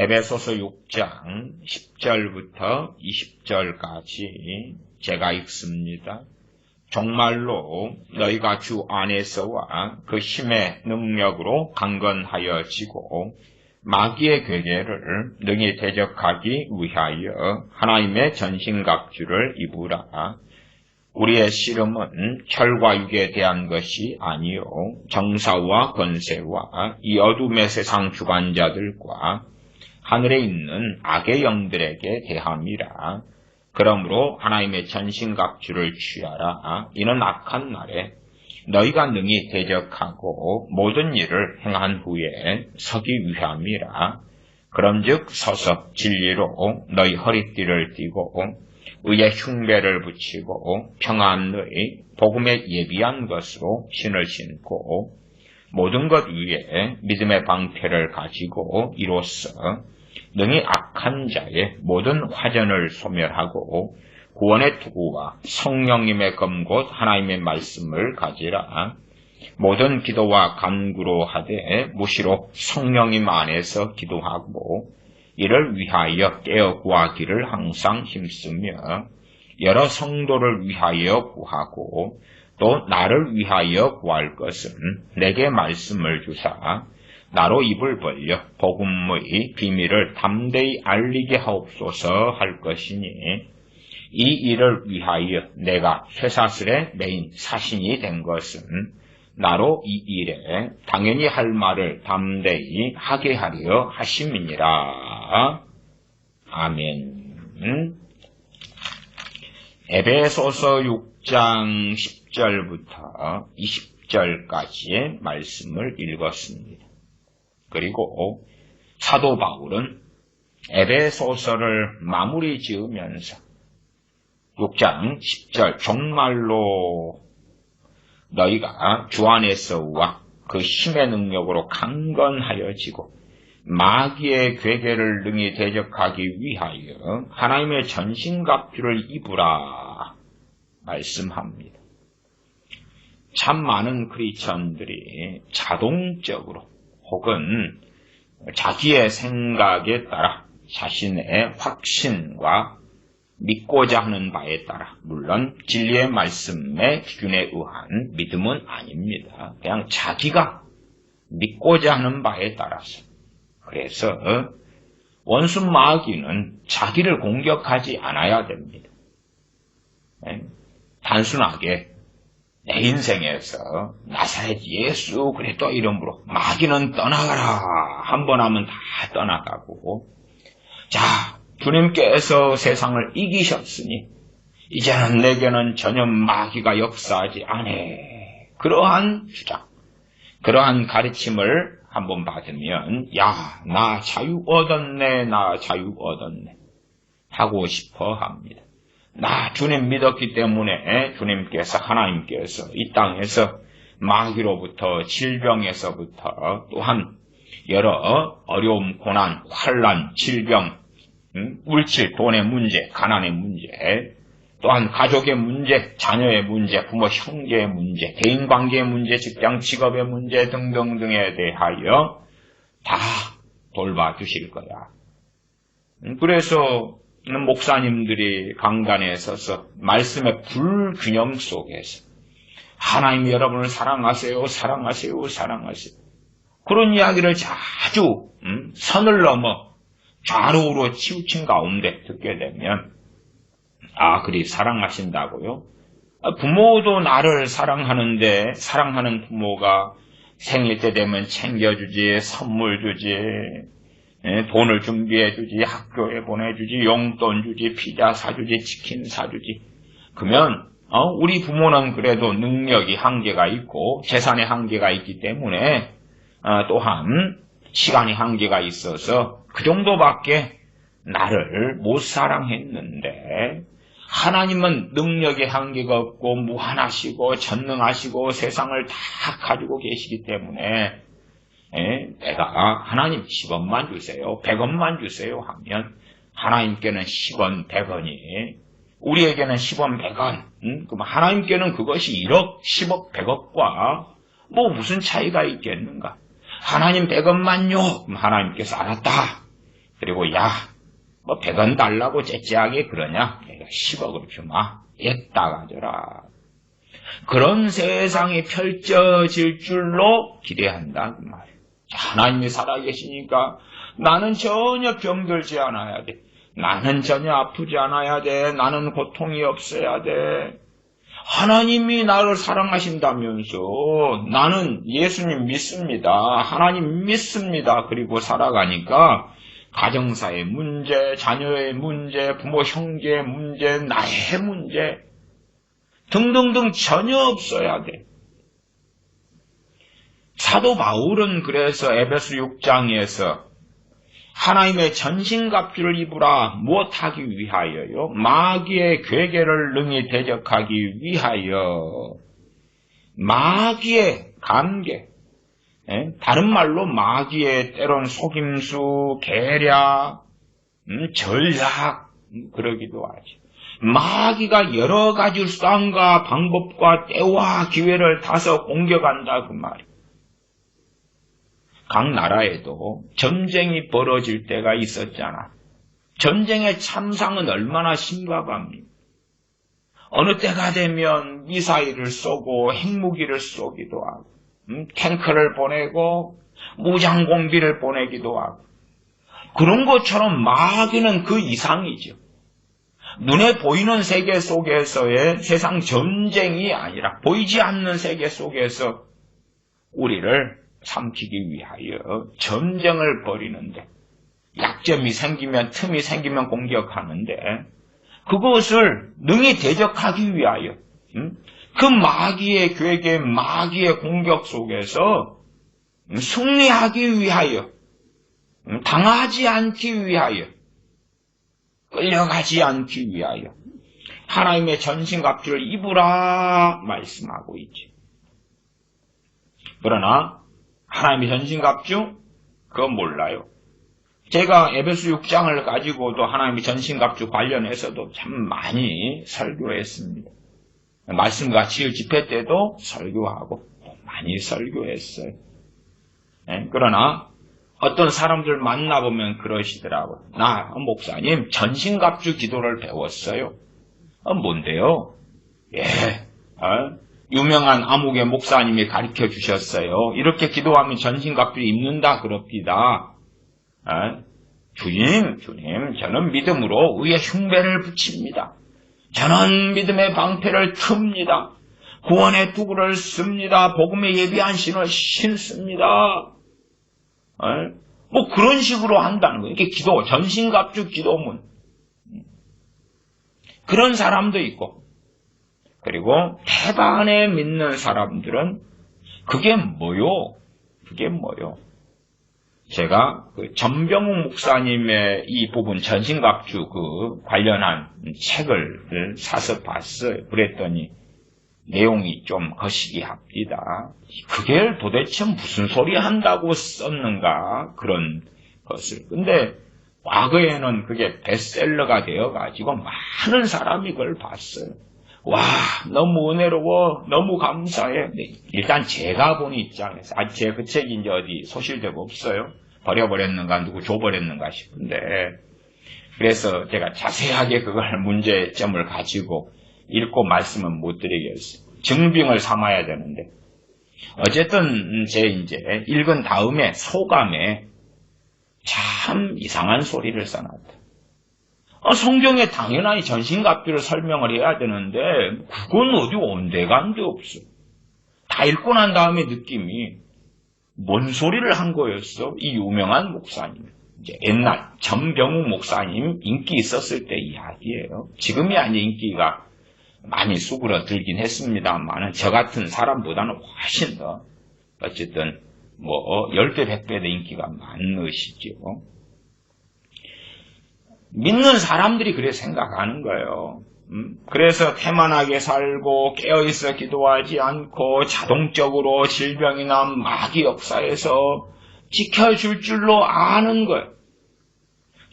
에베소서 6장 10절부터 20절까지 제가 읽습니다. 정말로 너희가 주 안에서와 그 힘의 능력으로 강건하여지고 마귀의 괴계를 능히 대적하기 위하여 하나님의 전신갑주를 입으라. 우리의 씨름은 혈과 육에 대한 것이 아니요 정사와 권세와 이 어둠의 세상 주관자들과 하늘에 있는 악의 영들에게 대함이라. 그러므로 하나님의 전신갑주를 취하라. 이는 악한 날에 너희가 능히 대적하고 모든 일을 행한 후에 서기 위함이라. 그럼즉 서서 진리로 너희 허리띠를 띠고 의의 흉배를 붙이고 평안의 복음에 예비한 것으로 신을 신고 모든 것 위에 믿음의 방패를 가지고 이로써 능히 악한 자의 모든 화전을 소멸하고 구원의 투구와 성령님의 검곧 하나님의 말씀을 가지라. 모든 기도와 간구로 하되 무시로 성령님 안에서 기도하고 이를 위하여 깨어 구하기를 항상 힘쓰며 여러 성도를 위하여 구하고 또 나를 위하여 구할 것은 내게 말씀을 주사 나로 입을 벌려 복음의 비밀을 담대히 알리게 하옵소서 할 것이니 이 일을 위하여 내가 쇠사슬에 매인 사신이 된 것은 나로 이 일에 당연히 할 말을 담대히 하게 하려 하심이니라. 아멘. 에베소서 6장 10절부터 20절까지의 말씀을 읽었습니다. 그리고 사도 바울은 에베소서를 마무리 지으면서 6장 10절 정말로 너희가 주 안에서와 그 힘의 능력으로 강건하여지고 마귀의 괴계를 능히 대적하기 위하여 하나님의 전신갑주를 입으라 말씀합니다. 참 많은 크리스천들이 자동적으로 혹은 자기의 생각에 따라 자신의 확신과 믿고자 하는 바에 따라 물론 진리의 말씀의 기준에 의한 믿음은 아닙니다. 그냥 자기가 믿고자 하는 바에 따라서 그래서 원수 마귀는 자기를 공격하지 않아야 됩니다. 단순하게 내 인생에서 나사렛 예수 그리스도 이름으로 마귀는 떠나가라 한번 하면 다 떠나가고 자 주님께서 세상을 이기셨으니 이제는 내게는 전혀 마귀가 역사하지 않네. 그러한 주장, 그러한 가르침을 한번 받으면 야, 나 자유 얻었네, 나 자유 얻었네 하고 싶어 합니다. 나 주님 믿었기 때문에 주님께서 하나님께서 이 땅에서 마귀로부터 질병에서부터 또한 여러 어려움, 고난, 환난, 질병 물질, 돈의 문제, 가난의 문제, 또한 가족의 문제, 자녀의 문제, 부모, 형제의 문제, 대인관계의 문제, 직장, 직업의 문제 등등등에 대하여 다 돌봐주실 거야. 그래서 목사님들이 강단에 서서 말씀의 불균형 속에서 하나님 여러분을 사랑하세요, 사랑하세요, 사랑하세요. 그런 이야기를 자주 선을 넘어 좌로우로 치우친 가운데 듣게 되면 그리 사랑하신다고요? 부모도 나를 사랑하는데 사랑하는 부모가 생일 때 되면 챙겨주지, 선물 주지, 돈을 준비해주지, 학교에 보내주지, 용돈 주지, 피자 사주지, 치킨 사주지. 그러면 우리 부모는 그래도 능력이 한계가 있고 재산의 한계가 있기 때문에 또한 시간이 한계가 있어서 그 정도밖에 나를 못 사랑했는데 하나님은 능력의 한계가 없고 무한하시고 전능하시고 세상을 다 가지고 계시기 때문에 내가 하나님 10원만 주세요, 100원만 주세요 하면 하나님께는 10원, 100원이 우리에게는 10원, 100원 그럼 하나님께는 그것이 1억, 10억, 100억과 뭐 무슨 차이가 있겠는가? 하나님 100원만요. 그럼 하나님께서 알았다. 그리고 야, 뭐 100원 달라고 째째하게 그러냐? 내가 10억을 주마. 옛다 가져라. 그런 세상이 펼쳐질 줄로 기대한다 그 말이에요. 하나님이 살아계시니까 나는 전혀 병들지 않아야 돼. 나는 전혀 아프지 않아야 돼. 나는 고통이 없어야 돼. 하나님이 나를 사랑하신다면서 나는 예수님 믿습니다. 하나님 믿습니다. 그리고 살아가니까 가정사의 문제, 자녀의 문제, 부모 형제의 문제, 나의 문제 등등등 전혀 없어야 돼. 사도 바울은 그래서 에베소 6장에서 하나님의 전신갑주를 입으라 무엇하기 위하여요? 마귀의 괴계를 능히 대적하기 위하여. 마귀의 관계, 다른 말로 마귀의 때론 속임수, 계략, 전략 그러기도 하죠. 마귀가 여러 가지 수단과 방법과 때와 기회를 타서 공격한다 그 말이에요. 각 나라에도 전쟁이 벌어질 때가 있었잖아. 전쟁의 참상은 얼마나 심각합니까? 어느 때가 되면 미사일을 쏘고 핵무기를 쏘기도 하고 탱크를 보내고 무장공비를 보내기도 하고 그런 것처럼 마귀는 그 이상이죠. 눈에 보이는 세계 속에서의 세상 전쟁이 아니라 보이지 않는 세계 속에서 우리를 삼키기 위하여 전쟁을 벌이는데 약점이 생기면 틈이 생기면 공격하는데 그것을 능히 대적하기 위하여 그 마귀의 괴계 마귀의 공격 속에서 승리하기 위하여 당하지 않기 위하여 끌려가지 않기 위하여 하나님의 전신갑주를 입으라 말씀하고 있지. 그러나 하나님의 전신갑주? 그건 몰라요. 제가 에베소 6장을 가지고도 하나님의 전신갑주 관련해서도 참 많이 설교했습니다. 말씀과 치유 집회 때도 설교하고 많이 설교했어요. 그러나 어떤 사람들 만나보면 그러시더라고요. 나 목사님 전신갑주 기도를 배웠어요. 뭔데요? 유명한 아무개 목사님이 가르쳐 주셨어요. 이렇게 기도하면 전신갑주 입는다 그럽니다. 주님, 저는 믿음으로 의의 흉배를 붙입니다. 저는 믿음의 방패를 틉니다. 구원의 투구를 씁니다. 복음의 예비한 신을 신습니다. 뭐 그런 식으로 한다는 거예요. 이게 기도, 전신갑주 기도문. 그런 사람도 있고 그리고 대반에 믿는 사람들은 그게 뭐요? 제가 그 전병욱 목사님의 이 부분 전신갑주 그 관련한 책을 사서 봤어요. 그랬더니 내용이 좀 거시기합니다. 그게 도대체 무슨 소리 한다고 썼는가 그런 것을. 근데 과거에는 그게 베스트셀러가 되어가지고 많은 사람이 그걸 봤어요. 와, 너무 은혜로워, 너무 감사해. 일단 제가 본 입장에서, 제 그 책이 이제 어디 소실되고 없어요. 버려버렸는가, 누구 줘버렸는가 싶은데, 그래서 제가 자세하게 그걸 문제점을 가지고 읽고 말씀은 못 드리겠어요. 증빙을 삼아야 되는데, 어쨌든 제 이제 읽은 다음에 소감에 참 이상한 소리를 써놨다. 성경에 당연히 전신갑주를 설명을 해야 되는데 그건 어디 온데간데 없어. 다 읽고 난 다음에 느낌이 뭔 소리를 한 거였어? 이 유명한 목사님. 이제 옛날 전병욱 목사님 인기 있었을 때 이야기예요. 지금이 아니 인기가 많이 수그러들긴 했습니다만 저 같은 사람보다는 훨씬 더 어쨌든 뭐 10배 100배 더 인기가 많으시죠. 믿는 사람들이 그래 생각하는 거예요. 그래서 태만하게 살고 깨어있어 기도하지 않고 자동적으로 질병이나 마귀 역사에서 지켜줄 줄로 아는 거예요.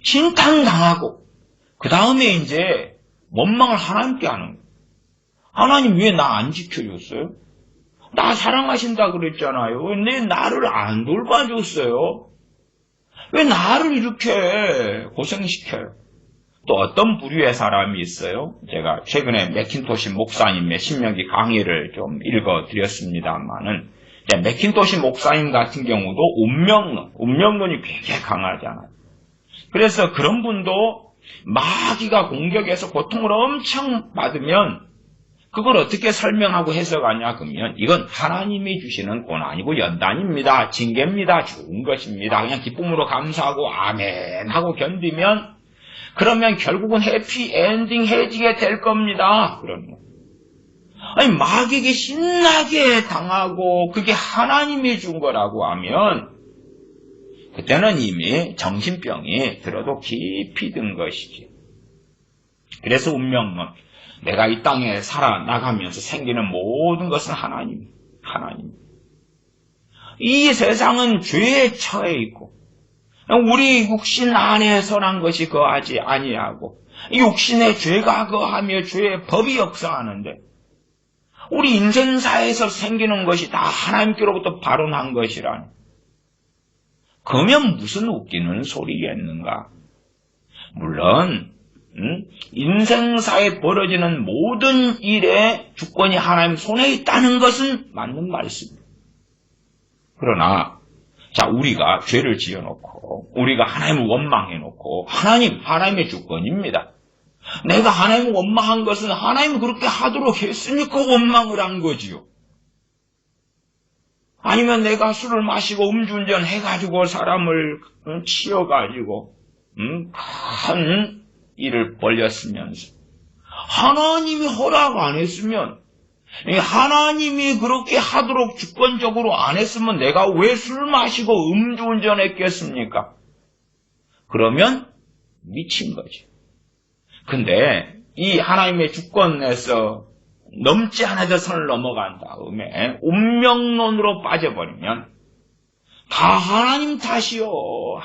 진탕당하고 그 다음에 이제 원망을 하나님께 하는 거예요. 하나님 왜 나 안 지켜줬어요? 나 사랑하신다 그랬잖아요. 근데 나를 안 돌봐줬어요. 왜 나를 이렇게 고생시켜요? 또 어떤 부류의 사람이 있어요? 제가 최근에 맥킨토시 목사님의 신명기 강의를 좀 읽어드렸습니다만은, 맥킨토시 목사님 같은 경우도 운명론이 굉장히 강하잖아요. 그래서 그런 분도 마귀가 공격해서 고통을 엄청 받으면 그걸 어떻게 설명하고 해석하냐 그러면 이건 하나님이 주시는 고난이고 연단입니다. 징계입니다. 좋은 것입니다. 그냥 기쁨으로 감사하고 아멘 하고 견디면 그러면 결국은 해피엔딩 해지게 될 겁니다. 그러면 아니 마귀에게 신나게 당하고 그게 하나님이 준 거라고 하면 그때는 이미 정신병이 들어도 깊이 든 것이지. 그래서 운명론, 내가 이 땅에 살아나가면서 생기는 모든 것은 하나님. 이 세상은 죄에 처해 있고 우리 육신 안에 선한 것이 거하지 아니하고 육신의 죄가 거하며 죄의 법이 역사하는데 우리 인생사에서 생기는 것이 다 하나님께로부터 발원한 것이라니. 그러면 무슨 웃기는 소리겠는가? 물론 인생사에 벌어지는 모든 일의 주권이 하나님 손에 있다는 것은 맞는 말씀입니다. 그러나 자, 우리가 죄를 지어놓고 우리가 하나님을 원망해놓고 하나님의 주권입니다. 내가 하나님을 원망한 것은 하나님이 그렇게 하도록 했으니까 원망을 한 거지요. 아니면 내가 술을 마시고 음주운전 해가지고 사람을 치여가지고 큰 일을 벌였으면서 하나님이 허락 안 했으면 하나님이 그렇게 하도록 주권적으로 안 했으면 내가 왜 술 마시고 음주운전했겠습니까? 그러면 미친 거지. 근데 이 하나님의 주권에서 넘지 않아도 선을 넘어간 다음에 운명론으로 빠져버리면 다 하나님 탓이요.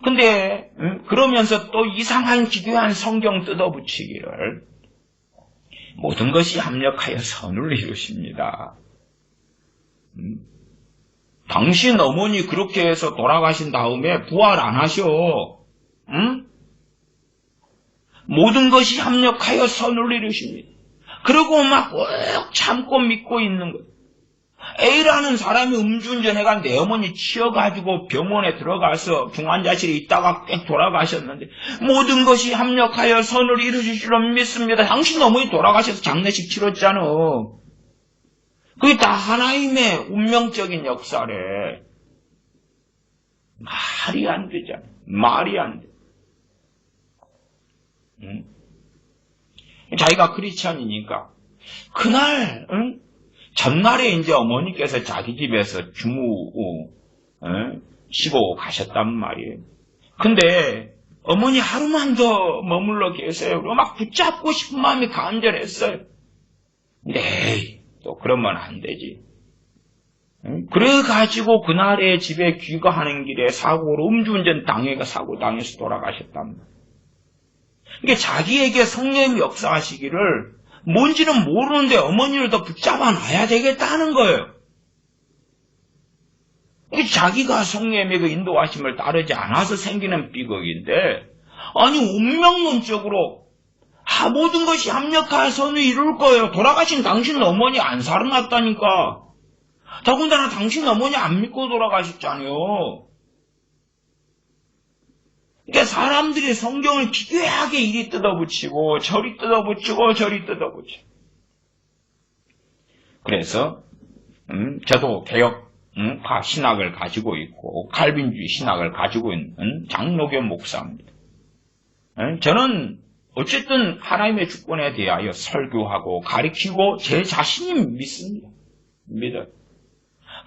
근데 그러면서 또 이상한 기괴한 성경 뜯어붙이기를 모든 것이 합력하여 선을 이루십니다. 당신 어머니 그렇게 해서 돌아가신 다음에 부활 안 하셔. 모든 것이 합력하여 선을 이루십니다. 그리고 막 꼭 참고 믿고 있는 거예요. A라는 사람이 음주운전해가 내 어머니 치여가지고 병원에 들어가서 중환자실에 있다가 꽤 돌아가셨는데 모든 것이 합력하여 선을 이루실 줄 믿습니다. 당신 어머니 돌아가셔서 장례식 치렀잖아. 그게 다 하나님의 운명적인 역사래. 말이 안 되잖아. 말이 안 돼. 자기가 크리스찬이니까 그날 전날에 이제 어머니께서 자기 집에서 쉬고 가셨단 말이에요. 근데 어머니 하루만 더 머물러 계세요. 막 붙잡고 싶은 마음이 간절했어요. 네, 또 그러면 안 되지. 그래가지고 그날에 집에 귀가하는 길에 사고로 음주운전 사고 당해서 돌아가셨단 말이에요. 그러니까 자기에게 성령이 역사하시기를 뭔지는 모르는데 어머니를 더 붙잡아 놔야 되겠다는 거예요. 자기가 성령의 그 인도하심을 따르지 않아서 생기는 비극인데, 아니 운명론적으로 모든 것이 합력하여 선을 이룰 거예요. 돌아가신 당신 어머니 안 살아났다니까. 더군다나 당신 어머니 안 믿고 돌아가셨잖아요. 그러니까 사람들이 성경을 기괴하게 이리 뜯어붙이고 저리 뜯어붙이고. 그래서 저도 개혁파 신학을 가지고 있고 칼빈주의 신학을 가지고 있는 장로교 목사입니다. 저는 어쨌든 하나님의 주권에 대하여 설교하고 가르치고 제 자신이 믿습니다. 믿어요.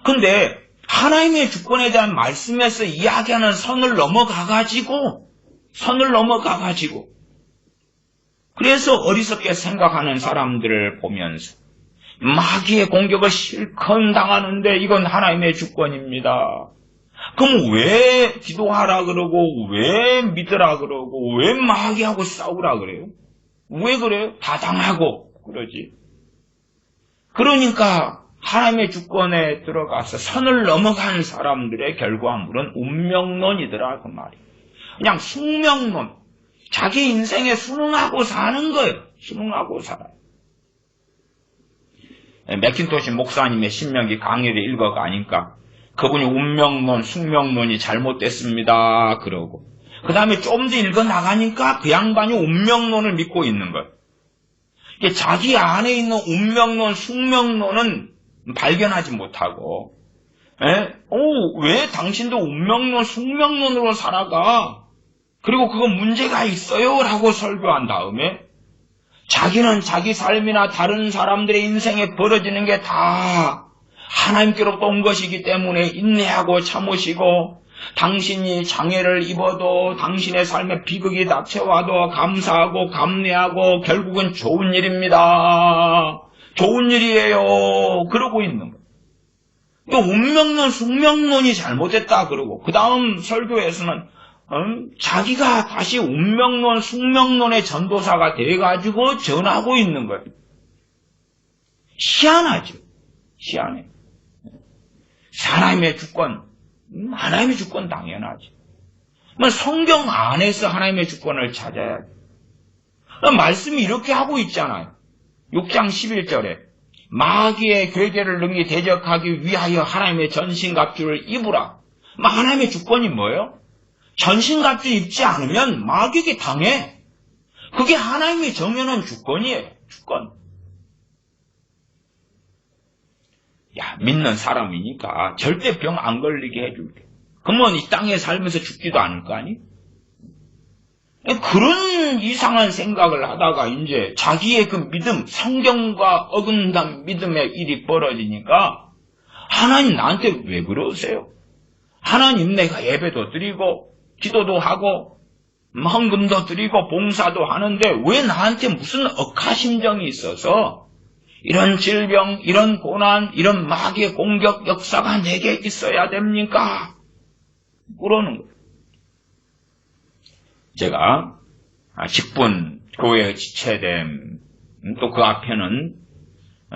근데 하나님의 주권에 대한 말씀에서 이야기하는 선을 넘어가가지고 그래서 어리석게 생각하는 사람들을 보면서 마귀의 공격을 실컷 당하는데 이건 하나님의 주권입니다. 그럼 왜 기도하라 그러고 왜 믿으라 그러고 왜 마귀하고 싸우라 그래요? 왜 그래요? 다 당하고 그러지. 그러니까 하나님의 주권에 들어가서 선을 넘어간 사람들의 결과물은 운명론이더라 그 말이에요. 그냥 숙명론, 자기 인생에 순응하고 사는 거예요. 순응하고 살아요. 맥킨토시 목사님의 신명기 강의를 읽어가니까 그분이 운명론, 숙명론이 잘못됐습니다 그러고, 그 다음에 좀 더 읽어나가니까 그 양반이 운명론을 믿고 있는 거예요. 자기 안에 있는 운명론, 숙명론은 발견하지 못하고, 왜 당신도 운명론, 숙명론으로 살아가? 그리고 그거 문제가 있어요 라고 설교한 다음에 자기는 자기 삶이나 다른 사람들의 인생에 벌어지는 게 다 하나님께로부터 온 것이기 때문에 인내하고 참으시고, 당신이 장애를 입어도 당신의 삶에 비극이 닥쳐와도 감사하고 감내하고 결국은 좋은 일입니다. 좋은 일이에요. 그러고 있는 거예요. 운명론, 숙명론이 잘못됐다 그러고, 그 다음 설교에서는 자기가 다시 운명론, 숙명론의 전도사가 돼가지고 전하고 있는 거예요. 희한하죠. 희한해. 하나님의 주권, 하나님의 주권 당연하지. 성경 안에서 하나님의 주권을 찾아야 돼. 말씀이 이렇게 하고 있잖아요. 6장 11절에 마귀의 괴계를 능히 대적하기 위하여 하나님의 전신갑주를 입으라. 하나님의 주권이 뭐예요? 전신갑주 입지 않으면 마귀에게 당해. 그게 하나님이 정해놓은 주권이에요. 주권. 믿는 사람이니까 절대 병 안 걸리게 해줄게. 그러면 이 땅에 살면서 죽지도 않을 거 아니? 그런 이상한 생각을 하다가 이제 자기의 그 믿음, 성경과 어긋난 믿음의 일이 벌어지니까 하나님 나한테 왜 그러세요? 하나님 내가 예배도 드리고 기도도 하고 헌금도 드리고 봉사도 하는데 왜 나한테 무슨 억하심정이 있어서 이런 질병, 이런 고난, 이런 마귀의 공격 역사가 내게 있어야 됩니까? 그러는 거예요. 제가 10분 교회 지체됨, 또 그 앞에는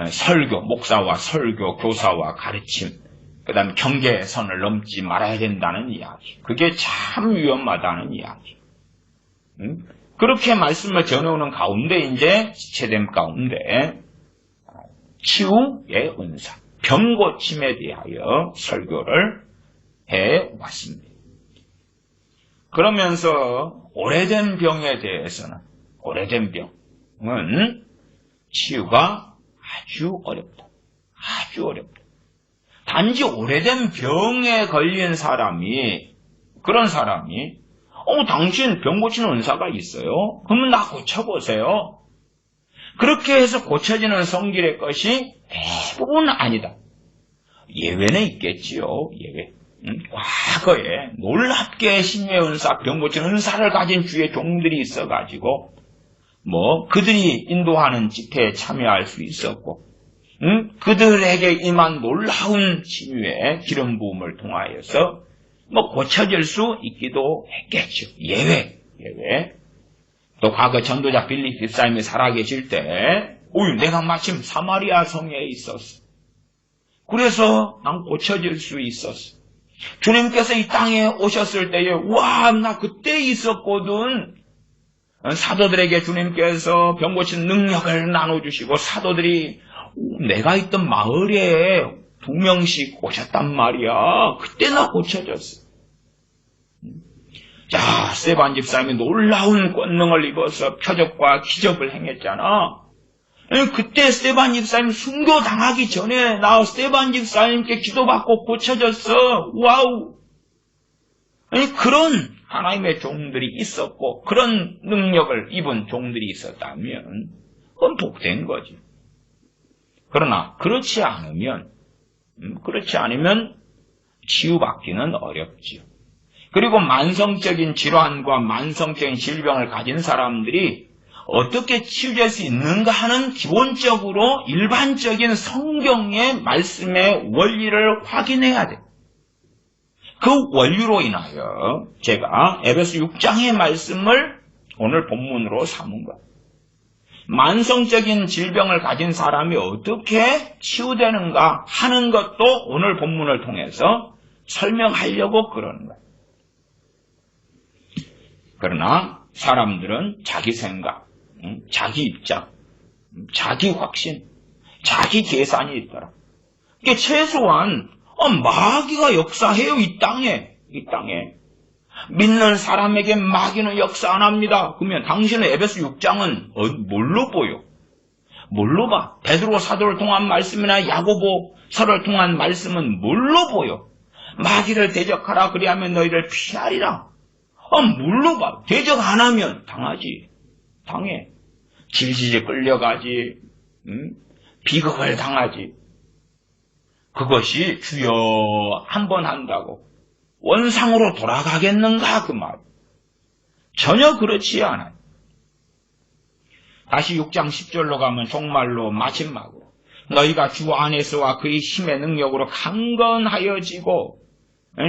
설교, 목사와 설교, 교사와 가르침, 그 다음에 경계선을 넘지 말아야 된다는 이야기. 그게 참 위험하다는 이야기. 그렇게 말씀을 전해오는 가운데 이제 지체됨 가운데 치유의 은사, 병고침에 대하여 설교를 해왔습니다. 그러면서 오래된 병에 대해서는, 오래된 병은 치유가 아주 어렵다. 아주 어렵다. 단지 오래된 병에 걸린 사람이, 그런 사람이 당신 병 고치는 은사가 있어요? 그러면 나 고쳐보세요. 그렇게 해서 고쳐지는 성질의 것이 대부분 아니다. 예외는 있겠지요. 예외. 과거에 놀랍게 신의 은사, 병 고치는 은사를 가진 주의 종들이 있어가지고 그들이 인도하는 집회에 참여할 수 있었고, 그들에게 임한 놀라운 치유의 기름 부음을 통하여서 고쳐질 수 있기도 했겠죠. 예외. 또 과거 전도자 빌립 집사님이 살아계실 때 내가 마침 사마리아 성에 있었어. 그래서 난 고쳐질 수 있었어. 주님께서 이 땅에 오셨을 때에 나 그때 있었거든. 사도들에게 주님께서 병 고치는 능력을 나눠주시고 사도들이 내가 있던 마을에 2명씩 오셨단 말이야. 그때 나 고쳐졌어. 자, 스데반 집사님이 놀라운 권능을 입어서 표적과 기적을 행했잖아. 그때 스데반 집사님 순교당하기 전에 나 스데반 집사님께 기도받고 고쳐졌어. 와우. 그런 하나님의 종들이 있었고 그런 능력을 입은 종들이 있었다면 그건 복된 거지. 그러나 그렇지 않으면 치유받기는 어렵지요. 그리고 만성적인 질환과 만성적인 질병을 가진 사람들이 어떻게 치유될 수 있는가 하는 기본적으로 일반적인 성경의 말씀의 원리를 확인해야 돼. 그 원리로 인하여 제가 에베소 6장의 말씀을 오늘 본문으로 삼은 거야. 만성적인 질병을 가진 사람이 어떻게 치유되는가 하는 것도 오늘 본문을 통해서 설명하려고 그러는 거예요. 그러나 사람들은 자기 생각, 자기 입장, 자기 확신, 자기 계산이 있더라. 이게 최소한 마귀가 역사해요. 이 땅에. 믿는 사람에게 마귀는 역사 안 합니다. 그러면 당신의 에베소 6장은 뭘로 보여? 뭘로 봐? 베드로 사도를 통한 말씀이나 야고보서를 통한 말씀은 뭘로 보여? 마귀를 대적하라 그리하면 너희를 피하리라. 뭘로 봐? 대적 안 하면 당하지. 당해. 질질 끌려가지. 비극을 당하지. 그것이 주여 한번 한다고 원상으로 돌아가겠는가 그 말. 전혀 그렇지 않아요. 다시 6장 10절로 가면 정말로 마지막으로 너희가 주 안에서와 그의 힘의 능력으로 강건하여지고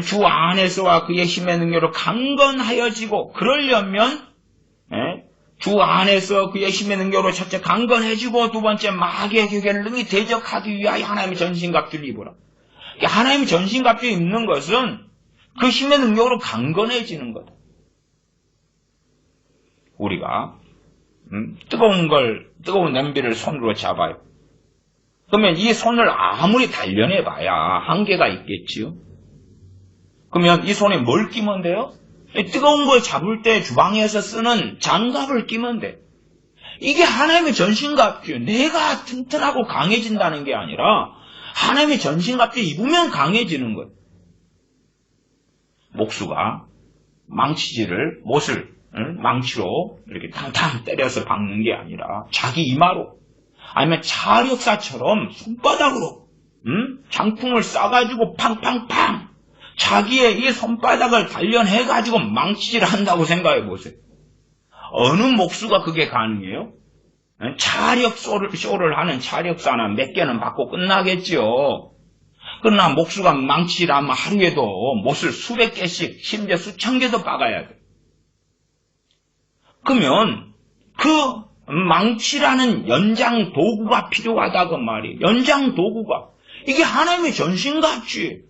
주 안에서와 그의 힘의 능력으로 강건하여지고 그러려면 주 안에서 그의 힘의 능력으로 첫째 강건해지고 두 번째 마귀의 기계를 능히 대적하기 위하여 하나님의 전신갑주를 입으라. 하나님의 전신갑주를 입는 것은 그 힘의 능력으로 강건해지는 거다. 우리가 뜨거운 냄비를 손으로 잡아요. 그러면 이 손을 아무리 단련해봐야 한계가 있겠지요. 그러면 이 손에 뭘 끼면 돼요? 뜨거운 걸 잡을 때 주방에서 쓰는 장갑을 끼면 돼. 이게 하나님의 전신갑주. 내가 튼튼하고 강해진다는 게 아니라 하나님의 전신갑주 입으면 강해지는 거예요. 목수가 못을 망치로 이렇게 탕탕 때려서 박는 게 아니라 자기 이마로 아니면 차력사처럼 손바닥으로 장풍을 쏴가지고 팡팡팡 자기의 이 손바닥을 단련해가지고 망치질을 한다고 생각해 보세요. 어느 목수가 그게 가능해요? 차력 쇼를 하는 차력사나 몇 개는 받고 끝나겠죠. 그러나 목수가 망치질하면 하루에도 못을 수백 개씩 심지어 수천 개도 박아야 돼. 그러면 그 망치라는 연장 도구가 필요하다 그 말이에요. 연장 도구가. 이게 하나님의 전신갑주예요.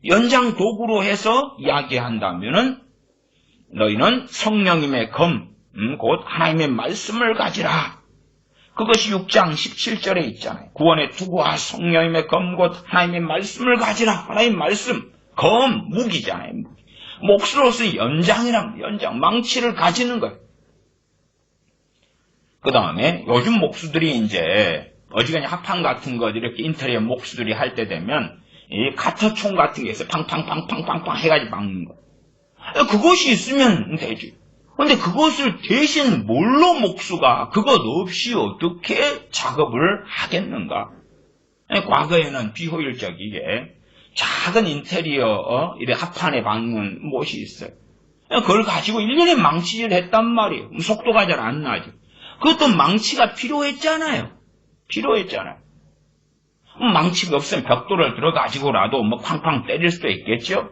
연장 도구로 해서 이야기한다면은 너희는 성령님의 검, 곧 하나님의 말씀을 가지라. 그것이 6장 17절에 있잖아요. 구원의 투구와 성령님의 검, 곧 하나님의 말씀을 가지라. 하나님의 말씀, 검, 무기잖아요. 목수로서 연장, 망치를 가지는 거예요. 그 다음에 요즘 목수들이 이제 어지간히 합판 같은 거 이렇게 인테리어 목수들이 할 때 되면 이 가터총 같은 게 있어요. 팡팡팡팡팡팡 해가지고 막는 거. 그것이 있으면 되지. 근데 그것을 대신 뭘로 목수가 그것 없이 어떻게 작업을 하겠는가? 과거에는 비효율적이게 작은 인테리어 이렇게 합판에 박는 못이 있어요. 그걸 가지고 1년에 망치질 했단 말이에요. 속도가 잘 안 나죠. 그것도 망치가 필요했잖아요. 망치가 없으면 벽돌을 들어가지고라도 쾅쾅 때릴 수도 있겠죠.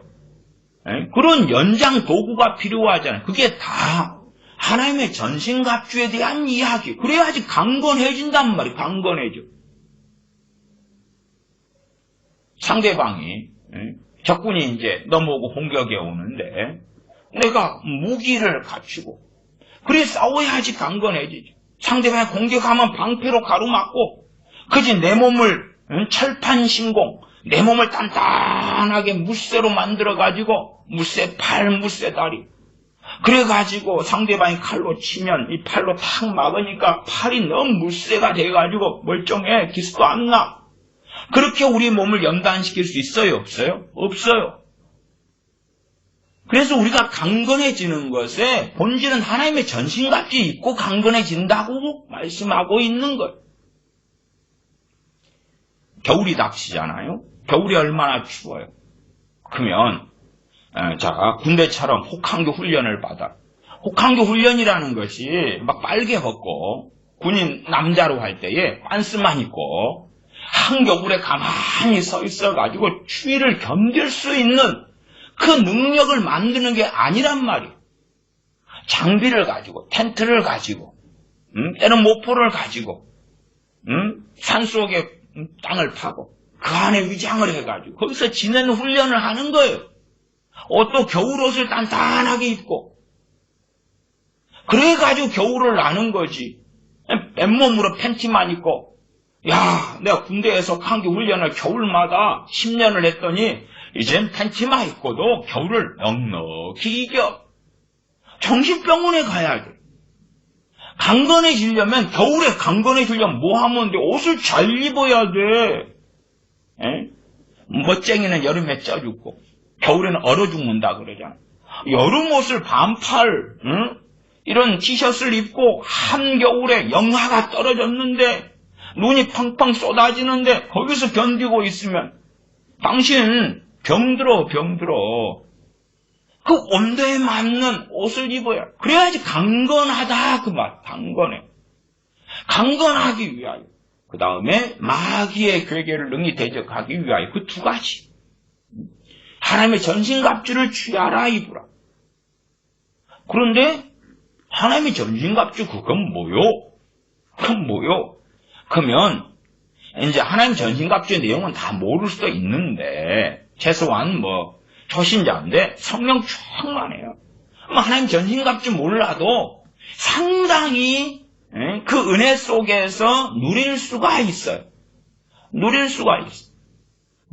그런 연장 도구가 필요하잖아요. 그게 다 하나님의 전신갑주에 대한 이야기. 그래야지 강건해진단 말이에요. 강건해져. 상대방이 적군이 이제 넘어오고 공격해 오는데 내가 무기를 갖추고 그래 싸워야지 강건해지죠. 상대방이 공격하면 방패로 가로막고 그지 내 몸을 철판신공 내 몸을 단단하게 무쇠로 만들어가지고 무쇠 팔, 무쇠 다리 그래가지고 상대방이 칼로 치면 이 팔로 탁 막으니까 팔이 너무 무쇠가 돼가지고 멀쩡해 기스도 안 나. 그렇게 우리 몸을 연단시킬 수 있어요? 없어요? 없어요. 그래서 우리가 강건해지는 것의 본질은 하나님의 전신갑주 입고 강건해진다고 말씀하고 있는 거예요. 겨울이 닥치잖아요. 겨울이 얼마나 추워요. 그러면 군대처럼 혹한교 훈련을 받아. 혹한교 훈련이라는 것이 막 빨개 벗고 군인 남자로 할 때에 빤스만 입고 한겨울에 가만히 서 있어가지고 추위를 견딜 수 있는 그 능력을 만드는 게 아니란 말이에요. 장비를 가지고 텐트를 가지고 때는 모포를 가지고 산속에 땅을 파고 그 안에 위장을 해가지고 거기서 지내는 훈련을 하는 거예요. 옷도 겨울옷을 단단하게 입고 그래가지고 겨울을 나는 거지. 맨몸으로 팬티만 입고 야 내가 군대에서 한기 훈련을 겨울마다 10년을 했더니 이젠 팬티만 입고도 겨울을 넉넉히 이겨. 정신병원에 가야 돼. 강건해지려면 겨울에 강건해지려면 뭐 하면 돼? 옷을 잘 입어야 돼. 멋쟁이는 여름에 쪄 죽고 겨울에는 얼어 죽는다 그러잖아. 여름 옷을 반팔 이런 티셔츠를 입고 한겨울에 영하가 떨어졌는데 눈이 펑펑 쏟아지는데 거기서 견디고 있으면 당신 병들어. 그 온도에 맞는 옷을 입어야 그래야지 강건하다 그 말. 강건하기 위하여 그 다음에 마귀의 괴계를 능히 대적하기 위하여 그 두 가지. 하나님의 전신갑주를 취하라 입으라. 그런데 하나님의 전신갑주 그건 뭐요? 그러면 이제 하나님 전신갑주의 내용은 다 모를 수도 있는데 최소한 초신자인데 성령 충만해요. 하나님 전신갑주 몰라도 상당히 그 은혜 속에서 누릴 수가 있어요.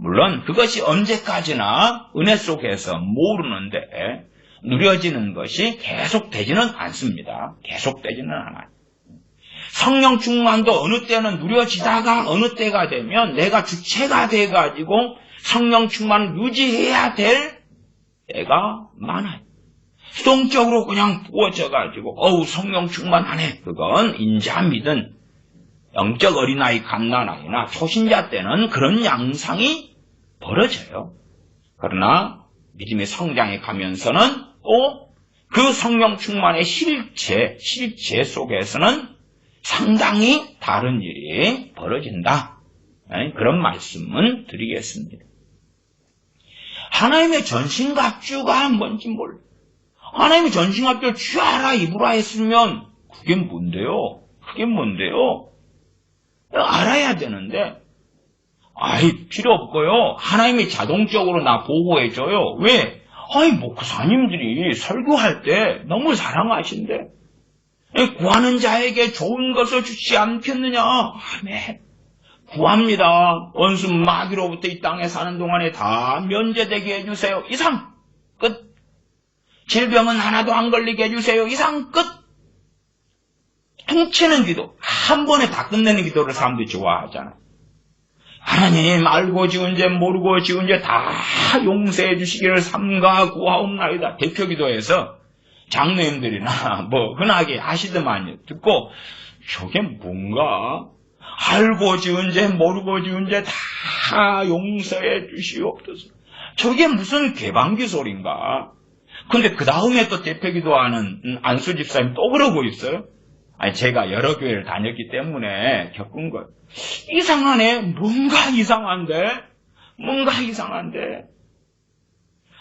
물론 그것이 언제까지나 은혜 속에서 모르는데 누려지는 것이 계속되지는 않습니다. 계속되지는 않아요. 성령 충만도 어느 때는 누려지다가 어느 때가 되면 내가 주체가 돼가지고 성령 충만을 유지해야 될 때가 많아요. 수동적으로 그냥 부어져가지고 성령 충만하네. 그건 인자 믿은 영적 어린아이 갓난아이나 초신자 때는 그런 양상이 벌어져요. 그러나 믿음의 성장에 가면서는 또 그 성령 충만의 실체 속에서는 상당히 다른 일이 벌어진다. 그런 말씀은 드리겠습니다. 하나님의 전신갑주가 뭔지 몰라. 하나님의 전신갑주를 취하라 입으라 했으면 그게 뭔데요? 알아야 되는데 필요 없고요. 하나님이 자동적으로 나 보호해줘요. 왜? 목사님들이 설교할 때 너무 사랑하신대. 구하는 자에게 좋은 것을 주지 않겠느냐. 아멘. 구합니다. 원수 마귀로부터 이 땅에 사는 동안에 다 면제되게 해주세요. 이상 끝. 질병은 하나도 안 걸리게 해주세요. 이상 끝. 퉁치는 기도. 한 번에 다 끝내는 기도를 사람들이 좋아하잖아요. 하나님 알고 지은 죄 모르고 지은 죄 다 용서해 주시기를 삼가 구하옵나이다. 대표 기도에서 장로님들이나 흔하게 하시더만요. 듣고 저게 뭔가 알고 지은 죄 모르고 지은 죄 다 용서해 주시옵소서. 저게 무슨 개방기 소린가. 근데 그 다음에 또 대표 기도하는 안수 집사님 또 그러고 있어요. 제가 여러 교회를 다녔기 때문에 겪은 거예요. 이상하네. 뭔가 이상한데.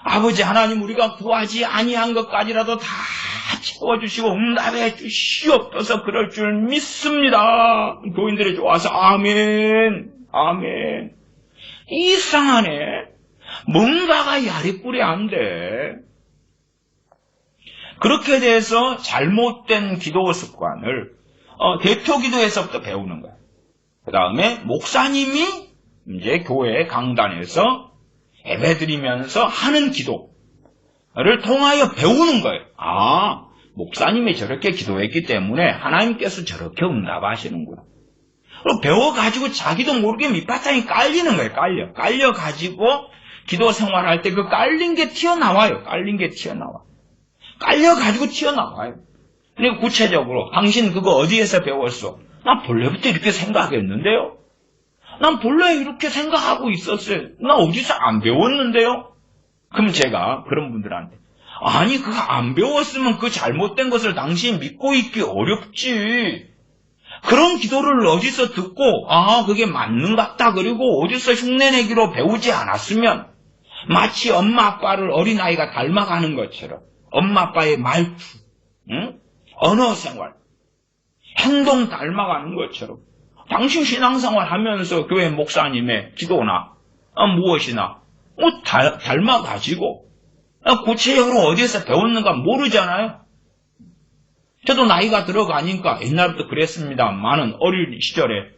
아버지 하나님 우리가 구하지 아니한 것까지라도 다 채워주시고 응답해 주시옵소서. 그럴 줄 믿습니다. 교인들이 좋아서 아멘. 이상하네. 뭔가가 야리꾸리 안 돼. 그렇게 돼서 잘못된 기도 습관을 대표 기도에서부터 배우는 거야. 그 다음에 목사님이 이제 교회 강단에서 예배드리면서 하는 기도를 통하여 배우는 거예요. 목사님이 저렇게 기도했기 때문에 하나님께서 저렇게 응답하시는구나. 그리고 배워가지고 자기도 모르게 밑바탕이 깔리는 거예요. 깔려가지고 기도 생활할 때 그 깔린 게 튀어나와요. 깔려가지고 튀어나와요. 그리고 구체적으로 당신 그거 어디에서 배웠어? 난 본래부터 이렇게 생각했는데요. 난 본래 이렇게 생각하고 있었어요. 나 어디서 안 배웠는데요. 그럼 제가 그런 분들한테 그거 안 배웠으면 그 잘못된 것을 당신이 믿고 있기 어렵지. 그런 기도를 어디서 듣고 그게 맞는 것 같다. 그리고 어디서 흉내내기로 배우지 않았으면 마치 엄마 아빠를 어린아이가 닮아가는 것처럼 엄마 아빠의 말투, 언어 생활, 행동 닮아가는 것처럼 당신 신앙생활 하면서 교회 목사님의 기도나 무엇이나 닮아가지고 구체적으로 어디에서 배웠는가 모르잖아요. 저도 나이가 들어가니까 옛날부터 그랬습니다만은 어릴 시절에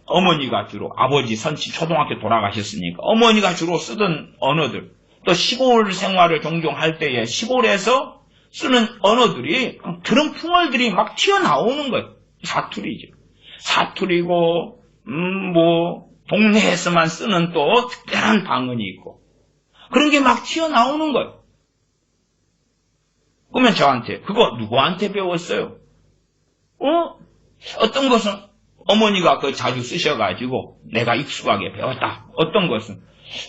어머니가 주로 아버지 선치 초등학교 돌아가셨으니까 어머니가 주로 쓰던 언어들 또 시골 생활을 종종 할 때에 시골에서 쓰는 언어들이 그런 풍월들이 막 튀어나오는 거예요. 사투리죠. 사투리고 동네에서만 쓰는 또 특별한 방언이 있고 그런 게 막 튀어나오는 거예요. 그러면 저한테 그거 누구한테 배웠어요? 어떤 것은 어머니가 자주 쓰셔가지고 내가 익숙하게 배웠다. 어떤 것은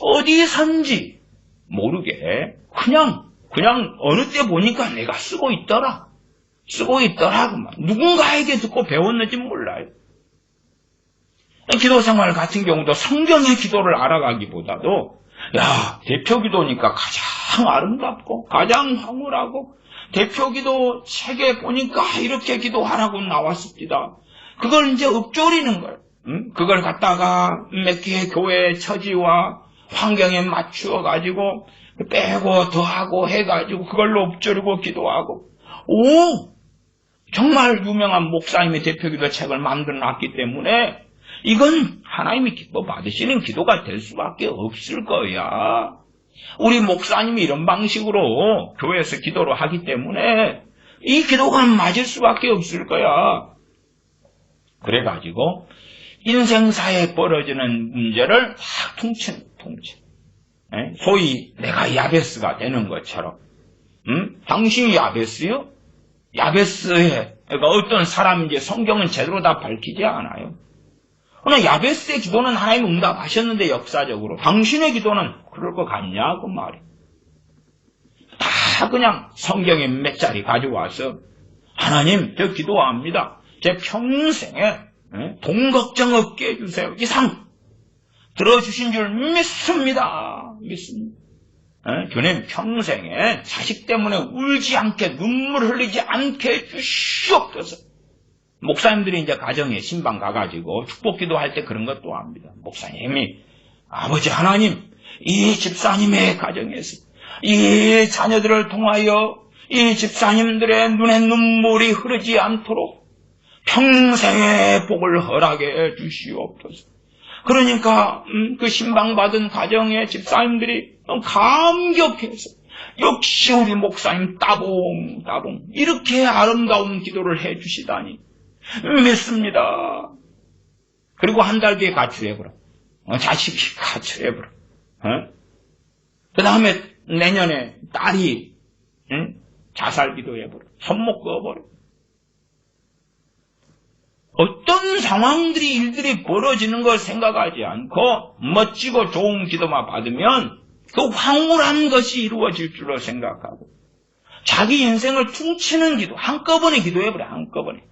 어디선지 모르게 그냥 어느 때 보니까 내가 쓰고 있더라. 누군가에게 듣고 배웠는지 몰라요. 기도 생활 같은 경우도 성경의 기도를 알아가기보다도 대표 기도니까 가장 아름답고 가장 황홀하고 대표 기도 책에 보니까 이렇게 기도하라고 나왔습니다. 그걸 이제 읊조리는 거예요. 그걸 갖다가 몇 개의 교회의 처지와 환경에 맞추어 가지고 빼고 더하고 해가지고 그걸로 읊조리고 기도하고 정말 유명한 목사님의 대표 기도 책을 만들어 놨기 때문에 이건 하나님이 기뻐 받으시는 기도가 될 수밖에 없을 거야. 우리 목사님이 이런 방식으로 교회에서 기도를 하기 때문에 이 기도가 맞을 수밖에 없을 거야. 그래가지고 인생사에 벌어지는 문제를 다 통치. 소위 내가 야베스가 되는 것처럼 당신이 야베스요? 야베스에 그러니까 어떤 사람인지 성경은 제대로 다 밝히지 않아요. 그러나 야베스의 기도는 하나님 응답하셨는데 역사적으로 당신의 기도는 그럴 것 같냐 그 말이에요. 다 그냥 성경에 몇 자리 가져와서 하나님 저 기도합니다. 제 평생에 돈 걱정 없게 해주세요. 이상 들어주신 줄 믿습니다. 주님 평생에 자식 때문에 울지 않게 눈물 흘리지 않게 해주시옵소서. 목사님들이 이제 가정에 신방 가가지고 축복기도 할 때 그런 것도 합니다. 목사님이 아버지 하나님 이 집사님의 가정에서 이 자녀들을 통하여 이 집사님들의 눈에 눈물이 흐르지 않도록 평생의 복을 허락해 주시옵소서. 그러니까 그 신방받은 가정의 집사님들이 감격해서 역시 우리 목사님 따봉 이렇게 아름다운 기도를 해 주시다니 믿습니다. 그리고 한 달 뒤에 가출해버려. 자식이 가출해버려. 그 다음에 내년에 딸이 자살기도해버려. 손목 그어버려. 어떤 상황들이 일들이 벌어지는 걸 생각하지 않고 멋지고 좋은 기도만 받으면 그 황홀한 것이 이루어질 줄로 생각하고 자기 인생을 퉁치는 기도 한꺼번에 기도해버려.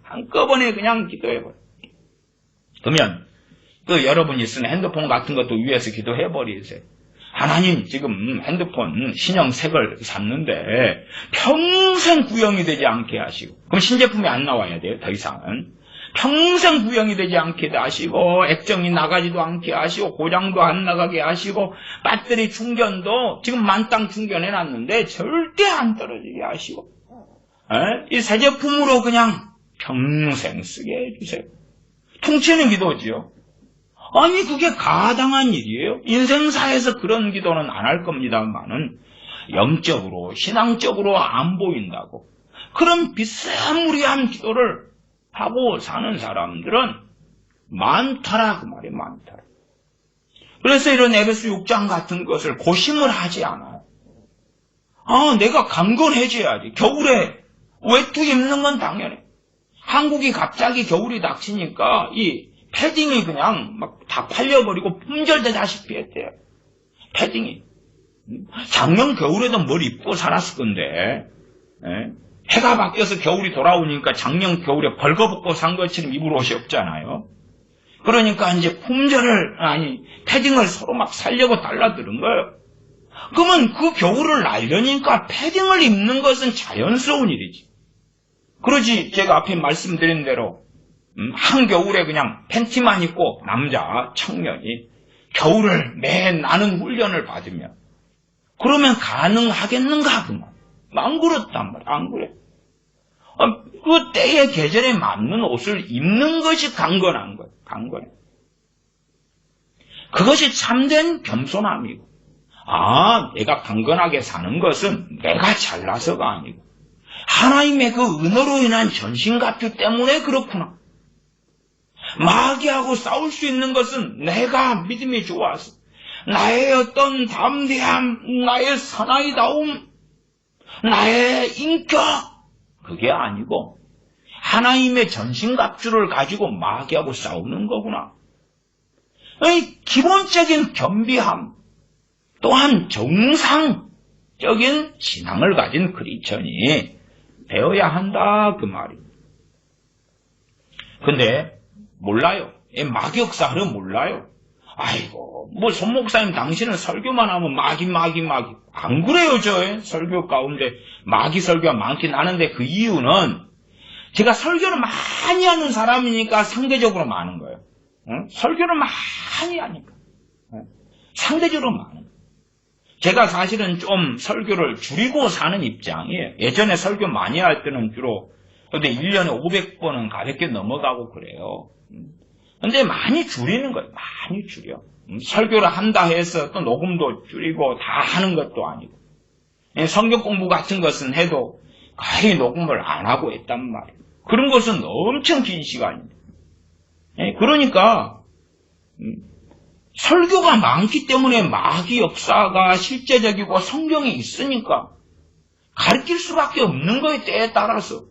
한꺼번에 그냥 기도해버려. 그러면 여러분이 쓰는 핸드폰 같은 것도 위에서 기도해버리세요. 하나님 지금 핸드폰 신형 색을 샀는데 평생 구형이 되지 않게 하시고 그럼 신제품이 안 나와야 돼요. 더 이상은. 평생 구형이 되지 않게 하시고 액정이 나가지도 않게 하시고 고장도 안 나가게 하시고 배터리 충전도 지금 만땅 충전해놨는데 절대 안 떨어지게 하시고 이 새 제품으로 그냥 평생 쓰게 해주세요. 통치는 기도지요. 아니 그게 가당한 일이에요. 인생사에서 그런 기도는 안 할 겁니다만은 영적으로 신앙적으로 안 보인다고 그런 비스무리한 기도를 하고 사는 사람들은 많더라 그 말이에요. 많더라. 그래서 이런 에베소 6장 같은 것을 고심을 하지 않아요. 내가 강건해져야지. 겨울에 외투 입는 건 당연해. 한국이 갑자기 겨울이 닥치니까 이 패딩이 그냥 막 다 팔려버리고 품절되다시피 했대요. 패딩이. 작년 겨울에도 뭘 입고 살았을 건데 해가 바뀌어서 겨울이 돌아오니까 작년 겨울에 벌거벗고 산 것처럼 입을 옷이 없잖아요. 그러니까 이제 패딩을 서로 막 살려고 달라드는 거예요. 그러면 그 겨울을 날려니까 패딩을 입는 것은 자연스러운 일이지. 그러지 제가 앞에 말씀드린 대로 한겨울에 그냥 팬티만 입고 남자 청년이 겨울을 매 나는 훈련을 받으면 그러면 가능하겠는가? 그만. 안 그렇단 말이야. 안 그래. 그 때의 계절에 맞는 옷을 입는 것이 강건한 거예요. 강건해. 그것이 참된 겸손함이고, 내가 강건하게 사는 것은 내가 잘나서가 아니고 하나님의 그 은혜로 인한 전신갑주 때문에 그렇구나. 마귀하고 싸울 수 있는 것은 내가 믿음이 좋아서 나의 어떤 담대함, 나의 사나이다움, 나의 인격, 그게 아니고 하나님의 전신갑주를 가지고 마귀하고 싸우는 거구나. 기본적인 겸비함, 또한 정상적인 신앙을 가진 크리스천이 되어야 한다, 그 말입니다. 근데 몰라요. 마귀 역사를 몰라요. 아이고, 손 목사님 당신은 설교만 하면 마귀. 안 그래요, 저 설교 가운데 마귀 설교가 많긴 하는데 그 이유는 제가 설교를 많이 하는 사람이니까 상대적으로 많은 거예요. 설교를 많이 하니까. 상대적으로 많은 거예요. 제가 사실은 좀 설교를 줄이고 사는 입장이에요. 예전에 설교 많이 할 때는 주로 근데 1년에 500번은 가볍게 넘어가고 그래요. 근데 많이 줄이는 거예요. 많이 줄여. 설교를 한다 해서 또 녹음도 줄이고 다 하는 것도 아니고. 성경 공부 같은 것은 해도 거의 녹음을 안 하고 했단 말이에요. 그런 것은 엄청 긴 시간입니다. 그러니까 설교가 많기 때문에 마귀 역사가 실제적이고 성경에 있으니까 가르칠 수밖에 없는 거예요. 때에 따라서.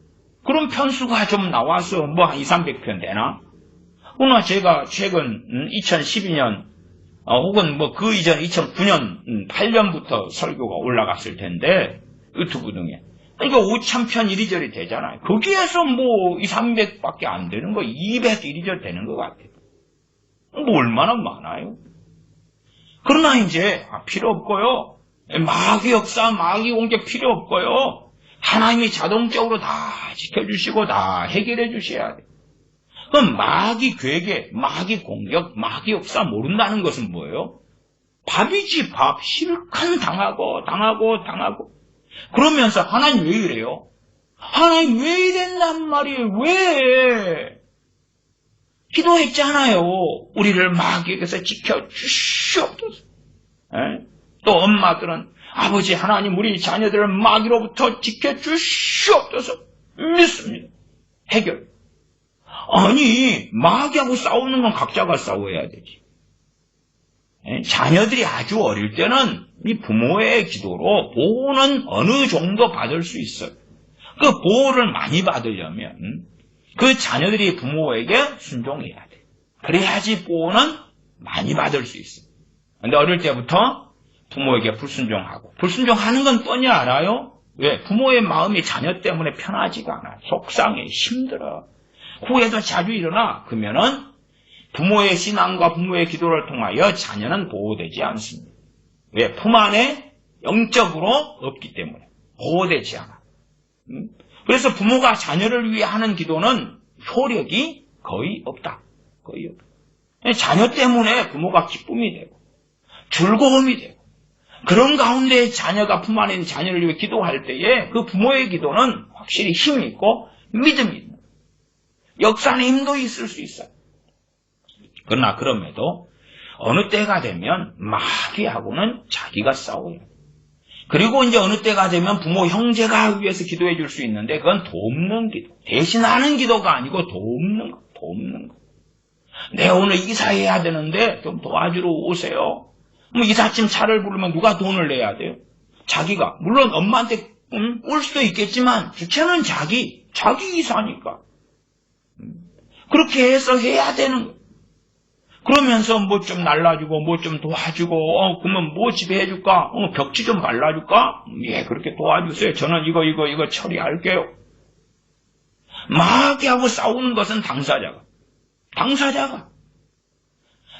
그런 편수가 좀 나와서 한 200~300편 되나? 그러나 제가 최근 2012년 혹은 그 이전 2009년 8년부터 설교가 올라갔을 텐데 유튜브 등에 그러니까 5,000편 이리저리 되잖아요. 거기에서 200~300밖에 안 되는 거 200 이리저리 되는 것 같아요. 얼마나 많아요. 그러나 이제 필요 없고요. 마귀 역사, 마귀 공격 필요 없고요. 하나님이 자동적으로 다 지켜주시고 다 해결해 주셔야 돼요. 그럼 마귀 괴계, 마귀 공격, 마귀 역사 모른다는 것은 뭐예요? 밥이지 밥. 실컷 당하고. 그러면서 하나님 왜 이래요? 하나님 왜 이랬단 말이에요? 왜? 기도했잖아요. 우리를 마귀에게서 지켜주시옵소서. 또 엄마들은 아버지 하나님 우리 자녀들을 마귀로부터 지켜주시옵소서. 믿습니다. 해결. 아니 마귀하고 싸우는 건 각자가 싸워야 되지. 자녀들이 아주 어릴 때는 이 부모의 기도로 보호는 어느 정도 받을 수 있어요. 그 보호를 많이 받으려면 그 자녀들이 부모에게 순종해야 돼. 그래야지 보호는 많이 받을 수 있어요. 근데 어릴 때부터 부모에게 불순종하고 불순종하는 건 뻔히 알아요. 왜? 부모의 마음이 자녀 때문에 편하지가 않아요. 속상해, 힘들어. 후회도 자주 일어나. 그러면은 부모의 신앙과 부모의 기도를 통하여 자녀는 보호되지 않습니다. 왜? 품 안에 영적으로 없기 때문에 보호되지 않아. 그래서 부모가 자녀를 위해 하는 기도는 효력이 거의 없다. 거의 없다. 자녀 때문에 부모가 기쁨이 되고 즐거움이 되고 그런 가운데 자녀가 품 안에 있는 자녀를 위해 기도할 때에 그 부모의 기도는 확실히 힘이 있고 믿음이 있는 거예요. 역사의 힘도 있을 수 있어요. 그러나 그럼에도 어느 때가 되면 마귀하고는 자기가 싸워요. 그리고 이제 어느 때가 되면 부모 형제가 위해서 기도해 줄 수 있는데 그건 돕는 기도. 대신하는 기도가 아니고 돕는 거. 내가 오늘 이사해야 되는데 좀 도와주러 오세요. 이삿짐 차를 부르면 누가 돈을 내야 돼요? 자기가. 물론 엄마한테 올 수도 있겠지만 주체는 자기 이사니까. 그렇게 해서 해야 되는 거예요. 그러면서 좀 날라주고 좀 도와주고 그러면 집에 해줄까? 벽지 좀 발라줄까? 예, 그렇게 도와주세요. 저는 이거 처리할게요. 마귀하고 싸우는 것은 당사자가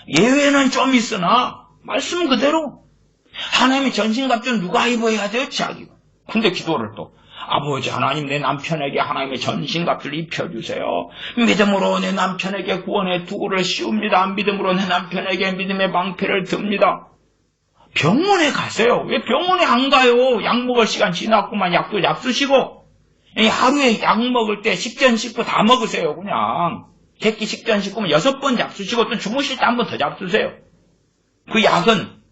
예외는 좀 있으나 말씀 그대로 하나님의 전신갑주는 누가 입어야 돼요? 자기가. 근데 기도를 또 아버지 하나님, 내 남편에게 하나님의 전신갑주를 입혀주세요. 믿음으로 내 남편에게 구원의 투구를 씌웁니다. 믿음으로 내 남편에게 믿음의 방패를 듭니다. 병원에 가세요. 왜 병원에 안 가요? 약 먹을 시간 지났구만. 약도 잡수시고. 하루에 약 먹을 때 식전 식후 다 먹으세요. 그냥 새끼 식전 식후면 6번 잡수시고 또 주무실 때 한 번 더 잡수세요. 그 약은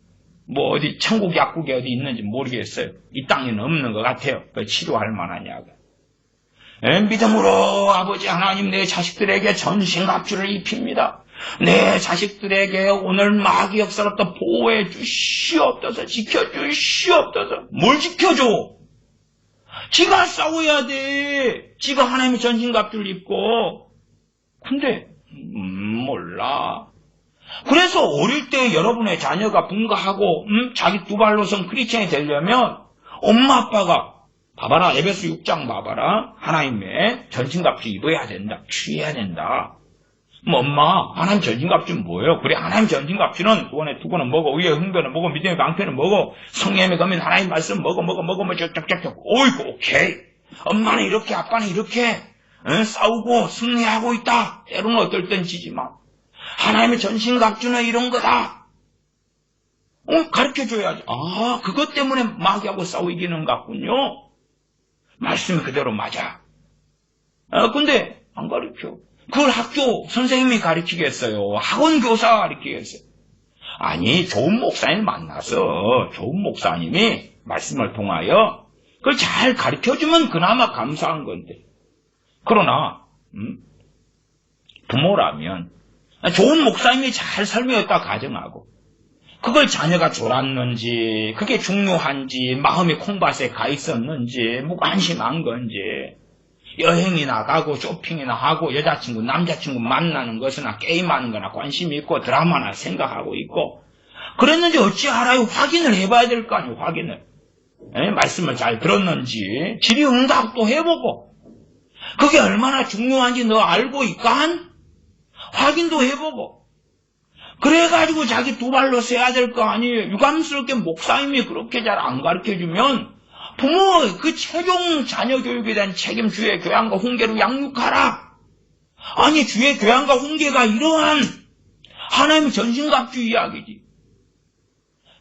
뭐 어디 천국 약국에 어디 있는지 모르겠어요. 이 땅에는 없는 것 같아요. 그 치료할 만한 약은. 믿음으로 아버지 하나님, 내 자식들에게 전신갑주를 입힙니다. 내 자식들에게 오늘 마귀 역사로부터 보호해 주시옵소서. 지켜주시옵소서. 뭘 지켜줘? 지가 싸워야 돼. 지가 하나님의 전신갑주를 입고. 근데 몰라. 그래서 어릴 때 여러분의 자녀가 분가하고 자기 두 발로 선 크리스천이 되려면 엄마 아빠가 봐봐라, 에베소 6장 봐봐라. 하나님의 전신갑주 입어야 된다. 취해야 된다. 뭐 엄마, 하나님 전신갑주는 뭐예요? 그래, 하나님 전신갑주는 구원의 투구는 뭐고, 의의 흥변은 뭐고, 믿음의 방패는 뭐고, 성령의 검인 하나님 말씀 뭐고 쩍쩍쩍. 오이고, 오케이. 엄마는 이렇게, 아빠는 이렇게 싸우고 승리하고 있다. 때로는 어떨 땐 지지만 하나님의 전신갑주는 이런 거다. 가르쳐줘야지. 아, 그것 때문에 마귀하고 싸워 이기는 것 같군요. 말씀이 그대로 맞아. 근데 안 가르쳐. 그걸 학교 선생님이 가르치겠어요? 학원 교사가 가르치겠어요? 아니, 좋은 목사님 만나서 좋은 목사님이 말씀을 통하여 그걸 잘 가르쳐주면 그나마 감사한 건데. 그러나 부모라면 좋은 목사님이 잘 설명했다 가정하고 그걸 자녀가 졸았는지, 그게 중요한지, 마음이 콩밭에 가 있었는지, 무관심한 건지, 여행이 나가고 쇼핑이나 하고 여자친구, 남자친구 만나는 것이나 게임하는 거나 관심이 있고 드라마나 생각하고 있고 그랬는지 어찌 알아요? 확인을 해봐야 될 거 아니에요. 확인을. 말씀을 잘 들었는지 질의응답도 해보고 그게 얼마나 중요한지 너 알고 있간? 확인도 해보고 그래가지고 자기 두 발로 서야 될 거 아니에요. 유감스럽게 목사님이 그렇게 잘 안 가르쳐주면 부모의 그 최종 자녀 교육에 대한 책임 주의 교양과 훈계로 양육하라. 아니, 주의 교양과 훈계가 이러한 하나님의 전신갑주 이야기지.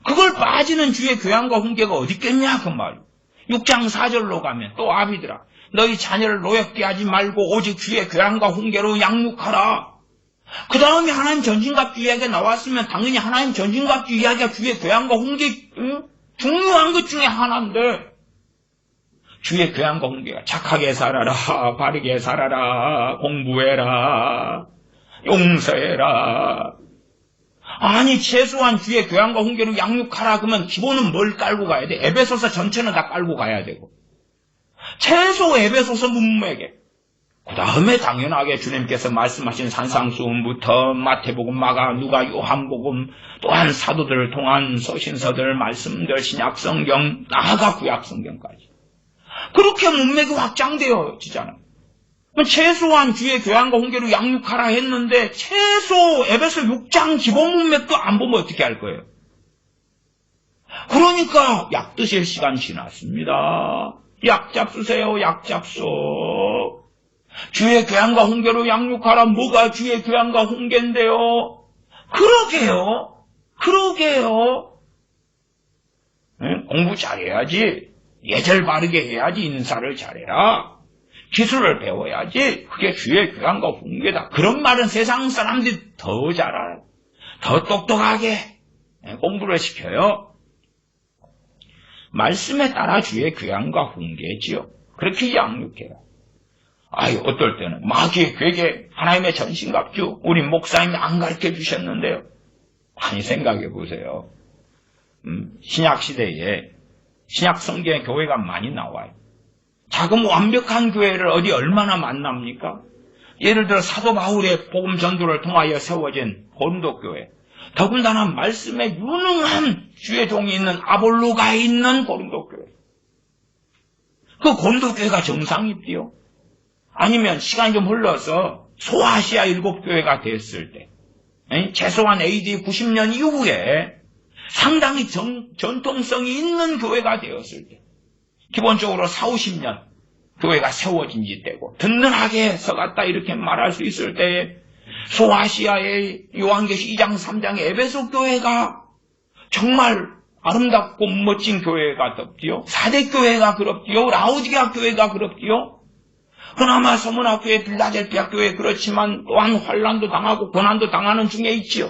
그걸 빠지는 주의 교양과 훈계가 어디 있겠냐 그 말이야. 6장 4절로 가면 또 아비들아, 너희 자녀를 노엽게 하지 말고 오직 주의 교양과 훈계로 양육하라. 그 다음에 하나님 전신갑주 이야기가 나왔으면 당연히 하나님 전신갑주 이야기가 주의 교양과 훈계 중요한 것 중에 하나인데 주의 교양과 훈계가 착하게 살아라, 바르게 살아라, 공부해라, 용서해라. 아니, 최소한 주의 교양과 훈계로 양육하라 그러면 기본은 뭘 깔고 가야 돼? 에베소서 전체는 다 깔고 가야 되고 최소 에베소서 문맥에 그 다음에 당연하게 주님께서 말씀하신 산상수훈부터 마태복음, 마가, 누가, 요한복음 또한 사도들을 통한 서신서들, 말씀들, 신약성경, 나아가 구약성경까지 그렇게 문맥이 확장되어지잖아요. 최소한 주의 교양과 훈계로 양육하라 했는데 최소 에베소 6장 기본 문맥도 안 보면 어떻게 할 거예요? 그러니까 약 드실 시간 지났습니다. 약 잡수세요. 약 잡수. 주의 교양과 훈계로 양육하라. 뭐가 주의 교양과 훈계인데요? 그러게요. 공부 잘해야지. 예절 바르게 해야지. 인사를 잘해라. 기술을 배워야지. 그게 주의 교양과 훈계다. 그런 말은 세상 사람들이 더 잘 알아요. 더 똑똑하게 공부를 시켜요. 말씀에 따라 주의 교양과 훈계지요. 그렇게 양육해요. 어떨 때는 마귀의 괴계, 하나님의 전신갑주 우리 목사님이 안 가르쳐 주셨는데요. 많이 생각해 보세요. 신약시대에 신약 성경의 교회가 많이 나와요. 자, 그럼 완벽한 교회를 어디 얼마나 만납니까? 예를 들어 사도 바울의 복음 전도를 통하여 세워진 고린도 교회, 더군다나 말씀에 유능한 주의 종이 있는 아볼로가 있는 고린도 교회, 그 고린도 교회가 정상입디요. 아니면 시간이 좀 흘러서 소아시아 7교회가 됐을 때, 최소한 AD 90년 이후에 상당히 전통성이 있는 교회가 되었을 때, 기본적으로 40, 50년 교회가 세워진 지 때고 든든하게 서갔다 이렇게 말할 수 있을 때에 소아시아의 요한계시 2장 3장의 에베소 교회가 정말 아름답고 멋진 교회가 덥디요. 사대 교회가 그렇디요. 라오디게아 교회가 그렇디요. 그나마 서문학교회, 빌라델피아 교회 그렇지만 또한 환란도 당하고 고난도 당하는 중에 있지요.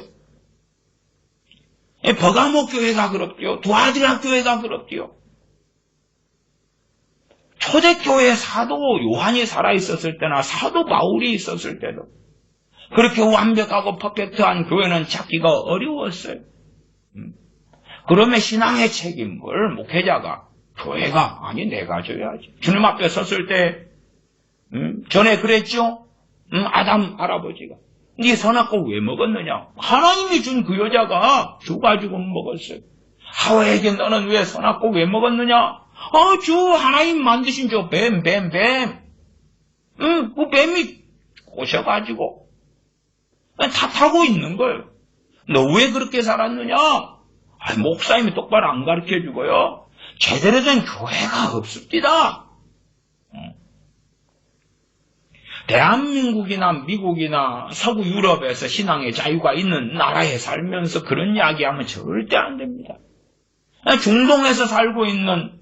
버가모 교회가 그렇디요. 두아디라 교회가 그렇디요. 초대교회 사도 요한이 살아있었을 때나 사도 바울이 있었을 때도 그렇게 완벽하고 퍼펙트한 교회는 찾기가 어려웠어요. 그러면 신앙의 책임을 목회자가, 교회가, 아니 내가 져야지. 주님 앞에 섰을 때 전에 그랬죠? 아담 할아버지가 네 선악과 왜 먹었느냐? 하나님이 준 그 여자가 줘가지고 먹었어요. 하와에게 너는 왜 선악과 왜 먹었느냐? 주 하나님 만드신 저 뱀. 그 뱀이 꼬셔가지고 탓하고 있는 거예요. 너 왜 그렇게 살았느냐? 목사님이 똑바로 안 가르쳐주고요. 제대로 된 교회가 없습니다. 대한민국이나 미국이나 서구 유럽에서 신앙의 자유가 있는 나라에 살면서 그런 이야기하면 절대 안 됩니다. 중동에서 살고 있는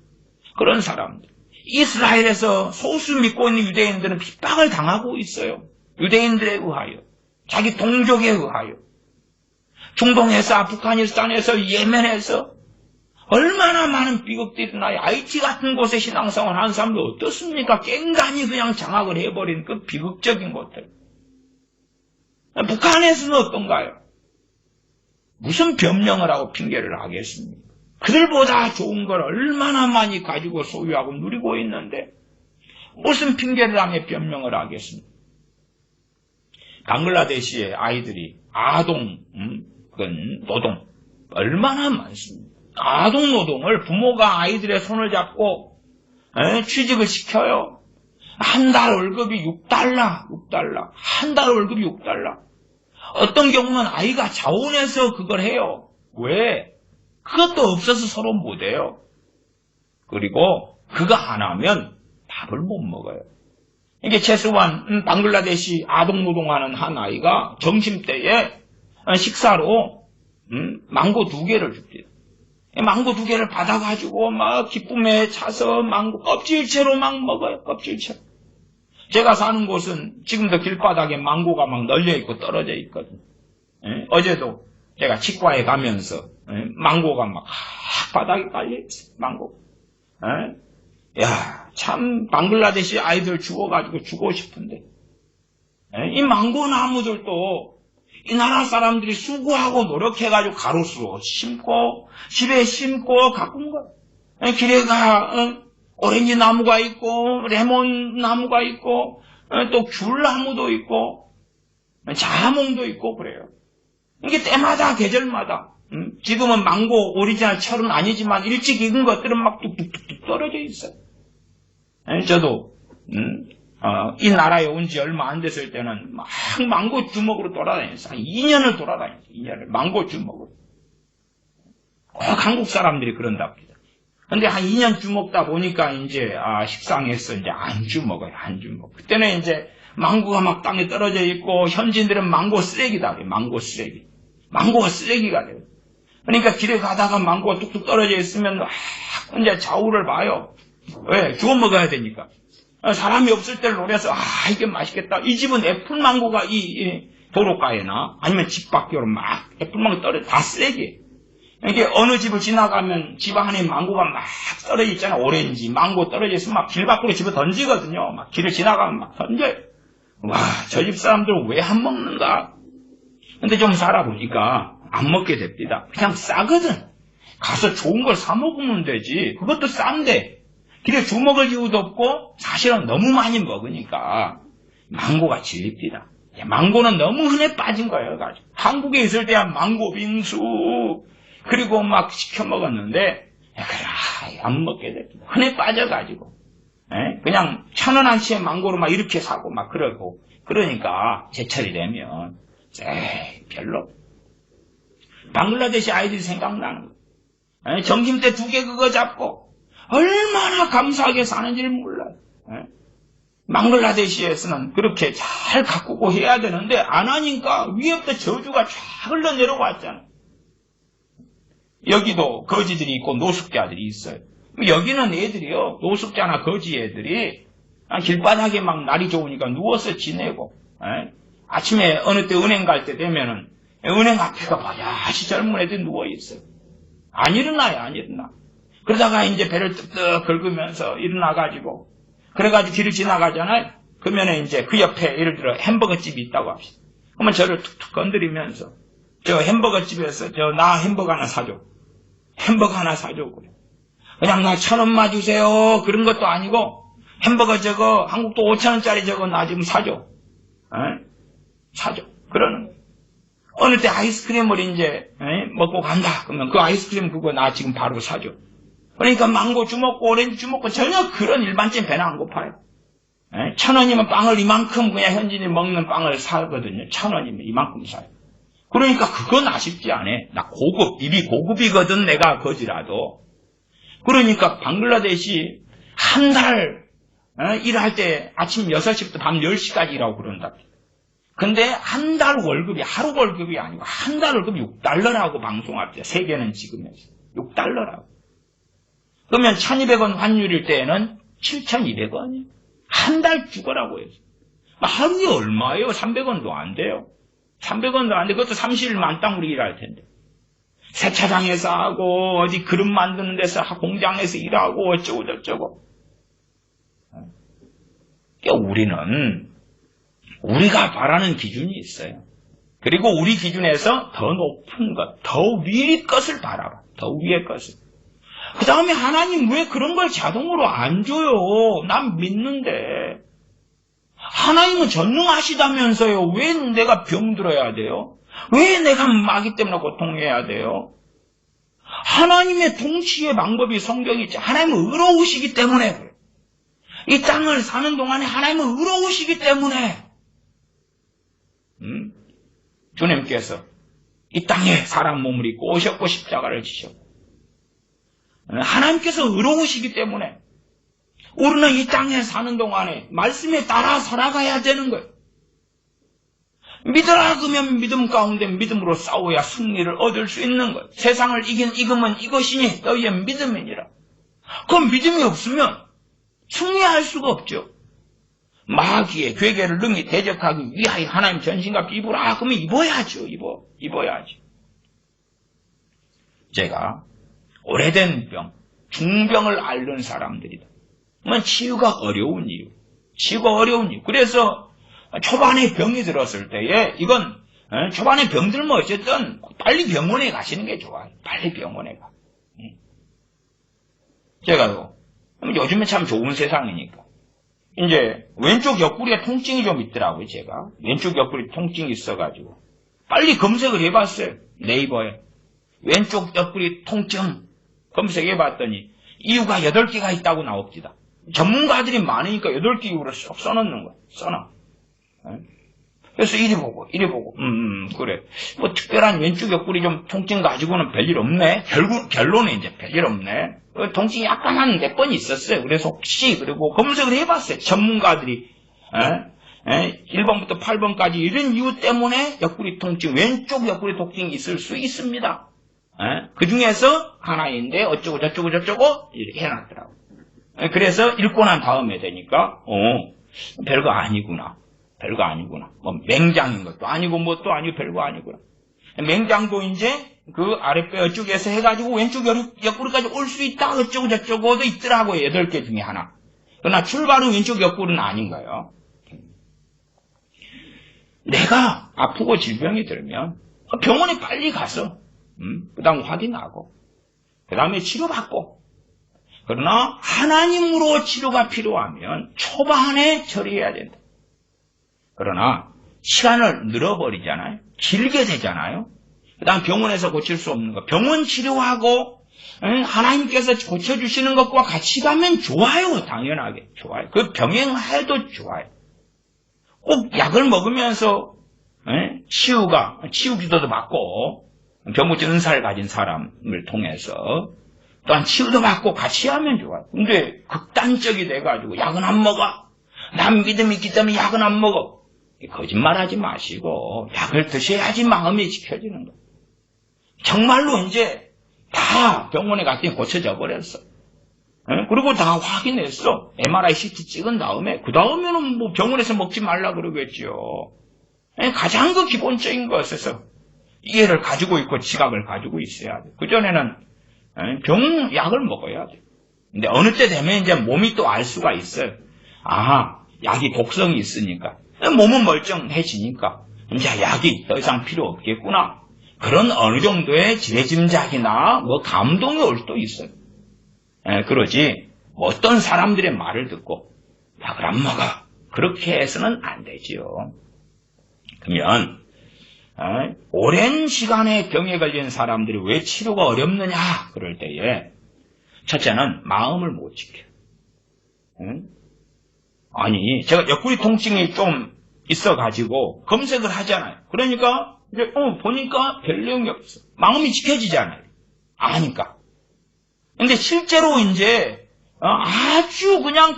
그런 사람들, 이스라엘에서 소수 믿고 있는 유대인들은 핍박을 당하고 있어요. 유대인들에 의하여, 자기 동족에 의하여. 중동에서, 아프가니스탄에서, 예멘에서 얼마나 많은 비극들이 나요. IT 같은 곳에 신앙생활 하는 사람들 어떻습니까? 깽단이 그냥 장악을 해버린 그 비극적인 것들. 북한에서는 어떤가요? 무슨 변명을 하고 핑계를 하겠습니까? 그들보다 좋은 걸 얼마나 많이 가지고 소유하고 누리고 있는데 무슨 핑계를 하며 변명을 하겠습니까? 방글라데시의 아이들이 아동 노동 얼마나 많습니다. 아동 노동을 부모가 아이들의 손을 잡고 취직을 시켜요. 한 달 월급이 6달러. 한 달 월급이 6달러. 어떤 경우는 아이가 자원해서 그걸 해요. 왜? 그것도 없어서 서로 못해요. 그리고 그거 안 하면 밥을 못 먹어요. 이게 최소한 방글라데시 아동 노동하는 한 아이가 점심때에 식사로 망고 2개를 줍니다. 망고 2개를 받아가지고 막 기쁨에 차서 망고 껍질채로 막 먹어요. 껍질채로. 제가 사는 곳은 지금도 길바닥에 망고가 막 널려있고 떨어져 있거든요. 어제도 제가 치과에 가면서 망고가 막 바닥에 깔려있어요. 망고. 야, 참 방글라데시 아이들 죽어가지고 주고 싶은데 이 망고 나무들도 이 나라 사람들이 수고하고 노력해가지고 가로수로 심고 집에 심고 가꾼 거예요. 길에 가 오렌지 나무가 있고 레몬 나무가 있고 또 귤나무도 있고 자몽도 있고 그래요. 이게 때마다 계절마다 지금은 망고 오리지널 철은 아니지만 일찍 익은 것들은 막 뚝뚝뚝 떨어져 있어요. 저도 이 나라에 온 지 얼마 안 됐을 때는 막 망고 주먹으로 돌아다녔어요. 한 2년을 돌아다녔어요. 2년을 망고 주먹으로. 꼭 한국 사람들이 그런답니다. 근데 한 2년 주먹다 보니까 이제 식상해서 이제 안주 먹어요. 안주 먹어. 그때는 이제 망고가 막 땅에 떨어져 있고 현지인들은 망고 쓰레기다 그래요. 망고 쓰레기. 망고가 쓰레기가 돼요. 그러니까 길에 가다가 망고가 뚝뚝 떨어져 있으면 이제 좌우를 봐요. 왜? 주워 먹어야 되니까. 사람이 없을 때를 노려서 이게 맛있겠다. 이 집은 애플망고가 이 도로가에나 아니면 집 밖으로 막 애플망고 떨어져 다 쓰레기. 이게 어느 집을 지나가면 집 안에 망고가 막 떨어져 있잖아. 오렌지, 망고 떨어져 있으면 막 길 밖으로 집에 던지거든요. 막 길을 지나가면 막 던져요. 와, 저 집 사람들은 왜 안 먹는가? 근데 좀 살아보니까 안 먹게 됩니다. 그냥 싸거든. 가서 좋은 걸 사 먹으면 되지. 그것도 싼데 길에 주먹을 이유도 없고 사실은 너무 많이 먹으니까 망고가 질립니다. 망고는 너무 흔해 빠진 거예요. 한국에 있을 때야 망고 빙수 그리고 막 시켜 먹었는데 안 먹게 됩니다. 흔해 빠져가지고 그냥 1,000원어치의 망고로 막 이렇게 사고 막 그러고 그러니까 제철이 되면 별로. 방글라데시 아이들이 생각나는 거예요. 점심 때 2개 그거 잡고 얼마나 감사하게 사는지를 몰라요. 망글라데시에서는 그렇게 잘 가꾸고 해야 되는데 안 하니까 위에부터 저주가 쫙 흘러내려왔잖아요. 여기도 거지들이 있고 노숙자들이 있어요. 여기는 애들이요, 노숙자나 거지 애들이 길바닥에 막 날이 좋으니까 누워서 지내고, 아침에 어느 때 은행 갈 때 되면은 은행 앞에가 바야시 젊은 애들이 누워있어요. 안 일어나요, 안 일어나. 그러다가 이제 배를 뜩뜩 긁으면서 일어나가지고, 그래가지고 길을 지나가잖아요. 그러면은 이제 그 옆에 예를 들어 햄버거 집이 있다고 합시다. 그러면 저를 툭툭 건드리면서, 저 햄버거 집에서 나 햄버거 하나 사줘. 햄버거 하나 사줘. 그래. 그냥 나 1,000원만 주세요. 그런 것도 아니고, 햄버거 저거, 한국도 5,000원짜리 저거 나 지금 사줘. 사줘. 그러는 거예요. 어느 때 아이스크림을 이제, 먹고 간다. 그러면 그 아이스크림 그거 나 지금 바로 사줘. 그러니까 망고 주먹고 오렌지 주먹고 전혀 그런 일반적인 배는 안 고파요. 1,000원이면 빵을 이만큼 그냥 현진이 먹는 빵을 사거든요. 1,000원이면 이만큼 사요. 그러니까 그건 아쉽지 않아. 나 고급, 입이 고급이거든 내가 거지라도. 그러니까 방글라데시 한 달 일할 때 아침 6시부터 밤 10시까지 일하고 그런다. 근데 한 달 월급이 하루 월급이 아니고 한 달 월급이 $6라고 방송할 때 세계는 지금에서 $6라고. 그러면 1,200원 환율일 때에는 7,200원이에요. 한 달 죽어라고 해서. 하루에 얼마예요? 300원도 안 돼요. 300원도 안 돼. 그것도 30일 만땅으로 일할 텐데. 세차장에서 하고 어디 그릇 만드는 데서 공장에서 일하고 어쩌고 저쩌고. 우리는 우리가 바라는 기준이 있어요. 그리고 우리 기준에서 더 높은 것, 더 위의 것을 바라봐. 더 위의 것을. 그 다음에 하나님 왜 그런 걸 자동으로 안 줘요? 난 믿는데. 하나님은 전능하시다면서요. 왜 내가 병들어야 돼요? 왜 내가 마귀 때문에 고통해야 돼요? 하나님의 통치의 방법이 성경에 있죠. 하나님은 의로우시기 때문에 그래요. 이 땅을 사는 동안에 하나님은 의로우시기 때문에 주님께서 이 땅에 사람 몸을 입고 오셨고 십자가를 지셨고 하나님께서 의로우시기 때문에 우리는 이 땅에 사는 동안에 말씀에 따라 살아가야 되는 거예요. 믿으라 그러면 믿음 가운데 믿음으로 싸워야 승리를 얻을 수 있는 거예요. 세상을 이긴 이금은 이것이니 너희의 믿음이니라. 그럼 믿음이 없으면 승리할 수가 없죠. 마귀의 괴계를 능히 대적하기 위하여 하나님 전신갑주 입으라. 그러면 입어야죠. 입어야죠. 제가 오래된 병, 중병을 앓는 사람들이다. 그러면 치유가 어려운 이유. 그래서 초반에 병이 들었을 때에 이건 초반에 병 들면 어쨌든 빨리 병원에 가시는 게 좋아요. 빨리 병원에 가. 제가요. 요즘에 참 좋은 세상이니까. 이제 왼쪽 옆구리에 통증이 좀 있더라고요. 제가 왼쪽 옆구리 통증이 있어가지고 빨리 검색을 해봤어요. 네이버에 왼쪽 옆구리 통증 검색해봤더니 이유가 8개가 있다고 나옵니다. 전문가들이 많으니까 8개 이유로 쏙 써놓는 거야. 써놔. 그래서 이리 보고 그래. 뭐 특별한 왼쪽 옆구리 좀 통증 가지고는 별일 없네. 결론은 이제 별일 없네. 통증이 약간 한 몇 번 있었어요. 그래서 혹시 그리고 검색을 해봤어요. 전문가들이 1번부터 8번까지 이런 이유 때문에 옆구리 통증, 왼쪽 옆구리 통증이 있을 수 있습니다. 그 중에서 하나인데 어쩌고 저쩌고 이렇게 해놨더라고. 그래서 읽고 난 다음에 되니까 별거 아니구나. 뭐 맹장인 것도 아니고 뭣도 아니고 별거 아니구나. 맹장도 이제 그 아랫배 쪽에서 해가지고 왼쪽 옆구리까지 올 수 있다. 어쩌고 저쩌고도 있더라고요. 8개 중에 하나. 그러나 출발은 왼쪽 옆구리는 아닌 거예요. 내가 아프고 질병이 들면 병원에 빨리 가서 그 다음 확인하고 그 다음에 치료받고 그러나 하나님으로 치료가 필요하면 초반에 처리해야 된다. 그러나 시간을 늘어버리잖아요. 길게 되잖아요. 그 다음 병원에서 고칠 수 없는 거. 병원 치료하고 하나님께서 고쳐주시는 것과 같이 가면 좋아요. 당연하게 좋아요. 그 병행해도 좋아요. 꼭 약을 먹으면서 치유 기도도 받고 병고치 은사를 가진 사람을 통해서 또한 치유도 받고 같이 하면 좋아요. 근데 극단적이 돼가지고 약은 안 먹어. 난 믿음이 있기 때문에 약은 안 먹어. 거짓말하지 마시고 약을 드셔야지 마음이 지켜지는 거예요. 정말로 이제 다 병원에 갔더니 고쳐져 버렸어. 그리고 다 확인했어. MRI, CT 찍은 다음에 그 다음에는 뭐 병원에서 먹지 말라 그러겠죠. 가장 그 기본적인 것에서 이해를 가지고 있고 지각을 가지고 있어야 돼. 그전에는 약을 먹어야 돼. 근데 어느 때 되면 이제 몸이 또 알 수가 있어요. 아, 약이 독성이 있으니까. 몸은 멀쩡해지니까 이제 약이 더 이상 필요 없겠구나. 그런 어느 정도의 지레짐작이나 뭐 감동이 올 수도 있어요. 그러지 어떤 사람들의 말을 듣고 약을 안 먹어. 그렇게 해서는 안 되지요. 그러면 오랜 시간의 병에 걸린 사람들이 왜 치료가 어렵느냐 그럴 때에 첫째는 마음을 못 지켜. 아니 제가 옆구리 통증이 좀 있어가지고 검색을 하잖아요. 그러니까 이제 보니까 별 내용이 없어. 마음이 지켜지잖아요. 아니까. 근데 실제로 이제 아주 그냥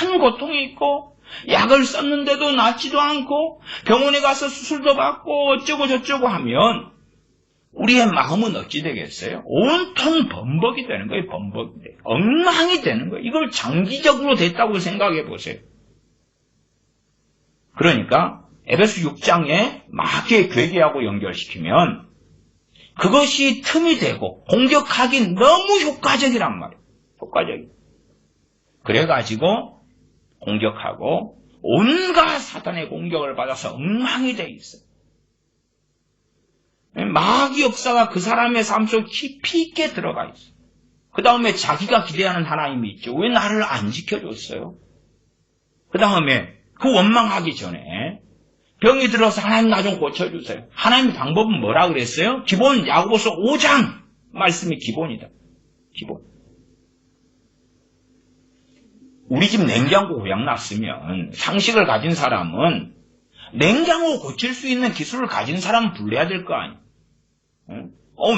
큰 고통이 있고 약을 썼는데도 낫지도 않고 병원에 가서 수술도 받고 어쩌고 저쩌고 하면 우리의 마음은 어찌 되겠어요? 온통 범벅이 되는 거예요. 범벅이 돼. 엉망이 되는 거예요. 이걸 장기적으로 됐다고 생각해 보세요. 그러니까 에베소 6장에 마귀의 괴계하고 연결시키면 그것이 틈이 되고 공격하기 너무 효과적이란 말이에요. 효과적이. 그래가지고 공격하고 온갖 사탄의 공격을 받아서 엉망이 돼 있어요. 마귀 역사가 그 사람의 삶 속 깊이 있게 들어가 있어요. 그 다음에 자기가 기대하는 하나님이 있죠. 왜 나를 안 지켜줬어요? 그 다음에 그 원망하기 전에 병이 들어서 하나님 나 좀 고쳐주세요. 하나님의 방법은 뭐라 그랬어요? 기본 야고보서 5장 말씀이 기본이다. 기본. 우리 집 냉장고 고장났으면 상식을 가진 사람은 냉장고 고칠 수 있는 기술을 가진 사람은 불러야 될 거 아니에요.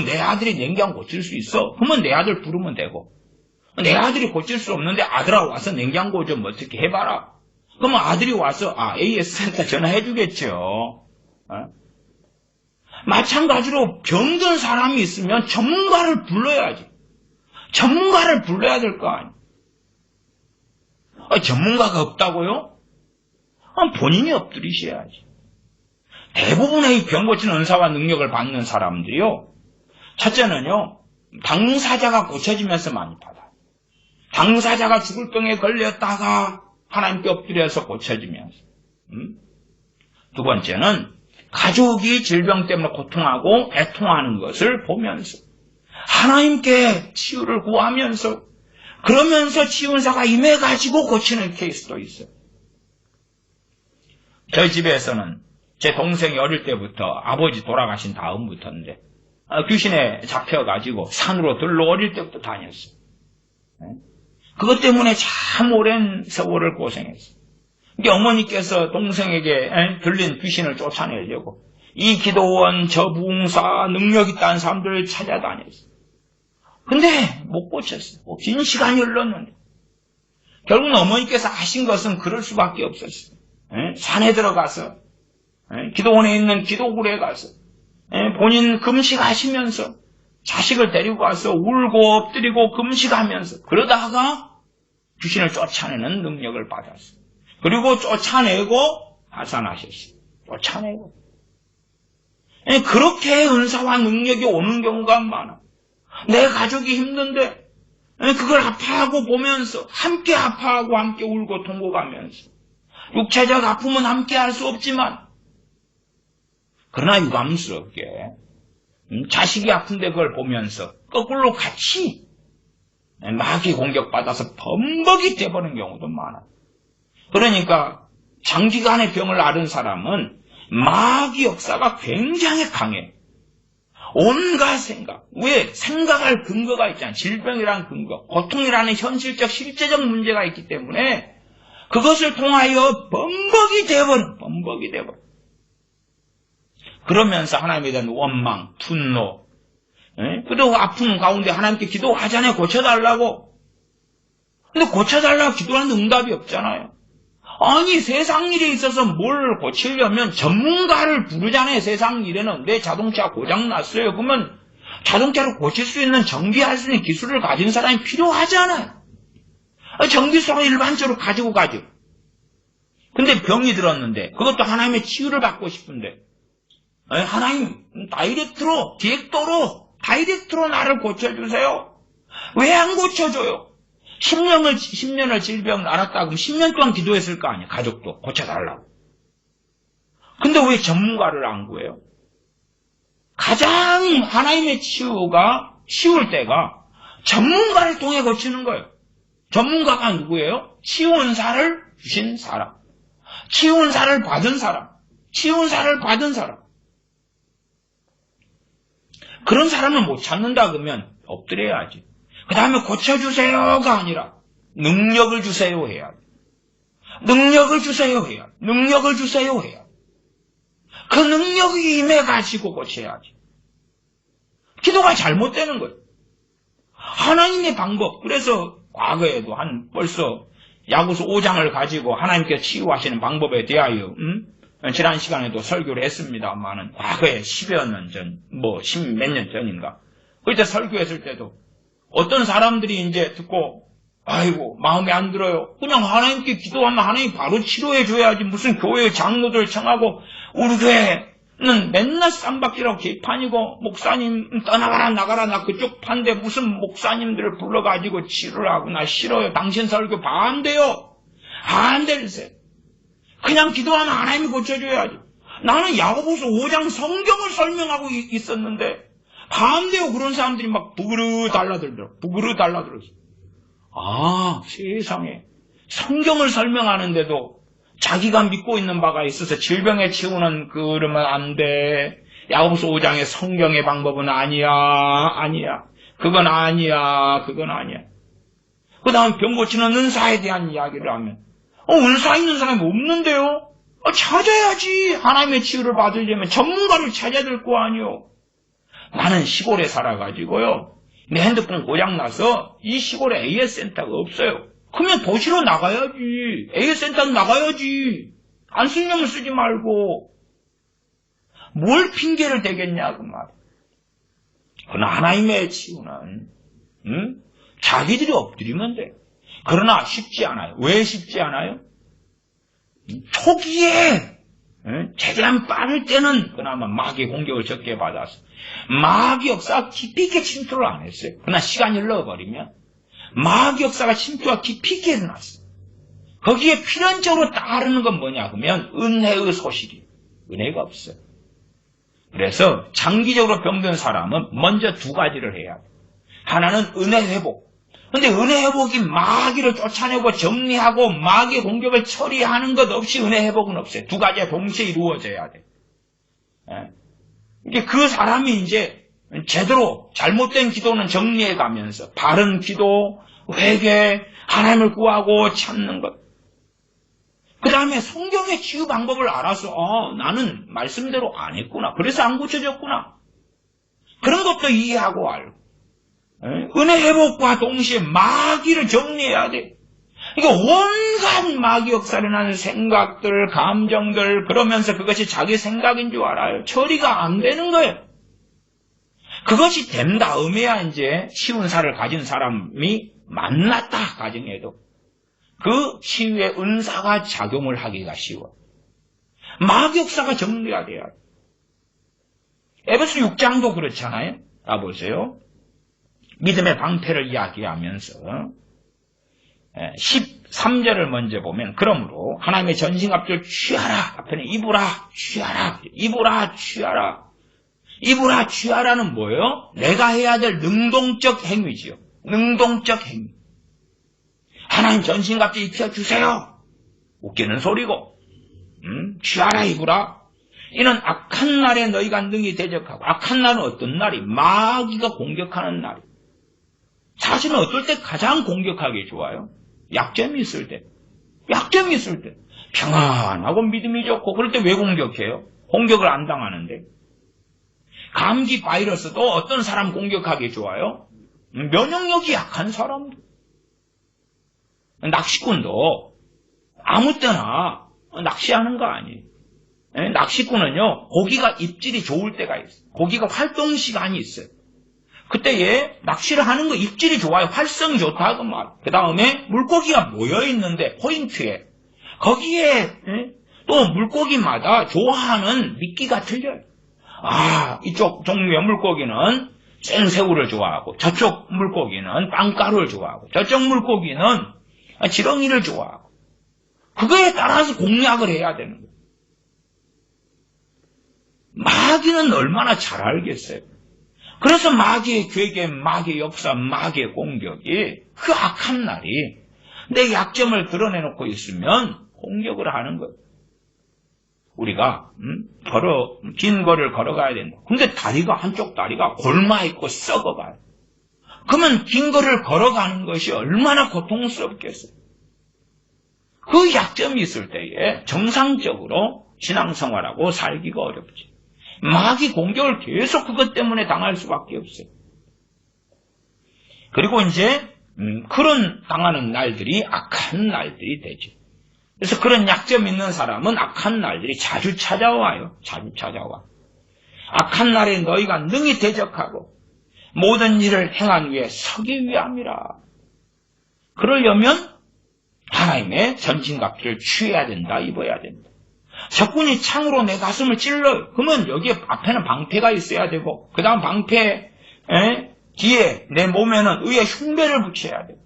내 아들이 냉장고 고칠 수 있어? 그러면 내 아들 부르면 되고 내 아들이 고칠 수 없는데 아들아 와서 냉장고 좀 어떻게 해봐라. 그러면 아들이 와서 AS 센터 전화해 주겠죠. 마찬가지로 병든 사람이 있으면 전문가를 불러야지. 전문가를 불러야 될 거 아니에요. 전문가가 없다고요? 본인이 엎드리셔야지. 대부분의 이 병 고치는 은사와 능력을 받는 사람들이요. 첫째는요. 당사자가 고쳐지면서 많이 받아요. 당사자가 죽을 병에 걸렸다가 하나님께 엎드려서 고쳐지면서. 두 번째는 가족이 질병 때문에 고통하고 애통하는 것을 보면서 하나님께 치유를 구하면서 그러면서 치유사가 임해가지고 고치는 케이스도 있어요. 저희 집에서는 제 동생이 어릴 때부터 아버지 돌아가신 다음부터인데 귀신에 잡혀가지고 산으로 들러 어릴 때부터 다녔어요. 그것 때문에 참 오랜 세월을 고생했어요. 어머니께서 동생에게 들린 귀신을 쫓아내려고 이 기도원, 저 부흥사, 능력 있다는 사람들을 찾아다녔어요. 근데 못 고쳤어요. 긴 시간이 흘렀는데 결국은 어머니께서 하신 것은 그럴 수밖에 없었어요. 산에 들어가서 기도원에 있는 기도굴에 가서 본인 금식하시면서 자식을 데리고 가서 울고 엎드리고 금식하면서 그러다가 귀신을 쫓아내는 능력을 받았어요. 그리고 쫓아내고 하산하셨어요. 쫓아내고. 그렇게 은사와 능력이 오는 경우가 많아. 내 가족이 힘든데 그걸 아파하고 보면서 함께 아파하고 함께 울고 통곡하면서 육체적 아픔은 함께 할 수 없지만 그러나 유감스럽게 자식이 아픈데 그걸 보면서 거꾸로 같이 마귀 공격받아서 범벅이 돼버린 경우도 많아요. 그러니까 장기간의 병을 앓은 사람은 마귀 역사가 굉장히 강해요. 온갖 생각. 왜? 생각할 근거가 있잖아요. 질병이라는 근거, 고통이라는 현실적 실제적 문제가 있기 때문에 그것을 통하여 범벅이 돼버려. 그러면서 하나님에 대한 원망, 분노, 그래도 아픈 가운데 하나님께 기도하잖아요. 고쳐달라고. 근데 고쳐달라고 기도하는데 응답이 없잖아요. 아니, 세상 일에 있어서 뭘 고치려면 전문가를 부르잖아요. 세상 일에는. 내 자동차 고장났어요. 그러면 자동차를 고칠 수 있는, 정비할 수 있는 기술을 가진 사람이 필요하잖아요. 정비소가 일반적으로 가지고 가죠. 근데 병이 들었는데, 그것도 하나님의 치유를 받고 싶은데, 하나님, 다이렉트로, 다이렉트로 나를 고쳐주세요. 왜 안 고쳐줘요? 10년을 질병을 앓았다 그러면 10년 동안 기도했을 거 아니에요. 가족도 고쳐달라고. 근데 왜 전문가를 안 구해요? 가장 하나님의 치울 때가 전문가를 통해 고치는 거예요. 전문가가 누구예요? 치유은사를 주신 사람. 치유은사를 받은 사람. 치유은사를 받은 사람. 그런 사람을 못 찾는다 그러면 엎드려야지. 그 다음에 고쳐주세요가 아니라 능력을 주세요 해야 돼. 능력을 주세요 해야 돼. 능력을 주세요 해야 돼. 그 능력이 임해가지고 고쳐야지. 기도가 잘못되는 거예요. 하나님의 방법. 그래서 과거에도 벌써 야고보서 5장을 가지고 하나님께 치유하시는 방법에 대하여 지난 시간에도 설교를 했습니다만은 과거에 10여 년 전, 10몇 년 전인가 그때 설교했을 때도 어떤 사람들이 이제 듣고 아이고 마음에 안 들어요. 그냥 하나님께 기도하면 하나님 바로 치료해 줘야지. 무슨 교회 장로들 청하고 우리 교회는 맨날 쌈박질하고 개판이고 목사님 떠나가라 나가라 나 그쪽 판데 무슨 목사님들을 불러가지고 치료를 하고 나 싫어요. 당신 설교 반대요. 안 될세. 그냥 기도하면 하나님이 고쳐줘야지. 나는 야고보서 5장 성경을 설명하고 있었는데 반대요. 그런 사람들이 막 부그르 달라들더라고. 부그르 달라들었어. 아, 세상에. 성경을 설명하는데도 자기가 믿고 있는 바가 있어서 질병에 치우는 그러면 안 돼. 야고보서 5장의 성경의 방법은 아니야. 그건 아니야. 그 다음 병 고치는 은사에 대한 이야기를 하면 은사 있는 사람이 없는데요? 찾아야지. 하나님의 치유를 받으려면 전문가를 찾아야 될 거 아니요. 나는 시골에 살아가지고요. 내 핸드폰 고장나서 이 시골에 AS센터가 없어요. 그러면 도시로 나가야지. AS센터는 나가야지. 안 쓰려면 쓰지 말고. 뭘 핑계를 대겠냐 그 말. 그러나 하나님의 치유는 자기들이 엎드리면 돼. 그러나 쉽지 않아요. 왜 쉽지 않아요? 초기에 최대한 빠를 때는 그나마 마귀의 공격을 적게 받았어. 마귀 역사가 깊이 있게 침투를 안 했어요. 그러나 시간이 흘러버리면 마귀 역사가 침투가 깊이 있게 일어났어. 거기에 필연적으로 따르는 건 뭐냐 그러면 은혜의 소실이에요. 은혜가 없어요. 그래서 장기적으로 병든 사람은 먼저 두 가지를 해야 돼요. 하나는 은혜 회복. 근데 은혜 회복이 마귀를 쫓아내고 정리하고 마귀의 공격을 처리하는 것 없이 은혜 회복은 없어요. 두 가지가 동시에 이루어져야 돼. 이게 그 사람이 이제 제대로 잘못된 기도는 정리해 가면서 바른 기도, 회개, 하나님을 구하고 찾는 것. 그 다음에 성경의 치유 방법을 알아서 나는 말씀대로 안 했구나. 그래서 안 고쳐졌구나. 그런 것도 이해하고 알고. 은혜 회복과 동시에 마귀를 정리해야 돼. 그러니까 온갖 마귀 역사를 하는 생각들, 감정들 그러면서 그것이 자기 생각인 줄 알아요. 처리가 안 되는 거예요. 그것이 된 다음에야 이제 치유은사를 가진 사람이 만났다 가정해도 그 치유의 은사가 작용을 하기가 쉬워요. 마귀 역사가 정리가 돼야 돼요. 에베소 6장도 그렇잖아요. 보세요. 믿음의 방패를 이야기하면서 13절을 먼저 보면 그러므로 하나님의 전신갑주를 취하라. 앞에는 입으라 취하라는 뭐예요? 내가 해야 될 능동적 행위지요. 능동적 행위. 하나님 전신갑주 입혀주세요. 웃기는 소리고 취하라 입으라. 이는 악한 날에 너희가 능히 대적하고 악한 날은 어떤 날이? 마귀가 공격하는 날이. 사실은 어떨 때 가장 공격하기 좋아요? 약점이 있을 때. 평안하고 믿음이 좋고 그럴 때 왜 공격해요? 공격을 안 당하는데. 감기 바이러스도 어떤 사람 공격하기 좋아요? 면역력이 약한 사람도. 낚시꾼도 아무 때나 낚시하는 거 아니에요. 낚시꾼은요, 고기가 입질이 좋을 때가 있어요. 고기가 활동 시간이 있어요. 그때에 낚시를 하는 거 입질이 좋아요. 활성이 좋다 그 말. 그 다음에 물고기가 모여 있는데 포인트에 거기에 또 물고기마다 좋아하는 미끼가 틀려요. 이쪽 종류의 물고기는 생새우를 좋아하고 저쪽 물고기는 빵가루를 좋아하고 저쪽 물고기는 지렁이를 좋아하고 그거에 따라서 공략을 해야 되는 거예요. 마귀는 얼마나 잘 알겠어요. 그래서 마귀의 괴계, 마귀의 역사, 마귀의 공격이 그 악한 날이 내 약점을 드러내놓고 있으면 공격을 하는 거예요. 우리가 긴 거리를 걸어가야 된다. 근데 다리가 한쪽 다리가 골마있고 썩어가요. 그러면 긴 거리를 걸어가는 것이 얼마나 고통스럽겠어요. 그 약점이 있을 때에 정상적으로 신앙생활하고 살기가 어렵지. 마귀 공격을 계속 그것 때문에 당할 수밖에 없어요. 그리고 이제 그런 당하는 날들이 악한 날들이 되죠. 그래서 그런 약점 있는 사람은 악한 날들이 자주 찾아와요. 자주 찾아와. 악한 날에 너희가 능히 대적하고 모든 일을 행한 후에 서기 위함이라. 그러려면 하나님의 전신갑주를 취해야 된다. 입어야 된다. 적군이 창으로 내 가슴을 찔러요. 그러면 여기에 앞에는 방패가 있어야 되고 그 다음 방패 뒤에 내 몸에는 의의 흉배를 붙여야 돼요.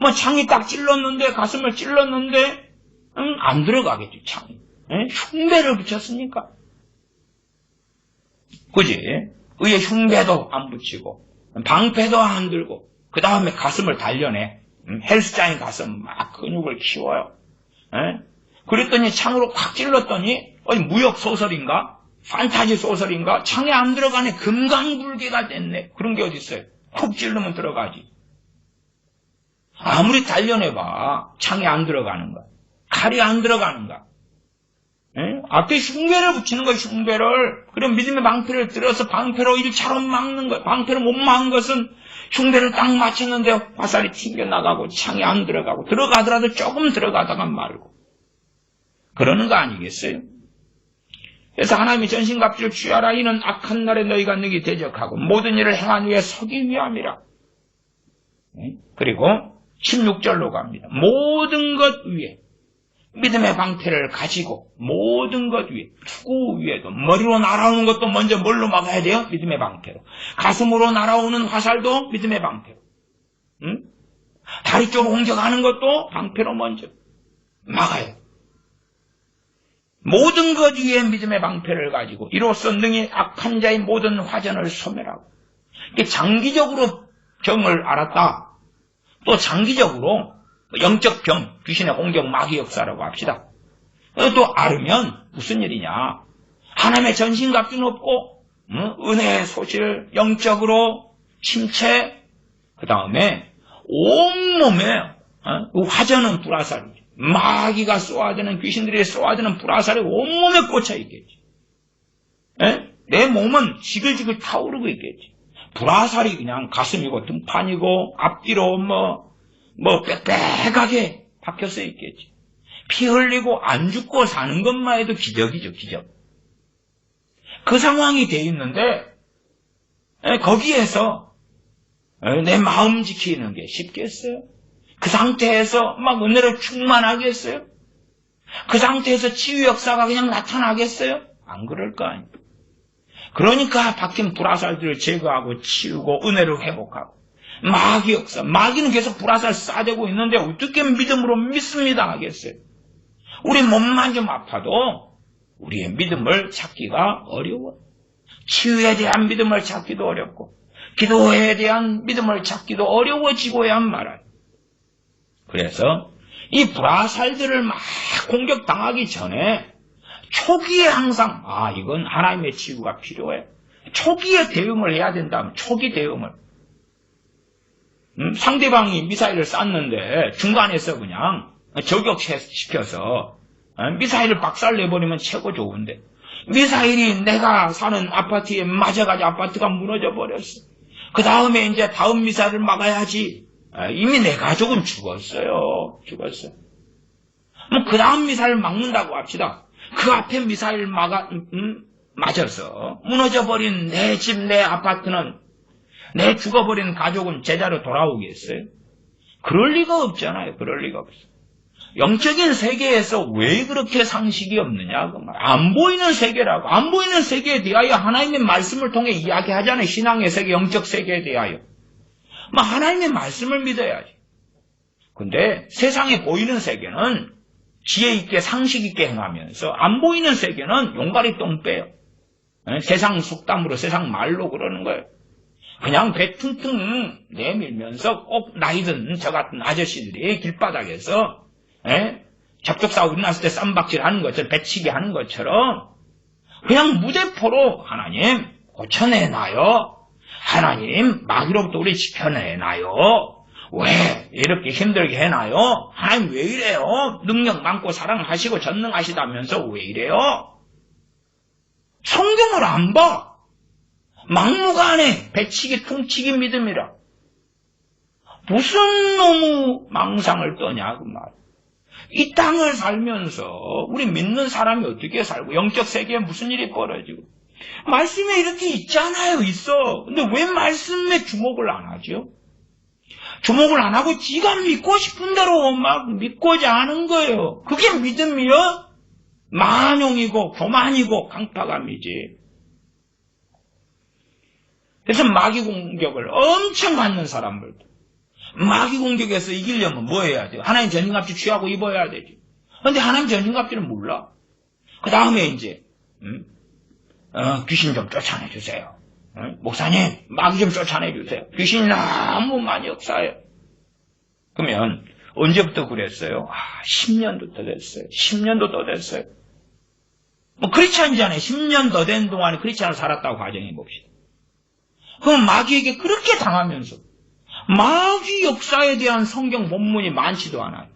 뭐 창이 딱 찔렀는데 가슴을 찔렀는데 안 들어가겠죠. 창이. 흉배를 붙였으니까. 그지? 의의 흉배도 안 붙이고 방패도 안 들고 그 다음에 가슴을 단련해. 헬스장에 가서 막 근육을 키워요. 그랬더니 창으로 확 찔렀더니 무역 소설인가? 판타지 소설인가? 창에 안 들어가네. 금강불개가 됐네. 그런 게 어디 있어요? 콕 찔르면 들어가지. 아무리 단련해봐. 창에 안 들어가는 거야. 칼이 안 들어가는가? 앞에 흉배를 붙이는 거야, 흉배를. 그럼 믿음의 방패를 들어서 방패로 1차로 막는 거야. 방패를 못 막은 것은 흉배를 딱 맞췄는데 화살이 튕겨나가고 창이 안 들어가고 들어가더라도 조금 들어가다가 말고. 그러는 거 아니겠어요? 그래서 하나님의 전신갑주를 취하라. 이는 악한 날에 너희가 능히 대적하고 모든 일을 행한 후에 서기 위함이라. 그리고 16절로 갑니다. 모든 것 위에 믿음의 방패를 가지고 모든 것 위에 투구 위에도 머리로 날아오는 것도 먼저 뭘로 막아야 돼요? 믿음의 방패로. 가슴으로 날아오는 화살도 믿음의 방패로. 다리 쪽으로 공격하는 것도 방패로 먼저 막아요. 모든 것 위에 믿음의 방패를 가지고 이로써 능히 악한 자의 모든 화전을 소멸하고. 장기적으로 병을 알았다. 또 장기적으로 영적 병, 귀신의 공격, 마귀 역사라고 합시다. 또 알으면 무슨 일이냐. 하나님의 전신갑주는 없고 은혜의 소실, 영적으로 침체, 그 다음에 온몸에 화전은 불화살이죠. 마귀가 쏘아드는, 귀신들이 쏘아드는 불화살이 온몸에 꽂혀 있겠지. 내 몸은 지글지글 타오르고 있겠지. 불화살이 그냥 가슴이고 등판이고 앞뒤로 빽빽하게 박혀서 있겠지. 피 흘리고 안 죽고 사는 것만 해도 기적이죠, 기적. 그 상황이 돼 있는데 거기에서 내 마음 지키는 게 쉽겠어요? 그 상태에서 막 은혜를 충만하겠어요? 그 상태에서 치유 역사가 그냥 나타나겠어요? 안 그럴 거 아니에요. 그러니까 박힌 불화살들을 제거하고 치우고 은혜를 회복하고. 마귀 역사, 마귀는 계속 불화살 쏴대고 있는데 어떻게 믿음으로 믿습니다 하겠어요? 우리 몸만 좀 아파도 우리의 믿음을 찾기가 어려워. 치유에 대한 믿음을 찾기도 어렵고 기도에 대한 믿음을 찾기도 어려워지고야 말아요. 그래서 이 불화살들을 막 공격당하기 전에 초기에 항상 이건 하나님의 치유가 필요해. 초기에 대응을 해야 된다면 초기 대응을. 상대방이 미사일을 쐈는데 중간에서 그냥 저격시켜서 미사일을 박살내버리면 최고 좋은데 미사일이 내가 사는 아파트에 맞아가지고 아파트가 무너져 버렸어. 그 다음에 이제 다음 미사일을 막아야지. 이미 내 가족은 죽었어요. 죽었어. 그 다음 미사일 막는다고 합시다. 그 앞에 미사일 맞아서 무너져버린 내 집, 내 아파트는, 내 죽어버린 가족은 제자로 돌아오겠어요? 그럴 리가 없잖아요. 그럴 리가 없어. 영적인 세계에서 왜 그렇게 상식이 없느냐? 그 말. 안 보이는 세계라고. 안 보이는 세계에 대하여 하나님의 말씀을 통해 이야기하잖아요. 신앙의 세계, 영적 세계에 대하여. 하나님의 말씀을 믿어야지. 근데 세상에 보이는 세계는 지혜 있게 상식 있게 행하면서 안 보이는 세계는 용가리 똥 빼요. 세상 속담으로 세상 말로 그러는 거예요. 그냥 배 퉁퉁 내밀면서 꼭 나이든 저 같은 아저씨들이 길바닥에서 접촉사고 일어났을 때 쌈박질 하는 것처럼 배치기 하는 것처럼 그냥 무대포로 하나님 고쳐내놔요. 하나님 마귀로부터 우리 지켜내놔요. 왜 이렇게 힘들게 해놔요? 하나님 왜 이래요? 능력 많고 사랑하시고 전능하시다면서 왜 이래요? 성경을 안 봐. 막무가내 배치기 퉁치기 믿음이라. 무슨 너무 망상을 떠냐 그 말. 이 땅을 살면서 우리 믿는 사람이 어떻게 살고 영적 세계에 무슨 일이 벌어지고 말씀에 이렇게 있잖아요. 있어. 근데 왜 말씀에 주목을 안 하죠? 주목을 안 하고 지가 믿고 싶은 대로 막 믿고자 하는 거예요. 그게 믿음이요? 만용이고 교만이고 강파감이지. 그래서 마귀 공격을 엄청 받는 사람들도 마귀 공격에서 이기려면 뭐 해야 돼요? 하나님 전신갑주 취하고 입어야 되지. 그런데 하나님 전신갑주는 몰라. 그 다음에 이제 귀신 좀 쫓아내주세요. 목사님 마귀 좀 쫓아내주세요. 귀신이 너무 많이 역사해요. 그러면 언제부터 그랬어요? 10년도 더 됐어요. 10년도 더 됐어요. 크리스찬이잖아요. 10년 더 된 동안에 크리스찬을 살았다고 가정해 봅시다. 그럼 마귀에게 그렇게 당하면서 마귀 역사에 대한 성경 본문이 많지도 않아요.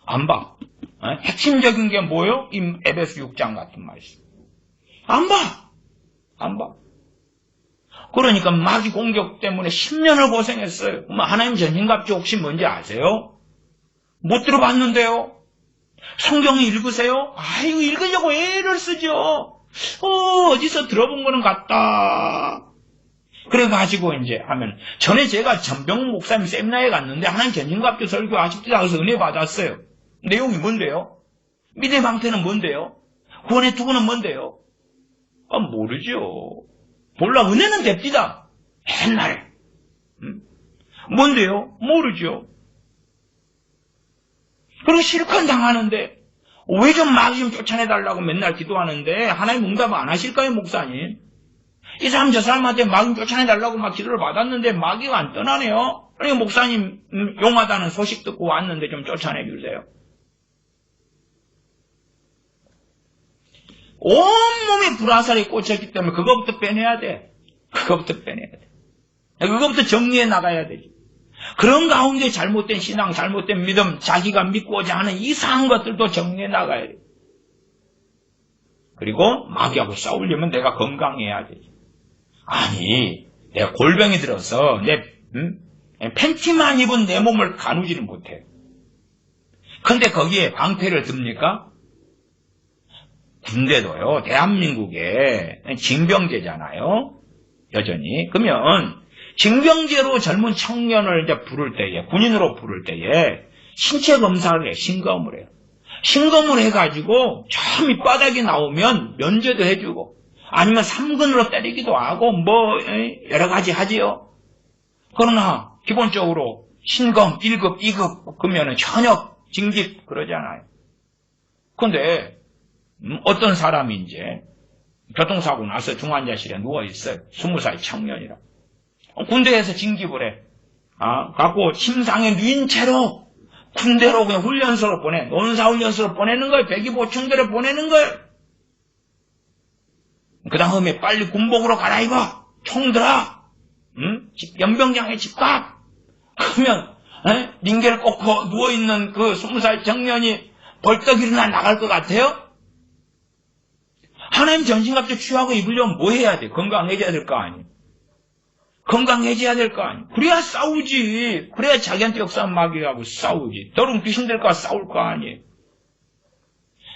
안 봐. 핵심적인 게 뭐예요? 이 에베소 6장 같은 말씀. 안 봐. 안 봐. 그러니까 마귀 공격 때문에 10년을 고생했어요. 하나님 전신갑주 혹시 뭔지 아세요? 못 들어봤는데요. 성경 읽으세요? 이거 읽으려고 애를 쓰죠. 어디서 들어본 거는 같다. 그래가지고 이제 하면 전에 제가 전병훈 목사님 세미나에 갔는데 하나님 전신갑주 설교하십시다 해서 은혜 받았어요. 내용이 뭔데요? 믿음의 방패는 뭔데요? 구원의 투구는 뭔데요? 모르죠. 몰라. 은혜는 됩니다. 옛날에. 뭔데요? 모르죠. 그리고 실컷 당하는데 왜 좀 마귀 좀 쫓아내달라고 맨날 기도하는데 하나님 응답 안 하실까요, 목사님? 이 사람 저 사람한테 마귀 쫓아내달라고 막 기도를 받았는데 마귀가 안 떠나네요. 그러니까 목사님 용하다는 소식 듣고 왔는데 좀 쫓아내주세요. 온몸이 불화살이 꽂혔기 때문에 그거부터 빼내야 돼. 그거부터 빼내야 돼. 그거부터 정리해 나가야 되지. 그런 가운데 잘못된 신앙, 잘못된 믿음, 자기가 믿고자 하는 이상한 것들도 정리해 나가야 돼. 그리고 마귀하고 싸우려면 내가 건강해야 되지. 아니, 내가 골병이 들어서 내 팬티만 입은 내 몸을 가누지를 못해. 근데 거기에 방패를 듭니까? 군대도요, 대한민국에 징병제잖아요. 여전히. 그러면 징병제로 젊은 청년을 이제 부를 때에, 군인으로 부를 때에 신체 검사를 해, 신검을 해요. 신검을 해가지고 저 밑바닥이 나오면 면제도 해주고 아니면 3근으로 때리기도 하고 뭐 여러 가지 하지요. 그러나 기본적으로 신검 1급, 2급 그러면 현역, 징집 그러잖아요. 근데 어떤 사람이 이제 교통사고 나서 중환자실에 누워있어요. 20살 청년이라. 군대에서 징집을 해. 갖고 심상에 누인 채로 군대로 그냥 훈련소로 보내. 논사훈련소로 보내는 거예요. 배기보충대로 보내는 거예요. 그 다음에 빨리 군복으로 갈아입어. 총 들어. 연병장에 집합. 그러면 링겔 꽂고 누워있는 그 20살 청년이 벌떡 일어나 나갈 것 같아요? 하나님 전신갑주 취하고 입으려면 뭐 해야 돼? 건강해져야 될 거 아니에요? 건강해져야 될 거 아니에요? 그래야 싸우지. 그래야 자기한테 역사한 마귀하고 싸우지. 더러운 귀신들과 싸울 거 아니에요?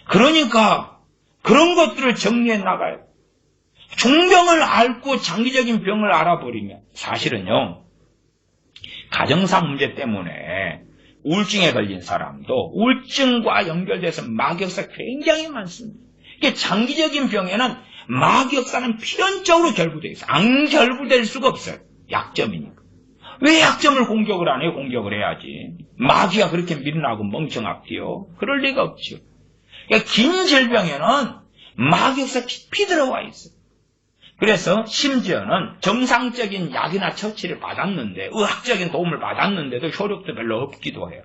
그러니까 그런 것들을 정리해 나가요. 중병을 앓고 장기적인 병을 알아버리면 사실은요. 가정상 문제 때문에 우울증에 걸린 사람도 우울증과 연결돼서 마귀 역사가 굉장히 많습니다. 이게 장기적인 병에는 마귀 역사는 필연적으로 결부되어 있어요. 안 결부될 수가 없어요. 약점이니까. 왜 약점을 공격을 안 해요? 공격을 해야지. 마귀가 그렇게 밀어나고 멍청합디요? 그럴 리가 없죠. 그러니까 긴 질병에는 마귀 역사가 깊이 들어와 있어요. 그래서 심지어는 정상적인 약이나 처치를 받았는데 의학적인 도움을 받았는데도 효력도 별로 없기도 해요.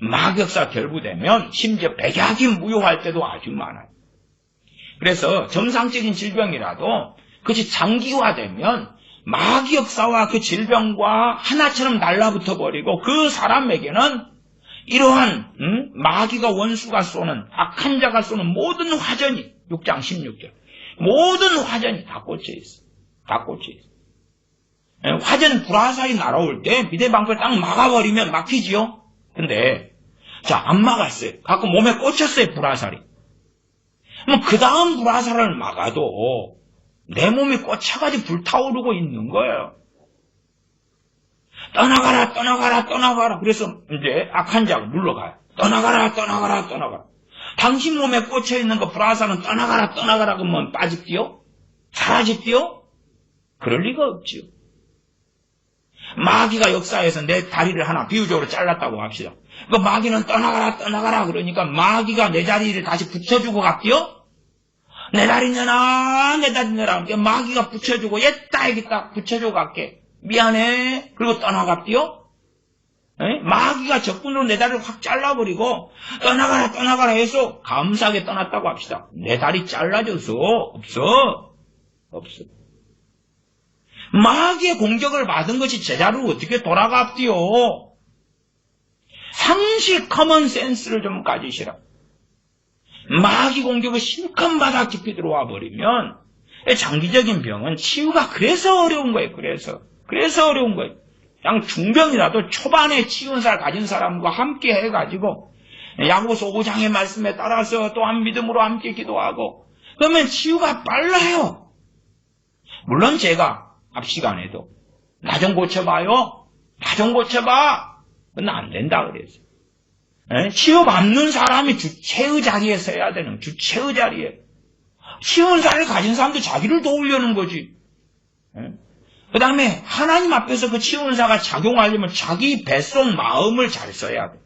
마귀 역사가 결부되면 심지어 백약이 무효할 때도 아주 많아요. 그래서 정상적인 질병이라도 그것이 장기화되면 마귀 역사와 그 질병과 하나처럼 달라붙어 버리고 그 사람에게는 이러한 마귀가 원수가 쏘는 악한 자가 쏘는 모든 화전이 6장 16절 모든 화전이 다 꽂혀 있어. 다 꽂혀 있어. 화전 불화살이 날아올 때 밑에 방패를 딱 막아버리면 막히지요. 근데 자, 안 막았어요. 가끔 몸에 꽂혔어요, 불화살이. 그럼 그 다음 불화살을 막아도 내 몸이 꽂혀가지고 불타오르고 있는 거예요. 떠나가라, 떠나가라, 떠나가라. 그래서 이제 악한 자가 물러가요. 떠나가라, 떠나가라, 떠나가라. 당신 몸에 꽂혀있는 그 불화살은 떠나가라, 떠나가라 그러면 빠집디요? 사라집디요? 그럴 리가 없지요. 마귀가 역사에서 내 다리를 하나 비유적으로 잘랐다고 합시다. 그 마귀는 떠나가라, 떠나가라 그러니까 마귀가 내 다리를 다시 붙여주고 갔디요? 내 다리 내놔, 내 다리 내놔. 마귀가 붙여주고, 얘따, 여기다 붙여주고 갈게. 미안해. 그리고 떠나갔디요? 마귀가 적군으로 내 다리를 확 잘라버리고, 떠나가라, 떠나가라 해서 감사하게 떠났다고 합시다. 내 다리 잘라줘서, 없어. 없어. 마귀의 공격을 받은 것이 제자로 어떻게 돌아갔디요? 상식 커먼 센스를 좀 가지시라. 마귀 공격을 실컷 받아 깊이 들어와 버리면 장기적인 병은 치유가 그래서 어려운 거예요. 그래서 어려운 거예요. 그냥 중병이라도 초반에 치유사를 가진 사람과 함께 해가지고 야고보서 5장의 말씀에 따라서 또한 믿음으로 함께 기도하고 그러면 치유가 빨라요. 물론 제가 앞 시간에도 나 좀 고쳐봐요. 나 좀 고쳐봐. 그건 안 된다 그랬어요. 치유받는 사람이 주체의 자리에 서야 되는 주체의 자리에. 치유사를 가진 사람도 자기를 도우려는 거지. 그 다음에 하나님 앞에서 그 치유사가 작용하려면 자기 뱃속 마음을 잘 써야 돼.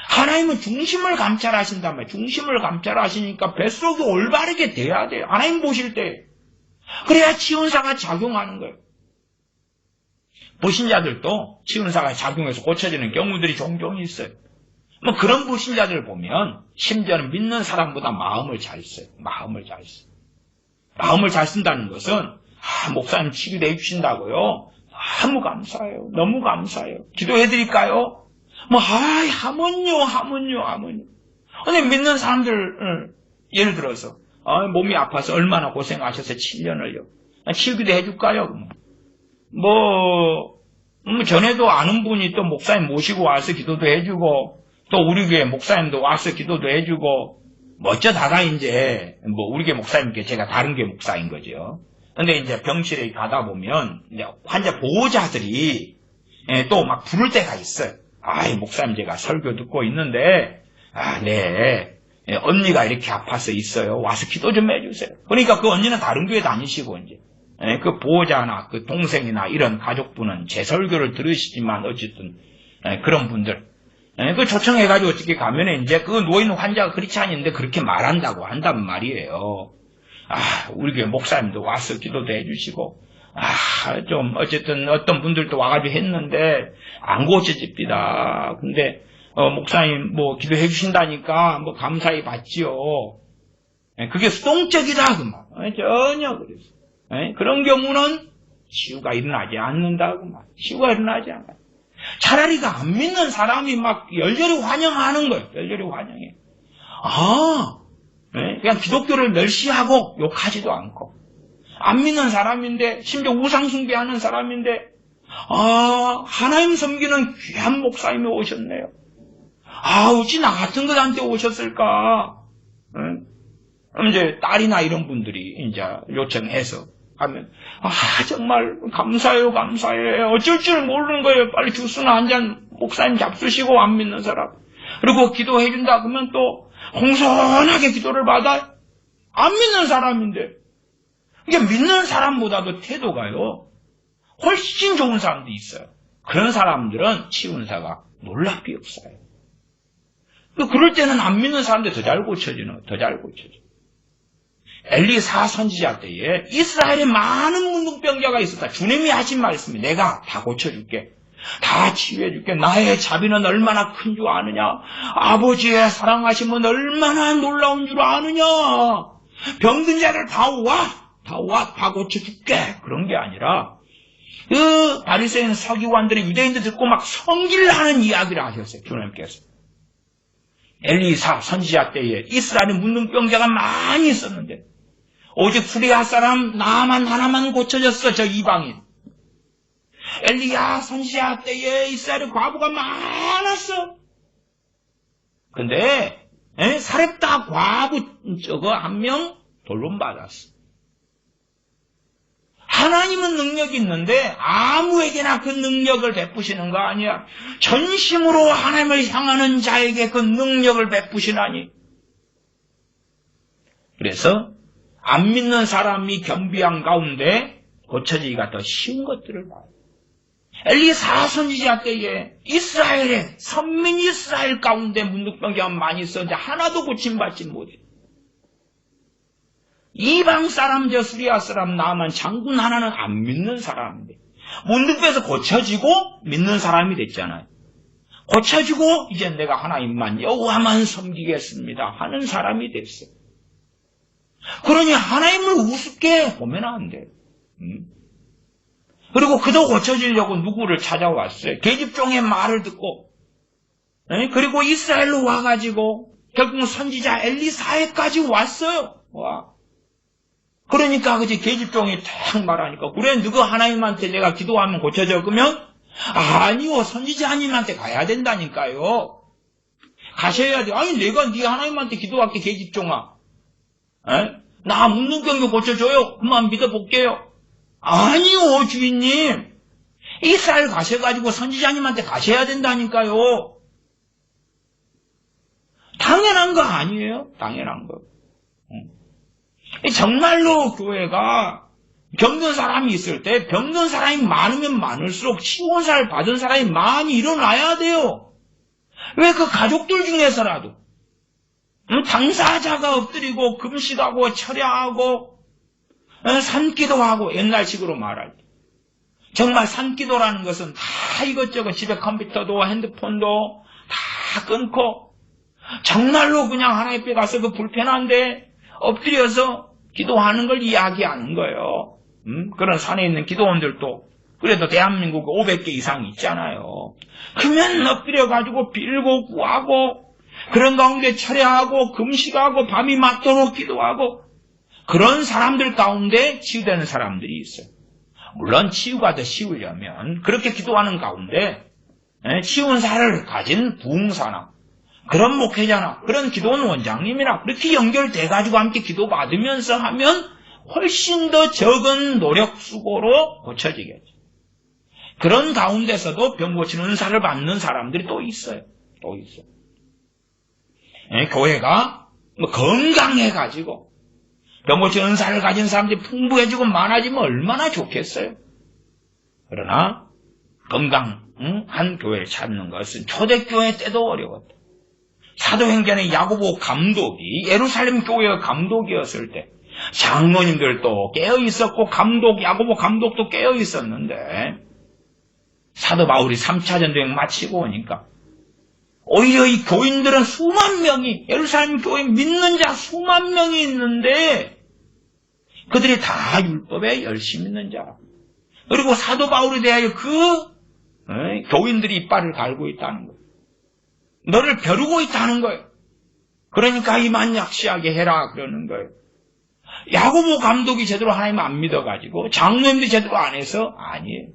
하나님은 중심을 감찰하신단 말이에요. 중심을 감찰하시니까 뱃속이 올바르게 돼야 돼요. 하나님 보실 때. 그래야 치유사가 작용하는 거예요. 불신자들도 치유사가 작용해서 고쳐지는 경우들이 종종 있어요. 뭐 그런 불신자들을 보면 심지어는 믿는 사람보다 마음을 잘 써요. 마음을 잘 써요. 마음을 잘 쓴다는 것은 목사님 치유해 주신다고요? 너무 감사해요. 너무 감사해요. 기도해드릴까요? 하면요. 근데 믿는 사람들 예를 들어서 몸이 아파서 얼마나 고생하셔서 7년을요. 치유기도 해줄까요? 전에도 아는 분이 또 목사님 모시고 와서 기도도 해주고 또 우리 교회 목사님도 와서 기도도 해주고 어쩌다가 이제 우리 교회 목사님께 제가 다른 교회 목사인 거죠. 근데 이제 병실에 가다 보면 이제 환자 보호자들이 또 막 부를 때가 있어요. 목사님 제가 설교 듣고 있는데 네 언니가 이렇게 아파서 있어요. 와서 기도 좀 해주세요. 그러니까 그 언니는 다른 교회 다니시고 이제 그 보호자나 그 동생이나 이런 가족분은 제 설교를 들으시지만 어쨌든 그런 분들 그 초청해가지고 어떻게 가면은 이제 그 누워있는 환자가 그렇지 않은데 그렇게 말한다고 한단 말이에요. 우리 교회 목사님도 와서 기도도 해주시고 좀 어쨌든 어떤 분들도 와가지고 했는데 안 고쳐집니다. 근데 목사님 기도해 주신다니까 감사히 받지요. 그게 수동적이다 그 말. 전혀 그랬어. 그런 경우는 치유가 일어나지 않는다 그 말. 치유가 일어나지 않아. 차라리 안 믿는 사람이 막 열렬히 환영하는 거예요. 열렬히 환영해. 그냥 기독교를 멸시하고 욕하지도 않고, 안 믿는 사람인데, 심지어 우상숭배하는 사람인데, 하나님 섬기는 귀한 목사님이 오셨네요. 어찌 나 같은 것한테 오셨을까? 이제 딸이나 이런 분들이 이제 요청해서 하면, 정말 감사해요. 어쩔 줄 모르는 거예요. 빨리 주스나 한 잔 목사님 잡수시고, 안 믿는 사람. 그리고 기도해준다 그러면 또 공손하게 기도를 받아요. 안 믿는 사람인데. 이게 믿는 사람보다도 태도가요, 훨씬 좋은 사람도 있어요. 그런 사람들은 치운사가 놀랍게 없어요. 그럴 때는 안 믿는 사람들 더 잘 고쳐져. 엘리사 선지자 때에 이스라엘에 많은 문둥병자가 있었다. 주님이 하신 말씀이 내가 다 고쳐줄게. 다 치유해줄게. 나의 자비는 얼마나 큰 줄 아느냐. 아버지의 사랑하심은 얼마나 놀라운 줄 아느냐. 병든 자를 다 고쳐줄게. 그런 게 아니라 그 바리새인 서기관들이 유대인들 듣고 막 성질나는 이야기를 하셨어요. 주님께서. 엘리사 선지자 때에 이스라엘에 문둥병자가 많이 있었는데 오직 수리아 사람 나만 하나만 고쳐졌어. 저 이방인. 엘리야 선지자 때에 이스라엘에 과부가 많았어. 근데 사렙다 과부 저거 한 명 돌론받았어. 하나님은 능력이 있는데 아무에게나 그 능력을 베푸시는 거 아니야. 전심으로 하나님을 향하는 자에게 그 능력을 베푸시나니. 그래서 안 믿는 사람이 겸비한 가운데 고쳐지기가 더 쉬운 것들을 봐요. 엘리사 선지자 때에 이스라엘에 선민 이스라엘 가운데 문둥병자가 많이 있었는데 하나도 고침받지 못해. 이방 사람 저 수리아 사람 나만 장군 하나는 안 믿는 사람인데 문둥병에서 고쳐지고 믿는 사람이 됐잖아요. 고쳐지고 이제 내가 하나님만 여호와만 섬기겠습니다 하는 사람이 됐어. 그러니 하나님을 우습게 보면 안 돼요. 그리고 그도 고쳐지려고 누구를 찾아왔어요. 계집종의 말을 듣고 그리고 이스라엘로 와가지고 결국 선지자 엘리사에까지 왔어요. 그러니까 그지 계집종이 탁 말하니까 그래 누구 하나님한테 내가 기도하면 고쳐져. 그러면 아니요 선지자님한테 가야 된다니까요. 가셔야 돼. 아니 내가 네 하나님한테 기도할게 계집종아. 나 문둥병도 고쳐줘요. 그만 믿어볼게요. 아니요 주인님. 이스라엘 가셔가지고 선지자님한테 가셔야 된다니까요. 당연한 거 아니에요? 당연한 거. 정말로 교회가 병든 사람이 있을 때 병든 사람이 많으면 많을수록 치유사를 받은 사람이 많이 일어나야 돼요. 왜 그 가족들 중에서라도 당사자가 엎드리고 금식하고 철야하고 산기도하고 옛날식으로 말할 때 정말 산기도라는 것은 다 이것저것 집에 컴퓨터도 핸드폰도 다 끊고 정말로 그냥 하나님 앞에 가서 그 불편한데 엎드려서 기도하는 걸 이야기하는 거예요. 그런 산에 있는 기도원들도 그래도 대한민국에 500개 이상 있잖아요. 그러면 엎드려가지고 빌고 구하고 그런 가운데 철야하고 금식하고 밤이 맞도록 기도하고 그런 사람들 가운데 치유되는 사람들이 있어요. 물론 치유가 더 쉬우려면 그렇게 기도하는 가운데 치유사를 가진 부흥사나 그런 목회자나 그런 기도원 원장님이나 그렇게 연결돼가지고 함께 기도받으면서 하면 훨씬 더 적은 노력 수고로 고쳐지겠죠. 그런 가운데서도 병 고치는 은사를 받는 사람들이 또 있어요. 교회가 건강해가지고 병 고치는 은사를 가진 사람들이 풍부해지고 많아지면 얼마나 좋겠어요. 그러나 건강한 교회를 찾는 것은 초대교회 때도 어려웠다. 사도행전의 야고보 감독이 예루살렘 교회의 감독이었을 때 장로님들도 깨어있었고 야고보 감독도 깨어있었는데 사도 바울이 3차 전쟁 마치고 오니까 오히려 이 교인들은 수만 명이 예루살렘 교회 믿는 자 수만 명이 있는데 그들이 다 율법에 열심히 있는 자. 그리고 사도 바울에 대하여 교인들이 이빨을 갈고 있다는 거예요. 너를 벼르고 있다는 거예요. 그러니까 이만 약시하게 해라 그러는 거예요. 야고보 감독이 제대로 하나님 안 믿어가지고 장로님도 제대로 안 해서 아니에요.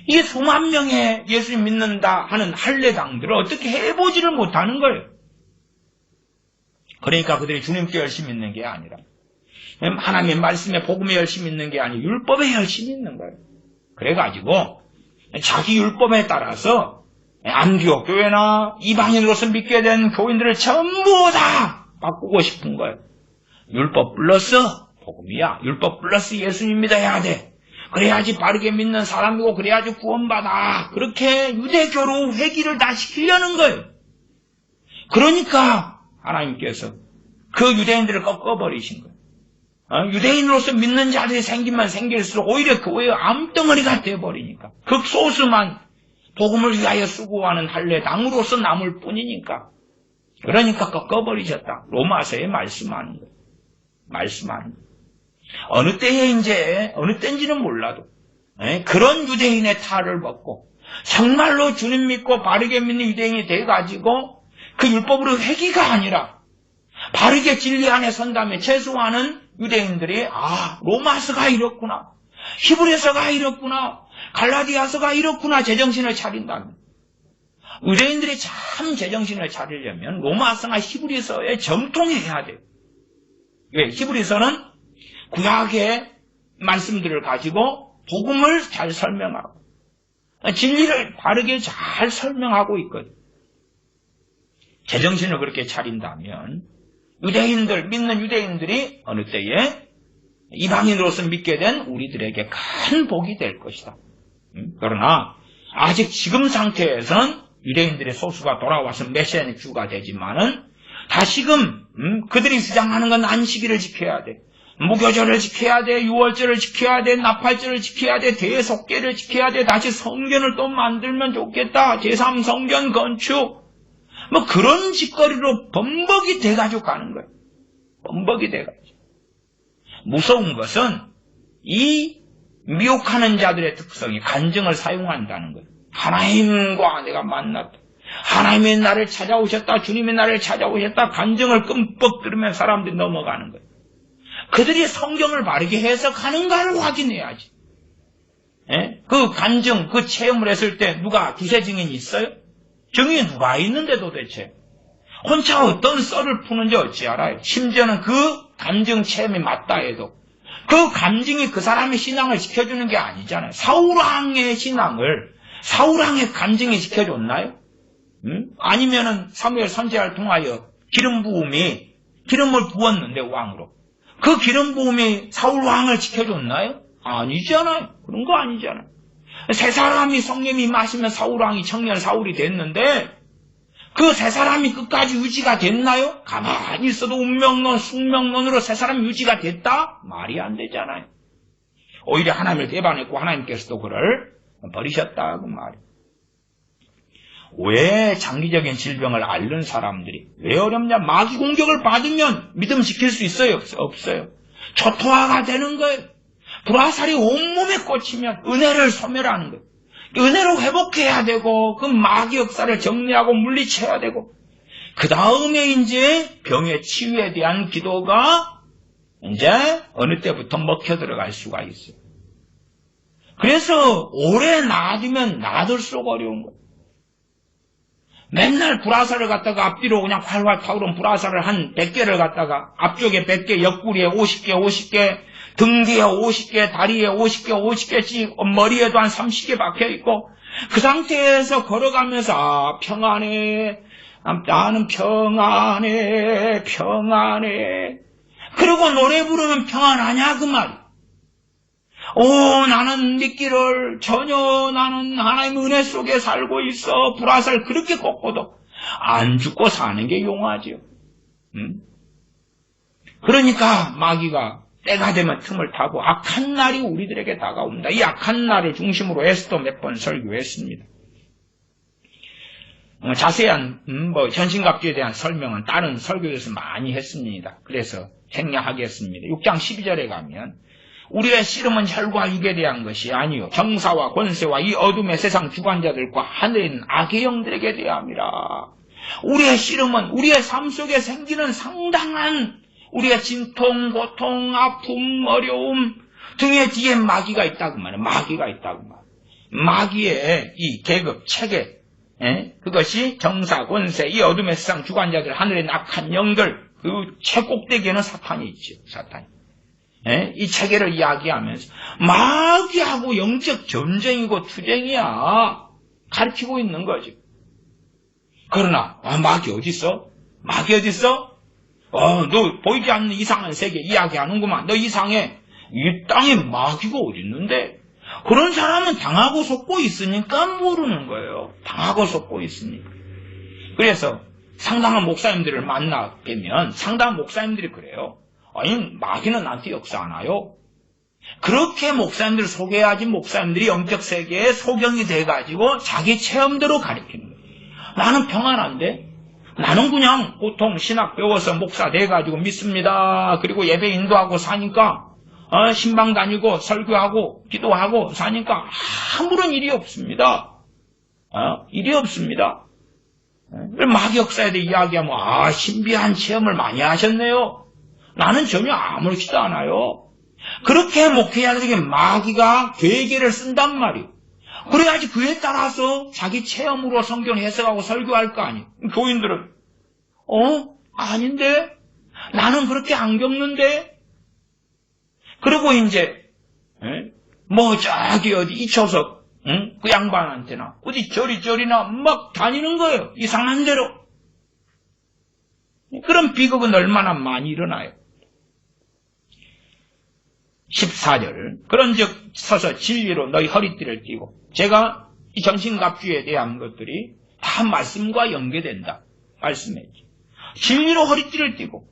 이게 수만 명의 예수님 믿는다 하는 할례당들을 어떻게 해보지를 못하는 거예요. 그러니까 그들이 주님께 열심히 믿는 게 아니라 하나님의 말씀에 복음에 열심히 믿는 게 아니고 율법에 열심히 믿는 거예요. 그래가지고 자기 율법에 따라서 안디옥 교회나 이방인으로서 믿게 된 교인들을 전부 다 바꾸고 싶은 거예요. 율법 플러스 복음이야. 율법 플러스 예수님 믿어야 돼. 그래야지 바르게 믿는 사람이고 그래야지 구원받아. 그렇게 유대교로 회귀를 다 시키려는 거예요. 그러니까 하나님께서 그 유대인들을 꺾어버리신 거예요. 유대인으로서 믿는 자들이 생기면 생길수록 오히려 교회의 암덩어리가 되어버리니까 극소수만 복음을 위하여 수고하는 할례당으로서 남을 뿐이니까 그러니까 꺾어버리셨다. 로마서에 말씀하는 거예요. 말씀하는 거예요. 어느 때인지는 몰라도 그런 유대인의 탈을 벗고 정말로 주님 믿고 바르게 믿는 유대인이 돼가지고 그 율법으로 회귀가 아니라 바르게 진리 안에 선 다음에 최소한은 유대인들이 로마서가 이렇구나, 히브리서가 이렇구나, 갈라디아서가 이렇구나 제정신을 차린다면 유대인들이 참 제정신을 차리려면 로마서나 히브리서에 정통해야 돼요. 왜? 히브리서는 구약의 말씀들을 가지고 복음을 잘 설명하고 진리를 바르게 잘 설명하고 있거든. 제정신을 그렇게 차린다면 믿는 유대인들이 어느 때에 이방인으로서 믿게 된 우리들에게 큰 복이 될 것이다. 그러나 아직 지금 상태에서는 유대인들의 소수가 돌아와서 메시아의 주가 되지만은 다시금 그들이 주장하는 건 안식일을 지켜야 돼. 무교절을 지켜야 돼. 유월절을 지켜야 돼. 나팔절을 지켜야 돼. 대속죄를 지켜야 돼. 다시 성전을 또 만들면 좋겠다. 제3성전 건축. 그런 짓거리로 범벅이 돼가지고 가는 거예요. 범벅이 돼가지고. 무서운 것은 이 미혹하는 자들의 특성이 간증을 사용한다는 거예요. 하나님과 내가 만났다. 하나님의 나를 찾아오셨다. 주님의 나를 찾아오셨다. 간증을 끔뻑 들으면 사람들이 넘어가는 거예요. 그들이 성경을 바르게 해석하는가를 확인해야지. 그 간증, 그 체험을 했을 때 누가 두세 증인이 있어요? 증인이 누가 있는데 도대체? 혼자 어떤 썰을 푸는지 어찌 알아요? 심지어는 그 간증 체험이 맞다 해도 그 간증이 그 사람의 신앙을 지켜주는 게 아니잖아요. 사울왕의 신앙을 사울왕의 간증이 지켜줬나요? 아니면은 사무엘 선지자를 통하여 기름을 부었는데 왕으로 그 기름 부음이 사울 왕을 지켜줬나요? 아니잖아요. 그런 거 아니잖아요. 세 사람이 성령이 마시면 사울 왕이 청년 사울이 됐는데 그 세 사람이 끝까지 유지가 됐나요? 가만히 있어도 운명론, 숙명론으로 세 사람이 유지가 됐다? 말이 안 되잖아요. 오히려 하나님을 배반했고 하나님께서도 그를 버리셨다 그 말이에요. 왜 장기적인 질병을 앓는 사람들이 왜 어렵냐? 마귀 공격을 받으면 믿음 지킬 수 있어요? 없어요. 초토화가 되는 거예요. 불화살이 온몸에 꽂히면 은혜를 소멸하는 거예요. 은혜로 회복해야 되고 그 마귀 역사를 정리하고 물리쳐야 되고 그 다음에 이제 병의 치유에 대한 기도가 이제 어느 때부터 먹혀 들어갈 수가 있어요. 그래서 오래 놔두면 놔둘수록 어려운 거예요. 맨날 불화살을 갖다가 앞뒤로 그냥 활활 타오른 불화살을 한 100개를 갖다가 앞쪽에 100개, 옆구리에 50개, 등 뒤에 50개, 다리에 50개씩, 머리에도 한 30개 박혀있고 그 상태에서 걸어가면서 평안해, 나는 평안해. 그리고 노래 부르면 평안하냐 그 말이야. 나는 믿기를 전혀 나는 하나님의 은혜 속에 살고 있어. 불화살 그렇게 꺾고도 안 죽고 사는 게 용하죠. 그러니까 마귀가 때가 되면 틈을 타고 악한 날이 우리들에게 다가옵니다. 이 악한 날을 중심으로 에스더 몇 번 설교했습니다. 자세한 현신갑주에 대한 설명은 다른 설교에서 많이 했습니다. 그래서 생략하겠습니다. 6장 12절에 가면 우리의 씨름은 혈과 육에 대한 것이 아니요 정사와 권세와 이 어둠의 세상 주관자들과 하늘에 있는 악의 영들에게 대함이라. 우리의 씨름은 우리의 삶 속에 생기는 상당한 우리의 진통, 고통, 아픔, 어려움 등의 뒤에 마귀가 있다고 말이에요. 마귀가 있다고 말이에요. 마귀의 이 계급, 체계, 그것이 정사, 권세, 이 어둠의 세상 주관자들, 하늘의 낙한 영들, 그 최꼭대기에는 사탄이 있죠. 사탄이. 이 체계를 이야기하면서 마귀하고 영적 전쟁이고 투쟁이야. 가르치고 있는 거지. 그러나 마귀 어딨어? 마귀 어딨어? 너 보이지 않는 이상한 세계 이야기하는구만. 너 이상해. 이 땅에 마귀가 어딨는데? 그런 사람은 당하고 속고 있으니까 모르는 거예요. 당하고 속고 있으니까. 그래서 상당한 목사님들을 만나면 상당한 목사님들이 그래요. 아니, 마귀는 나한테 역사하나요? 그렇게 목사님들을 소개하지 목사님들이 영적 세계에 소경이 돼가지고 자기 체험대로 가르치는 거예요. 나는 평안한데? 나는 그냥 보통 신학 배워서 목사 돼가지고 믿습니다. 그리고 예배 인도하고 사니까 신방 다니고 설교하고 기도하고 사니까 아무런 일이 없습니다. 일이 없습니다. 마귀 역사에 대해 이야기하면 신비한 체험을 많이 하셨네요. 나는 전혀 아무렇지도 않아요. 그렇게 목회자들에게 마귀가 괴계를 쓴단 말이에요. 그래야지 그에 따라서 자기 체험으로 성경 해석하고 설교할 거 아니에요. 교인들은 아닌데? 나는 그렇게 안 겪는데? 그리고 이제 저기 어디 이초석 그 양반한테나 어디 저리저리나 막 다니는 거예요. 이상한 대로. 그런 비극은 얼마나 많이 일어나요. 14절 그런즉 서서 진리로 너희 허리띠를 띠고. 제가 이 정신갑주에 대한 것들이 다 말씀과 연계된다 말씀했죠. 진리로 허리띠를 띠고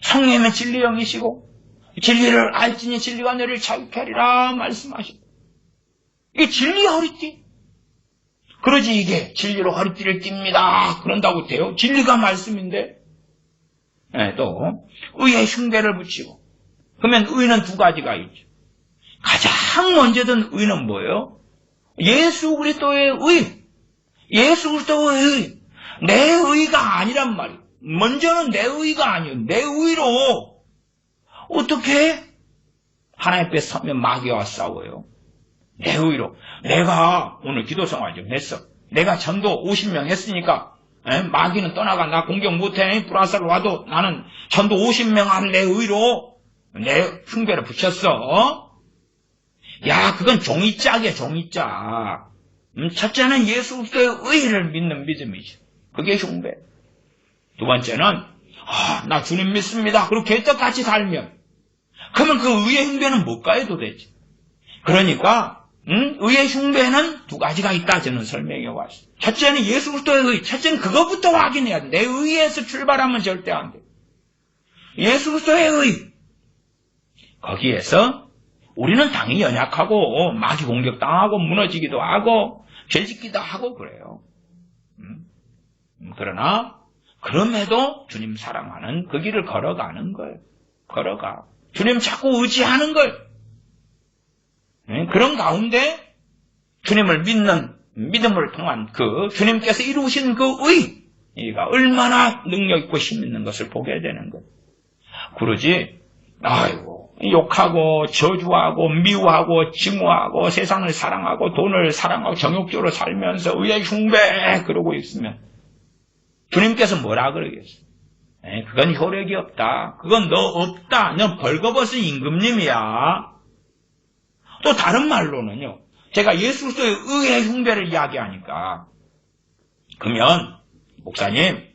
성령의 진리 영이시고 진리를 알지니 진리가 너를 자유케 하리라 말씀하시고. 이게 진리 허리띠. 그러지 이게 진리로 허리띠를 띱니다 그런다고 돼요? 진리가 말씀인데. 또 의의 흉배를 붙이고. 그러면 의는 두 가지가 있죠. 가장 먼저 든 의는 뭐예요? 예수 그리스도의 의. 예수 그리스도의 의. 내 의가 아니란 말이에요. 먼저는 내 의가 아니에요. 내 의로. 어떻게? 하나님 앞에 서면 마귀와 싸워요. 내 의로. 내가 오늘 기도 생활 좀 했어. 내가 전도 50명 했으니까 마귀는 떠나가. 나 공격 못해. 불화살 와도 나는 전도 50명 한 내 의로 내 흉배를 붙였어. 야, 그건 종이짝이야, 종이짝. 첫째는 예수 그리스도의 의를 믿는 믿음이죠. 그게 흉배. 두 번째는 나 주님 믿습니다. 그리고 개떡같이 살면 그러면 그 의의 흉배는 뭘까요 도대체? 그러니까 의의 흉배는 두 가지가 있다 저는 설명해 왔어요. 첫째는 예수 그리스도의 의. 첫째는 그것부터 확인해야 돼. 내 의에서 출발하면 절대 안 돼. 예수 그리스도의 의. 거기에서 우리는 당연히 연약하고 마귀 공격당하고 무너지기도 하고 죄짓기도 하고 그래요. 그러나 그럼에도 주님 사랑하는 그 길을 걸어가는 거예요. 걸어가. 주님 자꾸 의지하는 거예요. 그런 가운데 주님을 믿는 믿음을 통한 그 주님께서 이루신 그 의가 얼마나 능력 있고 힘 있는 것을 보게 되는 거예요. 그러지 욕하고 저주하고 미워하고 증오하고 세상을 사랑하고 돈을 사랑하고 정욕적으로 살면서 의의 흉배 그러고 있으면 주님께서 뭐라 그러겠어요? 그건 효력이 없다. 그건 너 없다. 너 벌거벗은 임금님이야. 또 다른 말로는요. 제가 예수 그리스도의 의의 흉배를 이야기하니까 그러면 목사님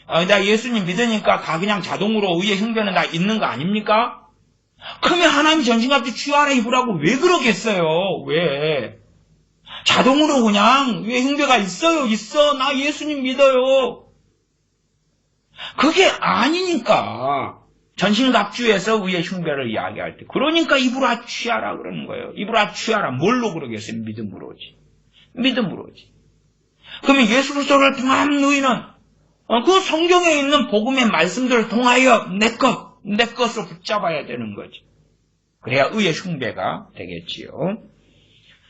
나 예수님 믿으니까 다 그냥 자동으로 의의 흉배는 다 있는 거 아닙니까? 그러면 하나님 전신갑주 취하라 입으라고 왜 그러겠어요? 왜? 자동으로 그냥 의의 흉배가 있어. 나 예수님 믿어요. 그게 아니니까 전신갑주에서 의의 흉배를 이야기할 때 그러니까 입으라 취하라 그러는 거예요. 입으라 취하라. 뭘로 그러겠어요? 믿음으로지. 믿음으로지. 그러면 예수 그리스도를 통한 의는 그 성경에 있는 복음의 말씀들을 통하여 내 것으로 붙잡아야 되는 거지. 그래야 의의 흉배가 되겠지요.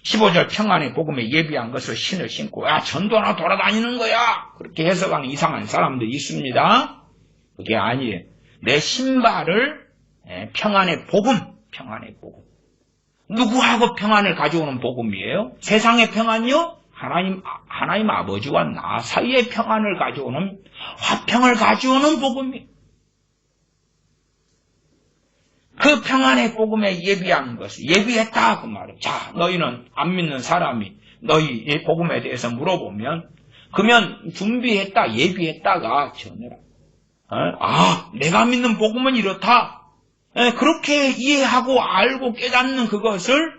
15절 평안의 복음에 예비한 것을 신을 신고 전도나 돌아다니는 거야. 그렇게 해석하는 이상한 사람들이 있습니다. 그게 아니에요. 내 신발을 평안의 복음. 누구하고 평안을 가져오는 복음이에요? 세상의 평안요? 하나님 아버지와 나 사이의 평안을 가져오는, 화평을 가져오는 복음이에요. 그 평안의 복음에 예비한 것을 예비했다 그 말이에요. 자, 너희는 안 믿는 사람이 너희 이 복음에 대해서 물어보면 그러면 준비했다, 예비했다가 전해라. 내가 믿는 복음은 이렇다. 그렇게 이해하고 알고 깨닫는 그것을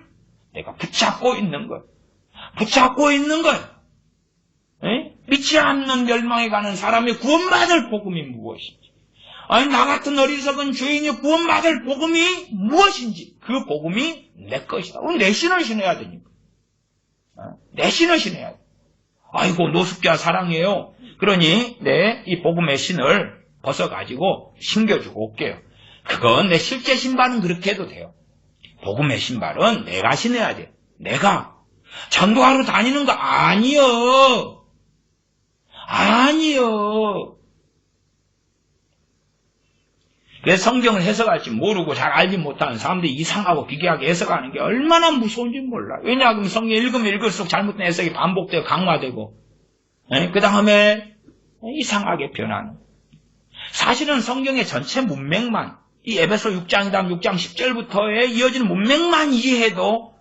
내가 붙잡고 있는 거예요. 믿지 않는 멸망에 가는 사람이 구원받을 복음이 무엇인지, 나 같은 어리석은 죄인이 구원받을 복음이 무엇인지, 그 복음이 내 것이다. 내 신을 신어야 되니까. 내 신을 신어야 돼. 아이고, 노숙자 사랑해요. 그러니 이 복음의 신을 벗어가지고 신겨주고 올게요. 그건 내 실제 신발은 그렇게 해도 돼요. 복음의 신발은 내가 신어야 돼. 내가 전도하러 다니는 거 아니요. 그래서 성경을 해석할 줄 모르고 잘 알지 못하는 사람들이 이상하고 기괴하게 해석하는 게 얼마나 무서운지 몰라. 왜냐하면 성경 읽으면 읽을수록 잘못된 해석이 반복되고 강화되고, 그 다음에 이상하게 변하는. 사실은 성경의 전체 문맥만, 이 에베소 6장이다 6장 10절부터의 이어지는 문맥만 이해해도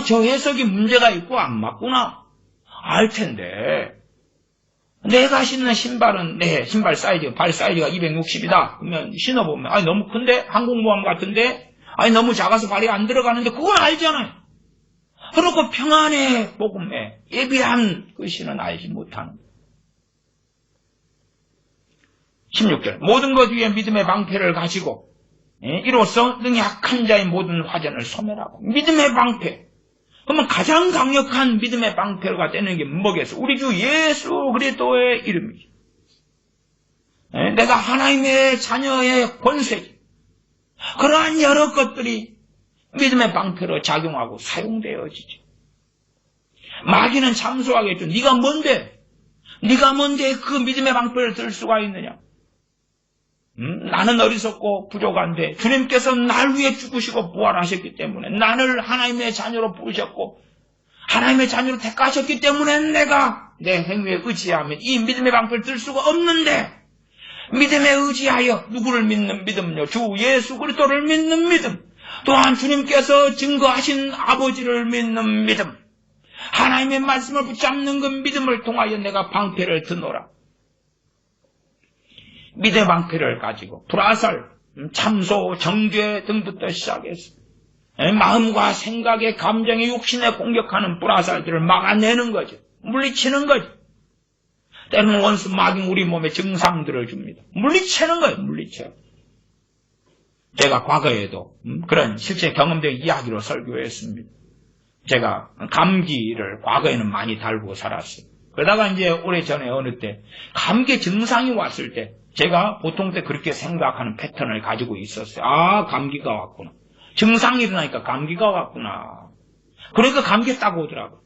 저 해석이 문제가 있고 안 맞구나 알 텐데, 내가 신는 신발은 신발 사이즈, 발 사이즈가 260이다. 그러면 신어보면 너무 큰데? 항공모함 같은데? 너무 작아서 발이 안 들어가는데? 그건 알잖아요. 그렇고 평안의 복음에 예비한 그 신은 알지 못하는 거예요. 16절 모든 것 위에 믿음의 방패를 가지고 이로써 능히 약한 자의 모든 화전을 소멸하고. 믿음의 방패. 그러면 가장 강력한 믿음의 방패가 되는 게 뭐겠어? 우리 주 예수 그리스도의 이름이지. 내가 하나님의 자녀의 권세지. 그러한 여러 것들이 믿음의 방패로 작용하고 사용되어지지. 마귀는 참소하겠죠. 네가 뭔데 그 믿음의 방패를 들 수가 있느냐? 나는 어리석고 부족한데 주님께서 날 위해 죽으시고 부활하셨기 때문에, 나를 하나님의 자녀로 부르셨고 하나님의 자녀로 택하셨기 때문에 내가 내 행위에 의지하면 이 믿음의 방패를 들 수가 없는데, 믿음에 의지하여 누구를 믿는 믿음요? 주 예수 그리스도를 믿는 믿음, 또한 주님께서 증거하신 아버지를 믿는 믿음, 하나님의 말씀을 붙잡는 그 믿음을 통하여 내가 방패를 드노라. 믿음의 방패를 가지고 불화살, 참소, 정죄 등부터 시작해서 마음과 생각의 감정의 육신에 공격하는 불화살들을 막아내는 거죠. 물리치는 거죠. 때로는 원수 마귀는 우리 몸에 증상들을 줍니다. 물리치는 거예요. 물리쳐. 제가 과거에도 그런 실제 경험된 이야기로 설교했습니다. 제가 감기를 과거에는 많이 달고 살았어요. 그러다가 이제 오래전에 어느 때 감기 증상이 왔을 때 제가 보통 때 그렇게 생각하는 패턴을 가지고 있었어요. 감기가 왔구나. 증상이 일어나니까 감기가 왔구나. 그러니까 감기 딱 오더라고요.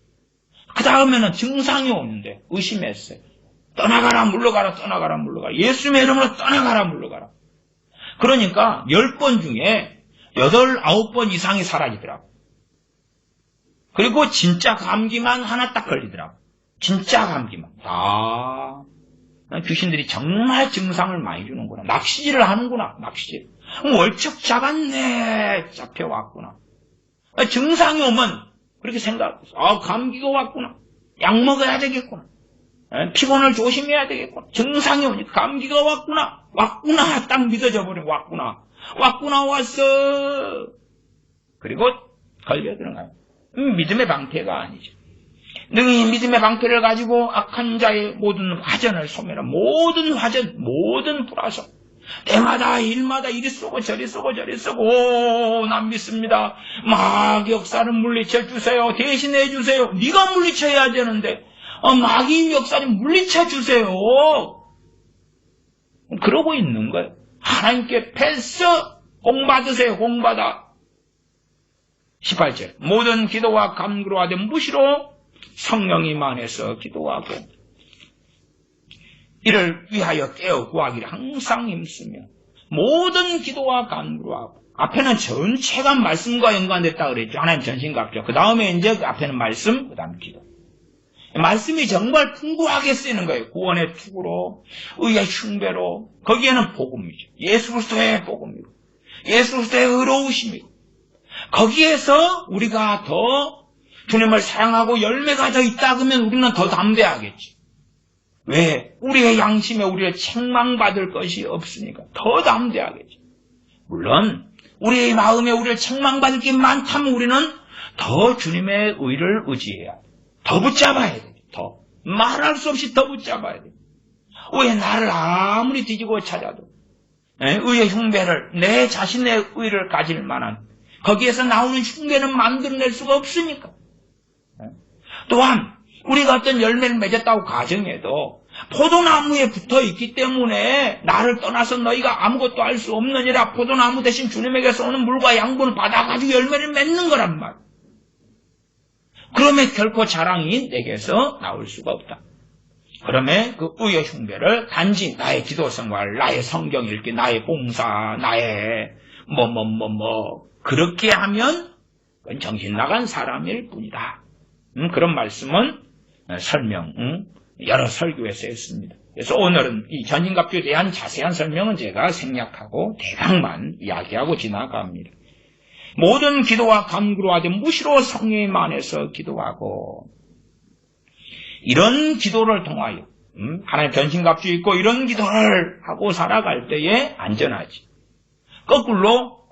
그 다음에는 증상이 오는데 의심했어요. 떠나가라 물러가라. 예수님의 이름으로 떠나가라 물러가라. 그러니까 10번 중에 8, 9번 이상이 사라지더라고요. 그리고 진짜 감기만 하나 딱 걸리더라고요. 진짜 감기만. 귀신들이 정말 증상을 많이 주는구나. 낚시질을 하는구나. 낚시질. 월척 잡혀왔구나. 증상이 오면 그렇게 생각했어. 감기가 왔구나. 약 먹어야 되겠구나. 피곤을 조심해야 되겠구나. 증상이 오니까 감기가 왔구나. 딱 믿어져 버리고 왔어. 그리고 걸려드는 거야. 믿음의 방패가 아니죠. 능히 믿음의 방패를 가지고 악한 자의 모든 화전을 소멸한, 모든 화전, 모든 불화성, 때마다 일마다 이리 쏘고 저리 쏘고 난 믿습니다. 마귀 역사를 물리쳐 주세요. 대신해 주세요. 네가 물리쳐야 되는데 마귀 역사를 물리쳐 주세요. 그러고 있는 거예요. 하나님께 패스 공받으세요. 공받아. 18절 모든 기도와 간구로 하되 무시로 성령이 임하여서 기도하고 이를 위하여 깨어 구하기를 항상 힘쓰며 모든 기도와 간구로 하고 앞에는 전체가 말씀과 연관됐다 그랬죠. 하나님 전신갑주. 그 다음에 이제 그 앞에는 말씀, 그 다음에 기도. 말씀이 정말 풍부하게 쓰이는 거예요. 구원의 투구로, 의의 흉배로. 거기에는 복음이죠. 예수 그리스도의 복음이고, 예수 그리스도의 의로우심이고, 거기에서 우리가 더 주님을 사랑하고 열매가 더 있다 그러면 우리는 더 담대하겠지. 왜? 우리의 양심에 우리를 책망받을 것이 없으니까 더 담대하겠지. 물론 우리의 마음에 우리를 책망받을 게 많다면 우리는 더 주님의 의를 의지해야 돼. 더 붙잡아야 돼. 더. 말할 수 없이 더 붙잡아야 돼. 왜 나를 아무리 뒤지고 찾아도 의의 흉배를 내 자신의 의를 가질 만한 거기에서 나오는 흉배는 만들어낼 수가 없으니까. 또한 우리가 어떤 열매를 맺었다고 가정해도 포도나무에 붙어 있기 때문에 나를 떠나서 너희가 아무것도 할 수 없느니라. 포도나무 대신 주님에게서 오는 물과 양분을 받아가지고 열매를 맺는 거란 말. 그러면 결코 자랑이 내게서 나올 수가 없다. 그러면 그 의의 흉배를 단지 나의 기도 생활, 나의 성경 읽기, 나의 봉사, 나의 그렇게 하면 그건 정신 나간 사람일 뿐이다. 그런 말씀은 여러 설교에서 했습니다. 그래서 오늘은 이 전신갑주에 대한 자세한 설명은 제가 생략하고 대강만 이야기하고 지나갑니다. 모든 기도와 간구로 하되 무시로 성령 안에서 기도하고 이런 기도를 통하여 하나님 전신갑주 있고 이런 기도를 하고 살아갈 때에 안전하지. 거꾸로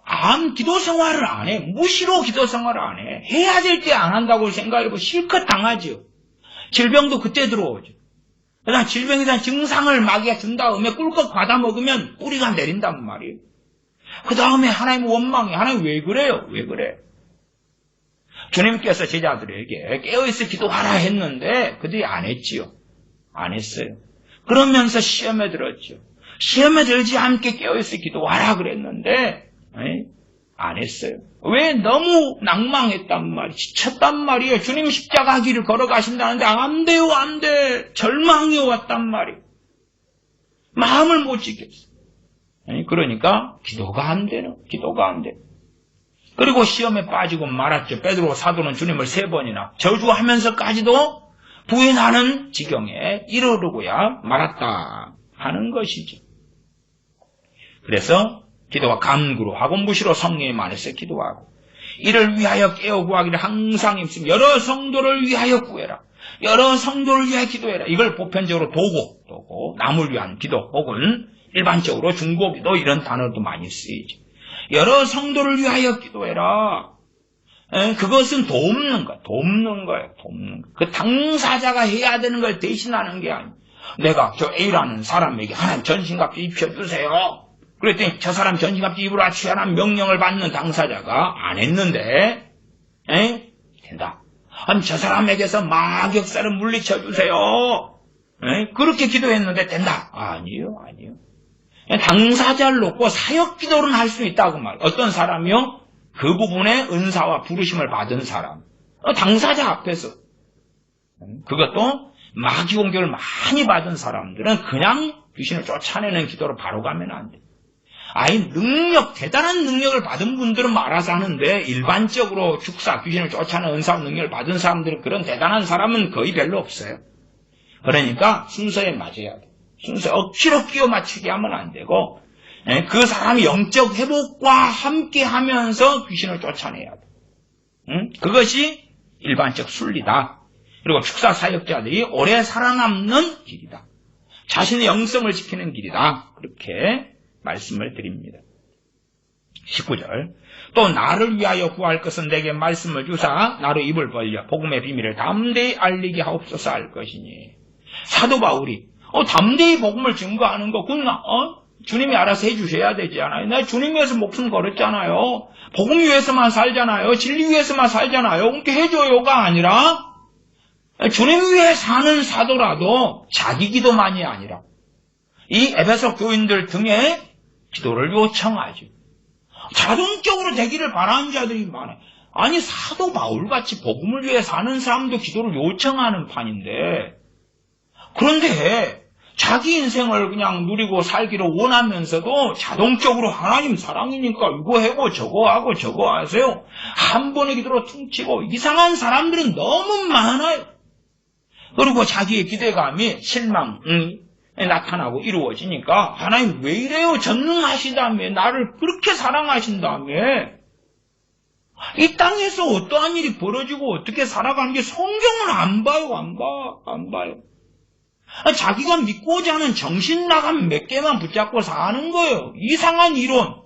기도 생활을 안 해. 무시로 기도 생활을 안 해. 해야 될 때 안 한다고 생각하고 실컷 당하죠. 질병도 그때 들어오죠. 그러나 질병에 대한 증상을 마귀가 준 다음에 꿀꺽 받아먹으면 뿌리가 내린단 말이에요. 그 다음에 하나님 원망이 하나님 왜 그래요? 왜 그래? 주님께서 제자들에게 깨어있어 기도하라 했는데 그들이 안 했지요. 안 했어요. 그러면서 시험에 들었죠. 시험에 들지 않게 깨어있어 기도하라 그랬는데 안 했어요. 왜? 너무 낭망했단 말이에요. 지쳤단 말이에요. 주님 십자가 길을 걸어가신다는데 안 돼요, 안 돼. 절망이 왔단 말이에요. 마음을 못 지켰어요. 그러니까 기도가 안 되는, 기도가 안 돼. 그리고 시험에 빠지고 말았죠. 베드로 사도는 주님을 3번이나 저주하면서까지도 부인하는 지경에 이르르고야 말았다 하는 것이죠. 그래서 기도와 간구로 하고 무시로 성령의 만에서 기도하고 이를 위하여 깨어 구하기를 항상 힘쓰며 여러 성도를 위하여 구해라. 여러 성도를 위하여 기도해라. 이걸 보편적으로 도고 남을 위한 기도 혹은 일반적으로 중보기도 이런 단어도 많이 쓰이죠. 여러 성도를 위하여 기도해라. 그것은 돕는 거예요. 그 당사자가 해야 되는 걸 대신하는 게 아니에요. 내가 저 A라는 사람에게 하나님 전신갑주 입혀주세요. 그랬더니 저 사람 전신갑주 입으라 취하라는 명령을 받는 당사자가 안 했는데 된다. 아니 저 사람에게서 마격사를 물리쳐주세요. 그렇게 기도했는데 된다. 아니요. 당사자를 놓고 사역 기도는 할 수 있다고 말이에요. 어떤 사람이요? 그 부분에 은사와 부르심을 받은 사람. 당사자 앞에서. 그것도 마귀 공격을 많이 받은 사람들은 그냥 귀신을 쫓아내는 기도로 바로 가면 안 돼. 대단한 능력을 받은 분들은 알아서 하는데 일반적으로 축사, 귀신을 쫓아내는 은사와 능력을 받은 사람들은 그런 대단한 사람은 거의 별로 없어요. 그러니까 순서에 맞아야 돼. 순서 억지로 끼워 맞추게 하면 안 되고 그 사람이 영적 회복과 함께 하면서 귀신을 쫓아내야 돼. 그것이 일반적 순리다. 그리고 축사 사역자들이 오래 살아남는 길이다. 자신의 영성을 지키는 길이다. 그렇게 말씀을 드립니다. 19절 또 나를 위하여 구할 것은 내게 말씀을 주사 나로 입을 벌려 복음의 비밀을 담대히 알리게 하옵소서 할 것이니. 사도 바울이 담대히 복음을 증거하는 거 그건 주님이 알아서 해주셔야 되지 않아요. 나 주님 위해서 목숨 걸었잖아요. 복음 위해서만 살잖아요. 진리 위해서만 살잖아요. 그렇게 해줘요가 아니라 주님 위해 사는 사도라도 자기 기도만이 아니라 이 에베소 교인들 등에 기도를 요청하죠. 자동적으로 되기를 바라는 자들이 많아요. 아니, 사도 바울같이 복음을 위해 사는 사람도 기도를 요청하는 판인데, 그런데 자기 인생을 그냥 누리고 살기를 원하면서도 자동적으로 하나님 사랑이니까 이거 하고 저거 하고 저거 하세요. 한 번의 기도로 퉁치고 이상한 사람들은 너무 많아요. 그리고 자기의 기대감이 실망이 나타나고 이루어지니까 하나님 왜 이래요? 전능하시다며 나를 그렇게 사랑하신다며 이 땅에서 어떠한 일이 벌어지고 어떻게 살아가는지 성경은 안 봐요. 안 봐요. 자기가 믿고자 하는 정신 나간 몇 개만 붙잡고 사는 거예요. 이상한 이론.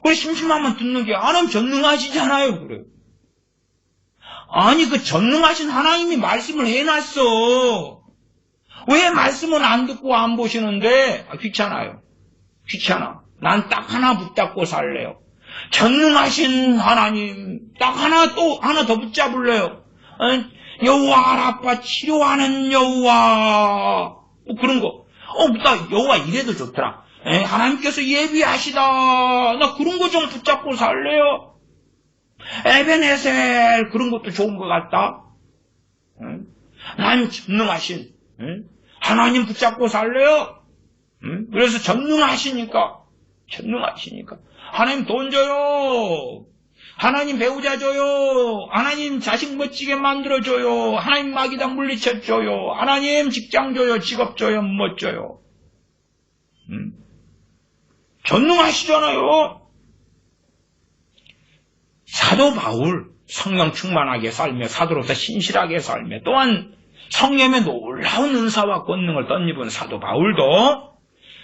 그래 심심하면 듣는 게 하나님 전능하시잖아요. 그래요. 아니 그 전능하신 하나님이 말씀을 해놨어. 왜 말씀은 안 듣고 안 보시는데? 귀찮아요. 귀찮아. 난 딱 하나 붙잡고 살래요. 전능하신 하나님 딱 하나 또 하나 더 붙잡을래요. 여호와 라파 치료하는 여호와 그런 거. 나 여호와 이래도 좋더라. 하나님께서 예비하시다. 나 그런 거 좀 붙잡고 살래요. 에벤에셀 그런 것도 좋은 것 같다. 난 전능하신 하나님 붙잡고 살래요. 그래서 전능하시니까 하나님 돈 줘요. 하나님 배우자 줘요. 하나님 자식 멋지게 만들어줘요. 하나님 마귀당 물리쳐줘요. 하나님 직장 줘요. 직업 줘요. 못 줘요. 전능하시잖아요. 사도 바울 성령 충만하게 살며 사도로서 신실하게 살며 또한 성령의 놀라운 은사와 권능을 덧입은 사도 바울도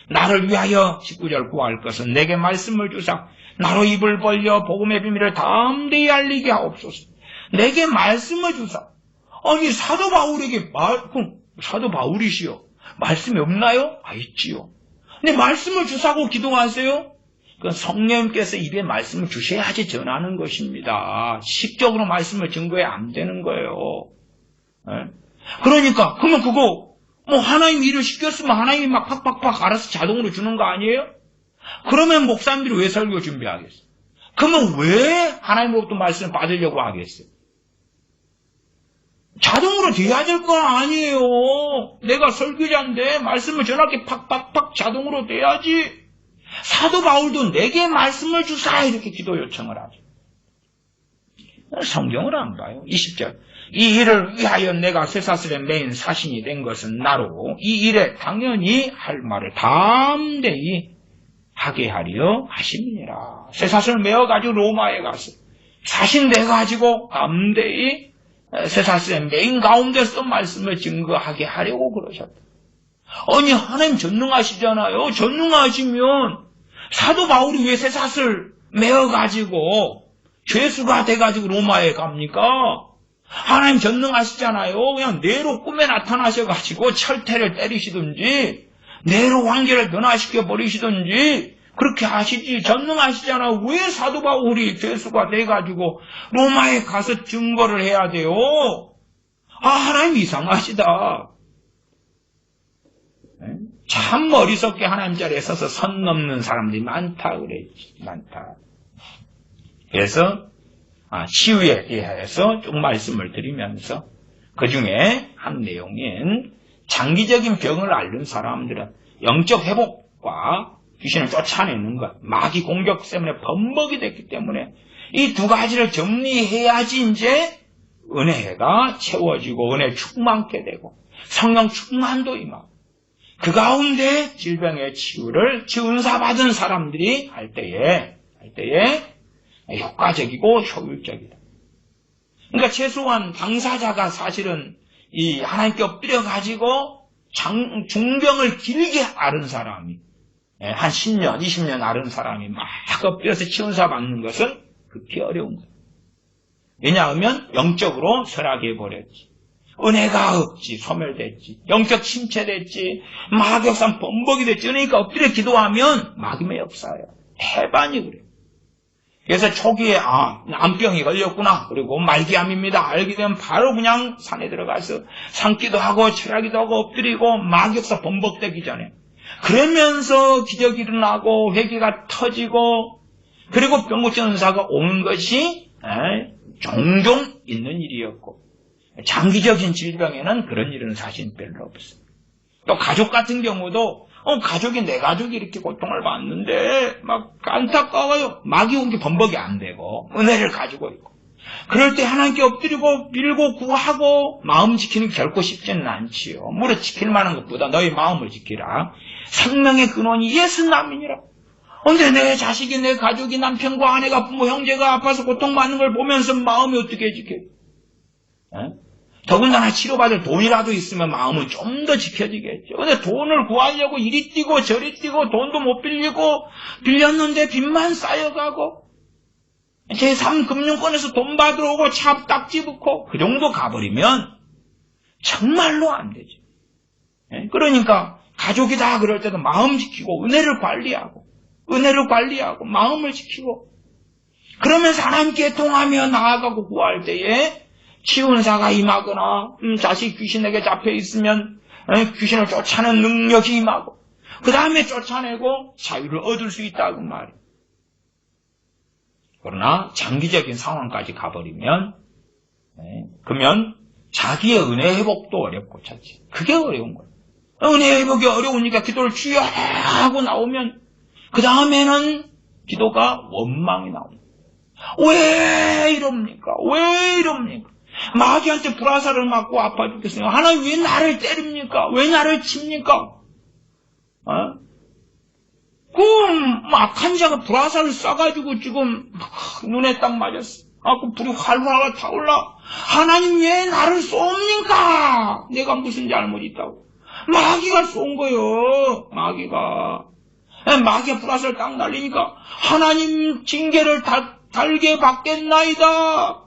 나를 위하여 19절 구할 것은 내게 말씀을 주사 나로 입을 벌려 복음의 비밀을 담대히 알리게 하옵소서. 내게 말씀을 주사. 아니 사도 바울에게 그럼 사도 바울이시여 말씀이 없나요? 있지요. 근데 말씀을 주사고 기도하세요? 그건 성령님께서 입에 말씀을 주셔야지 전하는 것입니다. 식적으로 말씀을 증거해 안 되는 거예요. 그러니까 그러면 그거 하나님 일을 시켰으면 하나님이 막 팍팍팍 알아서 자동으로 주는 거 아니에요? 그러면 목사님들이 왜 설교 준비하겠어요? 그러면 왜 하나님으로부터 말씀을 받으려고 하겠어요? 자동으로 돼야 될 건 아니에요. 내가 설교자인데 말씀을 전하게 팍팍팍 자동으로 돼야지. 사도 바울도 내게 말씀을 주사 이렇게 기도 요청을 하죠. 성경을 안 봐요. 20절. 이 일을 위하여 내가 쇠사슬에 매인 사신이 된 것은 나로 이 일에 당연히 할 말을 담대히 하게 하려 하심이니라. 쇠사슬을 메어가지고 로마에 가서 사신 돼가지고 담대히 쇠사슬에 매인 가운데서 말씀을 증거하게 하려고 그러셨다. 아니 하나님 전능하시잖아요. 전능하시면 사도 바울이 왜 쇠사슬 메어가지고 죄수가 돼가지고 로마에 갑니까? 하나님 전능하시잖아요. 그냥 뇌로 꿈에 나타나셔가지고 철퇴를 때리시든지 뇌로 관계를 변화시켜 버리시든지 그렇게 하시지. 전능하시잖아요. 왜 사도 바울이 죄수가 돼가지고 로마에 가서 증거를 해야 돼요? 하나님 이상하시다. 참 머리속에 하나님 자리에 서서 선 넘는 사람들이 많다 그랬지. 많다. 그래서 치유에 대해서 쭉 말씀을 드리면서 그 중에 한 내용인 장기적인 병을 앓는 사람들은 영적 회복과 귀신을 쫓아내는 것, 마귀 공격 때문에 범벅이 됐기 때문에 이 두 가지를 정리해야지 이제 은혜가 채워지고 은혜 충만케 되고 성령 충만도 임하고 그 가운데 질병의 치유를 은사받은 사람들이 할 때에 효과적이고 효율적이다. 그러니까 최소한 당사자가 사실은 이 하나님께 엎드려가지고 중병을 길게 앓은 사람이 한 10년, 20년 앓은 사람이 막 엎드려서 치은사 받는 것은 극히 어려운 거예요. 왜냐하면 영적으로 쇠락해버렸지. 은혜가 없지, 소멸됐지, 영적 침체됐지, 마귀역산 범벅이 됐지. 그러니까 엎드려 기도하면 마귀의 역사예요. 해반이 그래요. 그래서 초기에 암병이 걸렸구나. 그리고 말기암입니다. 알게 되면 바로 그냥 산에 들어가서 산기도 하고 철야기도 하고 엎드리고 마귀역사 범벅되기 전에 그러면서 기적이 일어나고 회개가 터지고 그리고 병고증 은사가 오는 것이 종종 있는 일이었고, 장기적인 질병에는 그런 일은 사실 별로 없어요. 또 가족 같은 경우도 내 가족이 이렇게 고통을 받는데 막 안타까워요. 마귀 온 게 범벅이 안 되고 은혜를 가지고 있고, 그럴 때 하나님께 엎드리고 빌고 구하고 마음 지키는 게 결코 쉽지는 않지요. 무릇 지킬 만한 것보다 너희 마음을 지키라. 생명의 근원이 예수님이니라. 언제 내 자식이, 내 가족이, 남편과 아내가, 부모, 형제가 아파서 고통받는 걸 보면서 마음이 어떻게 지켜요? 더군다나 치료받을 돈이라도 있으면 마음은 좀 더 지켜지겠죠. 근데 돈을 구하려고 이리 뛰고 저리 뛰고 돈도 못 빌리고, 빌렸는데 빚만 쌓여가고, 제3금융권에서 돈 받으러 오고 차 딱지 붙고, 그 정도 가버리면 정말로 안 되죠. 그러니까 가족이다 그럴 때도 마음 지키고 은혜를 관리하고 마음을 지키고, 그러면서 하나님께 통하며 나아가고 구할 때에 치유은사가 임하거나 자식 귀신에게 잡혀 있으면 귀신을 쫓아내는 능력이 임하고, 그 다음에 쫓아내고 자유를 얻을 수 있다 그 말이에요. 그러나 장기적인 상황까지 가버리면 그러면 자기의 은혜 회복도 어렵고 찾지. 그게 어려운 거예요. 은혜 회복이 어려우니까 기도를 주여 하고 나오면 그 다음에는 기도가 원망이 나옵니다. 왜 이럽니까? 마귀한테 불화살을 맞고 아파 죽겠어요. 하나님 왜 나를 때립니까? 왜 나를 칩니까? 그 악한 자가 불화살을 쏴가지고 지금 눈에 딱 맞았어. 그 불이 활활 타올라. 하나님 왜 나를 쏩니까? 내가 무슨 잘못이 있다고? 마귀가 쏜 거요. 마귀가 불화살 딱 날리니까 하나님 징계를 달게 받겠나이다.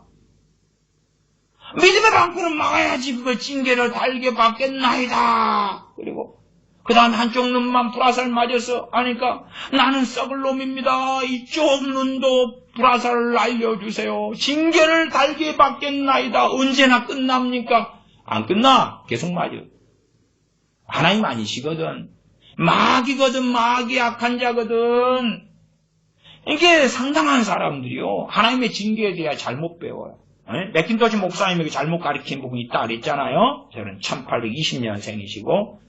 믿음의 방패는 막아야지 그걸 징계를 달게 받겠나이다. 그리고 그 다음에 한쪽 눈만 불화살 맞아서 하니까 나는 썩을 놈입니다. 이쪽 눈도 불화살을 날려주세요. 징계를 달게 받겠나이다. 언제나 끝납니까? 안 끝나. 계속 맞아. 하나님 아니시거든. 마귀거든. 마귀 악한 자거든. 이게 상당한 사람들이요, 하나님의 징계에 대해 잘못 배워요. 맥킨토시 목사님에게 잘못 가르친 부분이 있다 그랬잖아요. 저는 1820년생이시고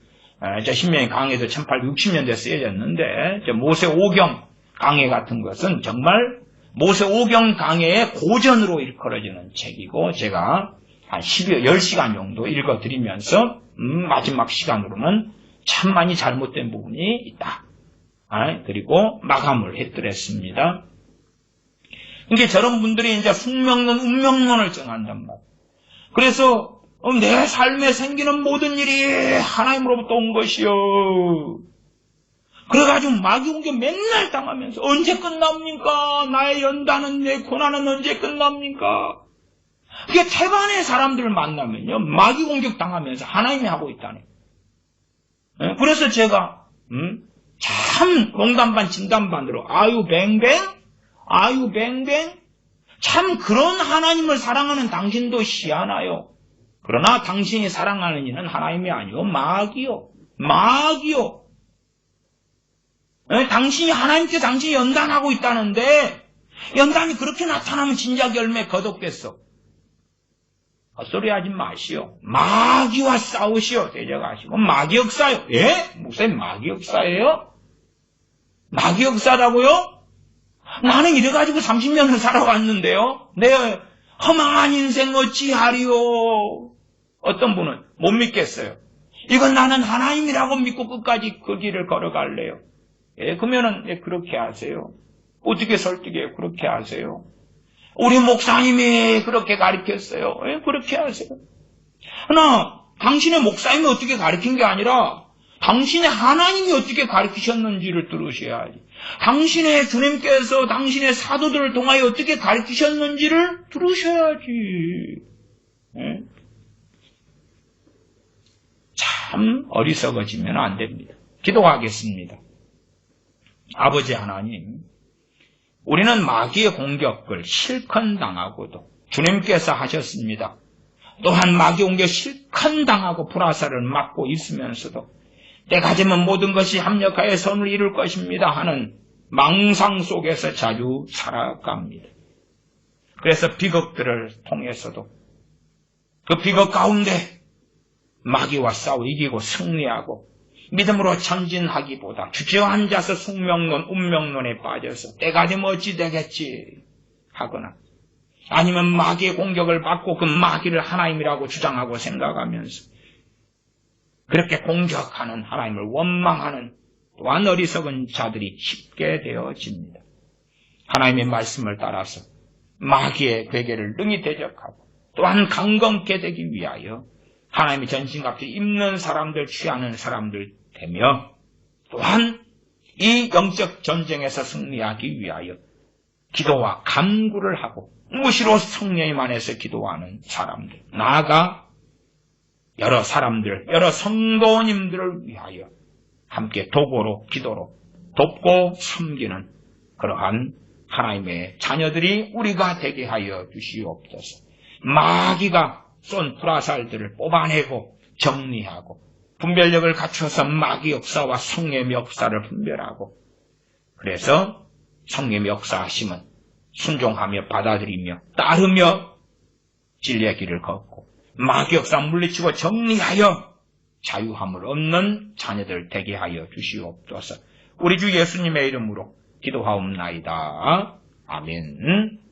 저 신명기 강해도 1860년대에 쓰여졌는데, 저 모세 오경 강해 같은 것은 정말 모세 오경 강해의 고전으로 일컬어지는 책이고, 제가 한 10시간 정도 읽어드리면서 마지막 시간으로는 참 많이 잘못된 부분이 있다. 그리고 마감을 해드렸습니다. 이게 저런 분들이 이제 숙명론, 운명론을 정한단 말이에요. 그래서 내 삶에 생기는 모든 일이 하나님으로부터 온 것이요. 그래가지고 마귀 공격 맨날 당하면서 언제 끝납니까? 나의 연단은, 내 고난은 언제 끝납니까? 그게 태반의 사람들을 만나면요, 마귀 공격 당하면서 하나님이 하고 있다네. 그래서 제가 참 농담반 진담반으로 아유뱅뱅 참 그런 하나님을 사랑하는 당신도 희한하요. 그러나 당신이 사랑하는 이는 하나님이 아니요 마귀요. 당신이 하나님께 당신이 연단하고 있다는데, 연단이 그렇게 나타나면 진작 열매 거뒀겠어. 헛소리 하지 마시오. 마귀와 싸우시오. 대적하시고. 마귀 역사요. 예? 목사님 마귀 역사예요? 마귀 역사라고요? 나는 이래가지고 30년을 살아왔는데요. 내 허망한 인생 어찌하리요? 어떤 분은 못 믿겠어요. 이건 나는 하나님이라고 믿고 끝까지 그 길을 걸어갈래요. 그러면은 그렇게 하세요. 어떻게 설득해요? 그렇게 하세요. 우리 목사님이 그렇게 가르쳤어요. 그렇게 하세요. 그러나 당신의 목사님이 어떻게 가르친 게 아니라 당신의 하나님이 어떻게 가르치셨는지를 들으셔야지. 당신의 주님께서 당신의 사도들을 통하여 어떻게 가르치셨는지를 들으셔야지. 참 어리석어지면 안 됩니다. 기도하겠습니다. 아버지 하나님, 우리는 마귀의 공격을 실컷 당하고도 주님께서 하셨습니다. 또한 마귀 공격 실컷 당하고 불화살을 맞고 있으면서도 때 가지면 모든 것이 합력하여 선을 이룰 것입니다 하는 망상 속에서 자주 살아갑니다. 그래서 비극들을 통해서도 그 비극 가운데 마귀와 싸워 이기고 승리하고 믿음으로 전진하기보다 주저앉아서 숙명론, 운명론에 빠져서 때가 되면 어찌 되겠지 하거나 아니면 마귀의 공격을 받고 그 마귀를 하나님이라고 주장하고 생각하면서 그렇게 공격하는 하나님을 원망하는 또한 어리석은 자들이 쉽게 되어집니다. 하나님의 말씀을 따라서 마귀의 괴계를 능히 대적하고 또한 강건케 되기 위하여 하나님의 전신갑주 입는 사람들, 취하는 사람들 되며 또한 이 영적 전쟁에서 승리하기 위하여 기도와 간구를 하고 무시로 성령님 안에서 기도하는 사람들, 나아가 여러 사람들, 여러 성도님들을 위하여 함께 도구로, 기도로 돕고 섬기는 그러한 하나님의 자녀들이 우리가 되게 하여 주시옵소서. 마귀가 쏜 불화살들을 뽑아내고 정리하고 분별력을 갖춰서 마귀 역사와 성령의 역사를 분별하고 그래서 성령의 역사하심은 순종하며 받아들이며 따르며 진리의 길을 걷고 마귀 역사 물리치고 정리하여 자유함을 얻는 자녀들 되게 하여 주시옵소서. 우리 주 예수님의 이름으로 기도하옵나이다. 아멘.